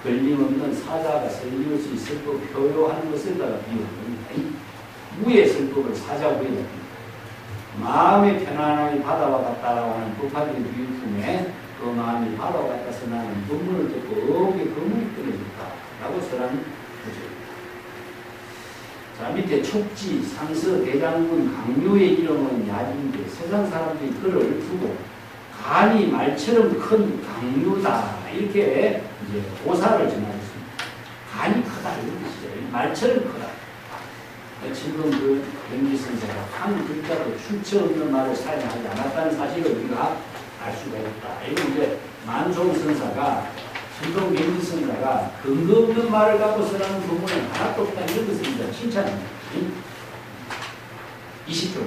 걸림없는 사자가 설림없이 설법 표요하는 것에다가 비유합니다. 무의 설법을 사자우에 합니다. 마음의 편안함이 바다와 같다라고 하는 법화적인 비유품에 그 마음이 바다와 같아서 나는 법문을 듣고 어깨 거물이 끊어졌다라고 설하는 구조입니다. 자, 밑에 촉지, 상서, 대장군, 강요의 이름은 야진데 세상 사람들이 그를 두고 간이 말처럼 큰 강요다 이렇게 이제 고사를 전하였습니다. 간이 크다 이런 뜻이죠. 말처럼 크다. 지금 그 명기 선생가 한 글자도 출처 없는 말을 사용하지 않았다는 사실을 우리가 알 수가 있다. 이건 이제 만송 선사가 신동 명기 선사가 근거 없는 말을 갖고 쓰라는 부분은 하나도 없다 이런 것을 이제 칭찬합니다. 20조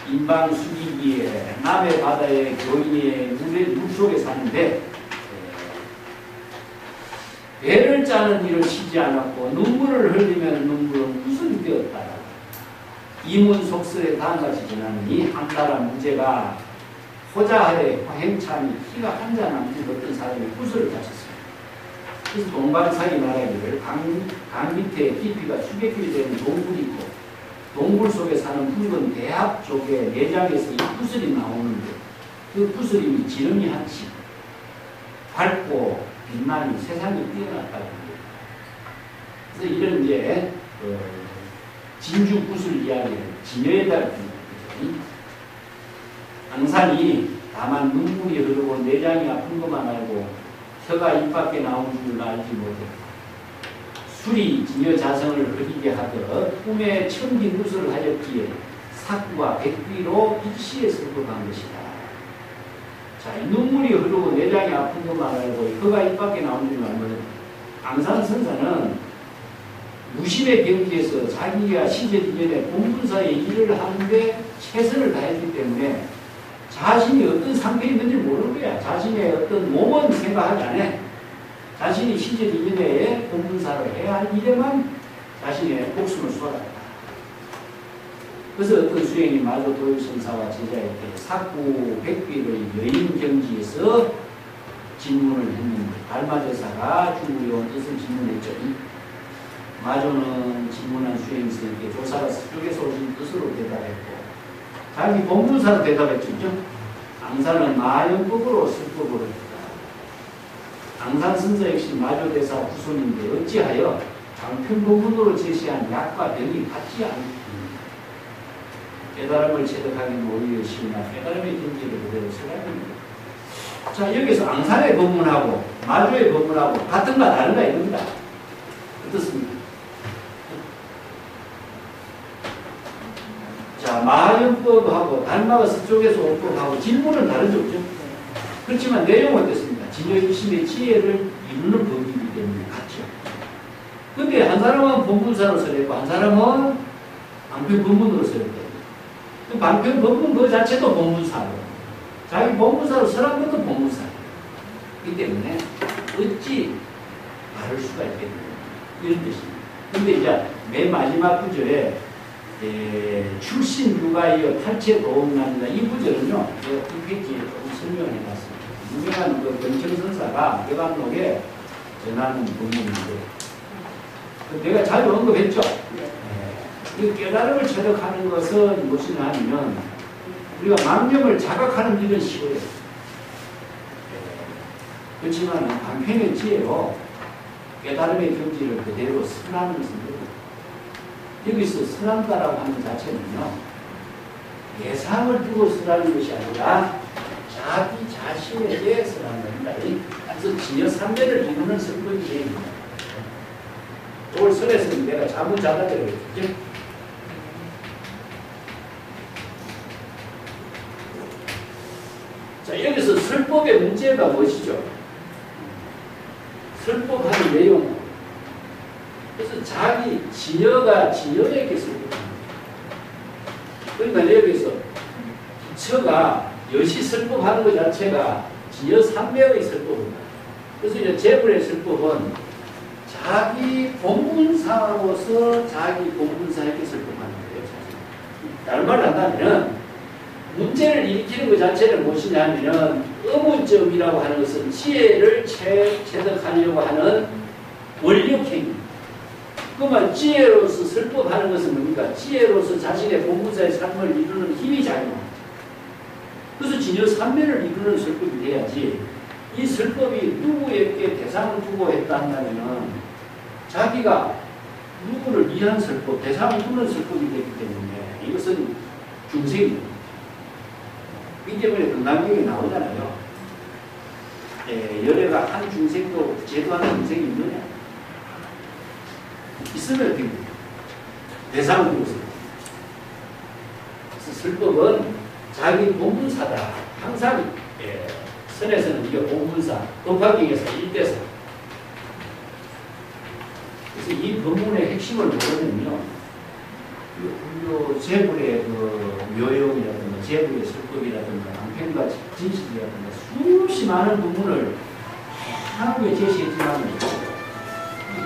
인방 수기기에 남해 바다의 교인의 물속에 사는데 배를 짜는 일을 치지 않았고 눈물을 흘리면 눈물은 무슨 되었다. 이문 속설에 다음같이 전하니 한 사람 무죄가 호자하에 화행참이 키가 한잔 남는 어떤 사람이 구슬을 다쳤습니다. 그래서 동방사이 말하기를 강 밑에 깊이가 수백 킬이 되는 동굴이 있고 동굴 속에 사는 붉은 대합 쪽에 내장에서 이 구슬이 나오는데 그 구슬이 지름이 한치 밝고 빛나니 세상이 뛰어났다고 합니다. 그래서 이런 이제 진주 구슬 이야기를 진여에다 줍니다. 앙산이 다만 눈물이 흐르고 내장이 아픈 것만 알고 혀가 입 밖에 나온 줄 알지 못했다. 술이 진여 자성을 흐리게 하듯 꿈에 천기 구슬을 하였기에 삭과 백귀로 일시에 설법한 것이다. 자, 눈물이 흐르고 내장이 아픈 것만 알고 혀가 입 밖에 나온 줄 알면 앙산선사는 무심의 경지에서 자기가 시제지전에 본분사에 일을 하는데 최선을 다했기 때문에 자신이 어떤 상태에 있는지 모르는 거야. 자신의 어떤 몸은 생각하지 않아. 자신이 시제지전에 본분사를 해야 할 일에만 자신의 목숨을 쏟았다. 그래서 어떤 수행이 마조 도요선사와 제자에게 사구 백비의 여인 경지에서 질문을 했는데 달마제사가 중국에 온 뜻을 질문했죠. 마조는 질문한 수행스에게 조사가 서쪽에서 오신 뜻으로 대답했고 자기 본분사로 대답했죠. 앙산은 마연법으로 설법을 했다. 앙산선사 역시 마조대사 후손인데 어찌하여 장편본문으로 제시한 약과 병이 같지 않습니다. 깨달음을 체득하기는 오히려 쉬우나 깨달음의 경지를 그대로 설합니다. 자, 여기서 앙산의 법문하고 마조의 법문하고 같은가 다른가 이겁니다. 어떻습니까? 자, 마연법하고 달마가 서쪽에서 올 법하고 질문은 다르죠. 그렇죠? 그렇지만 내용은 어떻습니까? 진여일심의 지혜를 이루는 법이기 때문에 같죠. 근데 한 사람은 본문사로 설했고 한 사람은 방편 법문으로 설했고 방편 법문 그 자체도 본문사로 자기 본문사로 설한 것도 본문사로 그렇기 때문에 어찌 다를 수가 있겠느냐 이런 뜻입니다. 근데 이제 맨 마지막 구절에 출신 누가이여 탈체 도움납니다. 이 구절은요 이 페이지에 조금 설명을 해놨습니다. 유명한 그 권청선사가 대감록에 전하는 본문인데 내가 자주 언급했죠. 이 깨달음을 체득하는 것은 무엇이냐 하면 우리가 망념을 자각하는 일은 쉬워요. 그렇지만 방편의 지혜로 깨달음의 경지를 그대로 설하는 것은 여기서 설한다라고 하는 자체는요 예상을 두고 설하는 것이 아니라 자기 자신에게 설하는 겁니다. 그래서 진여 삼배를 이루는 설법이 됩니다. 오늘 설에서 내가 자문자답이라고 했죠. 자, 여기서 설법의 문제가 무엇이죠? 설법하는 내용. 그래서 자기 진여가 진여에게 설법합니다. 그러니까 여기서 처가 여시 설법하는 것 자체가 진여 삼매의 설법입니다. 그래서 이제 재불의 설법은 자기 본분사로서 자기 본분사에게 설법하는 거예요. 다른 말로 한다면 문제를 일으키는 것 자체는 무엇이냐면 의문점이라고 하는 것은 지혜를 체득하려고 하는 원력행위. 그러면 지혜로서 설법하는 것은 뭡니까? 지혜로서 자신의 본분사의 삶을 이루는 힘이 작용합니다. 그래서 진여 삼매를 이루는 설법이 돼야지 이 설법이 누구에게 대상을 두고 했다 한다면 자기가 누구를 위한 설법, 대상을 두는 설법이 되기 때문에 이것은 중생입니다. 이 때문에 금강경에 나오잖아요. 열애가 한 중생도 제도하는 중생이 있느냐? 있으면 됩니다. 대상을 두고서. 그래서 설법은 자기 본분사다. 항상 선에서는 이게 본분사, 법화경에서 1대4. 그래서 이 법문의 핵심을 보면요, 재불의 그 묘용이라든가 재불의 설법이라든가 방편과 진실이라든가 수없이 많은 부분을 하나님께 제시했지만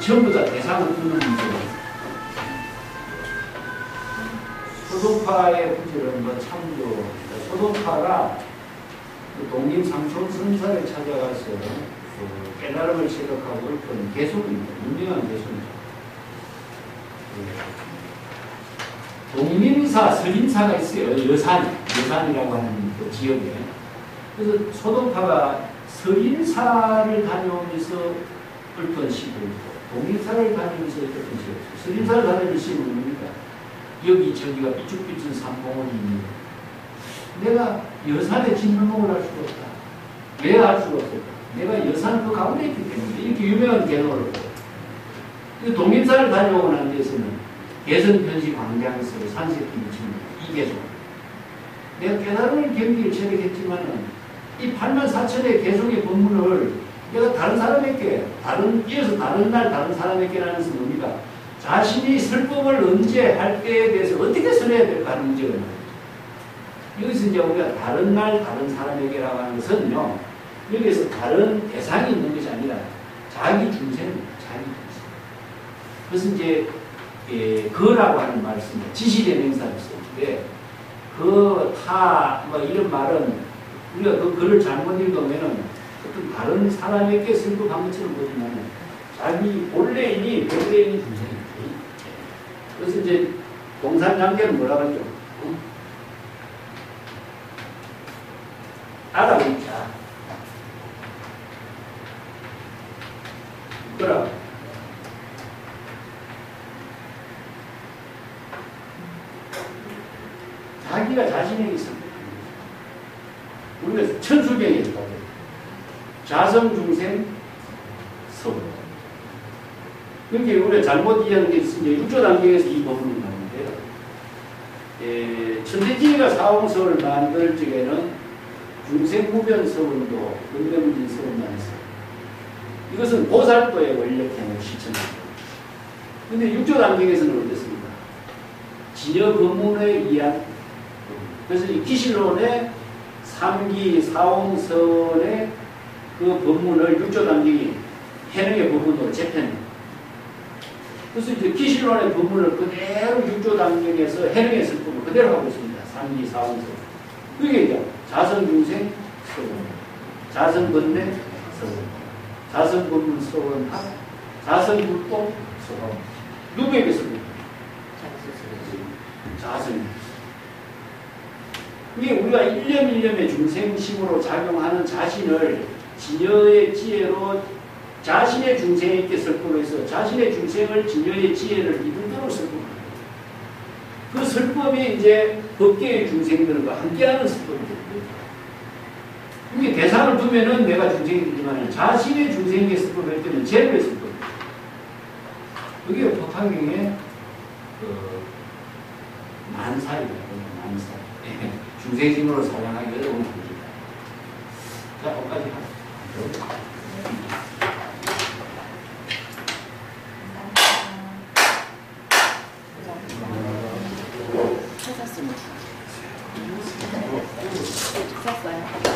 전부 다 대상을 두는 문제입니다. 소동파의 구절은 뭐 참조, 소동파가 독립상촌 선사를 찾아가서 그 깨달음을 체득하고 읊은 개송입니다. 유명한 개송이죠. 독림사, 서림사가 있어요. 여산이라고 하는 그 지역에. 그래서 소동파가 서림사를 다녀오면서 읊은 시도 있고, 독림사를 다니면서 읊은 시도 있고, 서림사를 다니는 시는 뭡니까? 여기 저기가 삐죽삐죽 산봉원이 있는데 내가 여산에 진면목을 할 수가 없다. 왜 할 수가 없을까? 내가 여산 그 가운데 있기 때문에 이렇게 유명한 개노를 독림사를 다녀오고 난 데서는 개선편시 광장에서 산세길을 칩니다. 이 개송. 내가 깨달음을 경기를 체득했지만은 이 84,000의 개송의 법문을 내가 다른 사람에게, 이어서 다른 날 다른 사람에게 하는 것은 뭡니까? 자신이 설법을 언제 할 때에 대해서 어떻게 설해야 될까 하는 문제가 있는 거예요. 여기서 이제 우리가 다른 날 다른 사람에게라고 하는 것은요, 여기에서 다른 대상이 있는 것이 아니라 자기 중생입니다. 자기 중생. 그래서 이제 거라고 하는 말씀, 지시대명사를 쓰는데 뭐 이런 말은 우리가 그 글을 잘못 읽으면은 어떤 다른 사람에게 설법한 것처럼 보지만 자기 본래인이 중생입니다. 그래서 이제 동산장계는 뭐라고 하죠? 알아보자. 그럼 자기가 자신에게 있습니다. 우리가 천수경에 있다고 자성중생 성. 그렇게 우리가 잘못 이해하는 게 있으니 육조단경에서 이 부분이 나오는데요. 천대지가 사홍서를 만들 적에는 중생무변서원도 근대문진서원만 했어요. 이것은 보살도의 원력행을 실천합니다. 그런데 육조단경에서는 어땠습니까? 진여 법문에 의한, 그래서 이 기실론의 3기 사홍선의 그 법문을 육조단경이 해능의 법문으로 재편합니다. 그래서 이제 기실론의 법문을 그대로 육조단경에서 해능의 설법을 그대로 하고 있습니다. 3기 사홍선. 그게 이제 자성중생 서원, 자성건대 서원, 자성법문 서원합, 자성불법 서원. 누구에게 서원? 자성. 이게 우리가 일념일념의 중생심으로 작용하는 자신을 진여의 지혜로 자신의 중생에게 설법해서 자신의 중생을 진여의 지혜를 이루도록 설법합니다. 그 설법이 이제 법계의 중생들과 함께하는 설법이 됩니다. 이게 대상을 두면은 내가 중생이 되지만 자신의 중생에게 설법할 때는 제불의 설법입니다. 그게 법화경의 만사입니다. 만사. 중생심으로 사랑하기 어려운 겁니다. 자, 거기까지 하죠. 찾았습니다. 있었어요.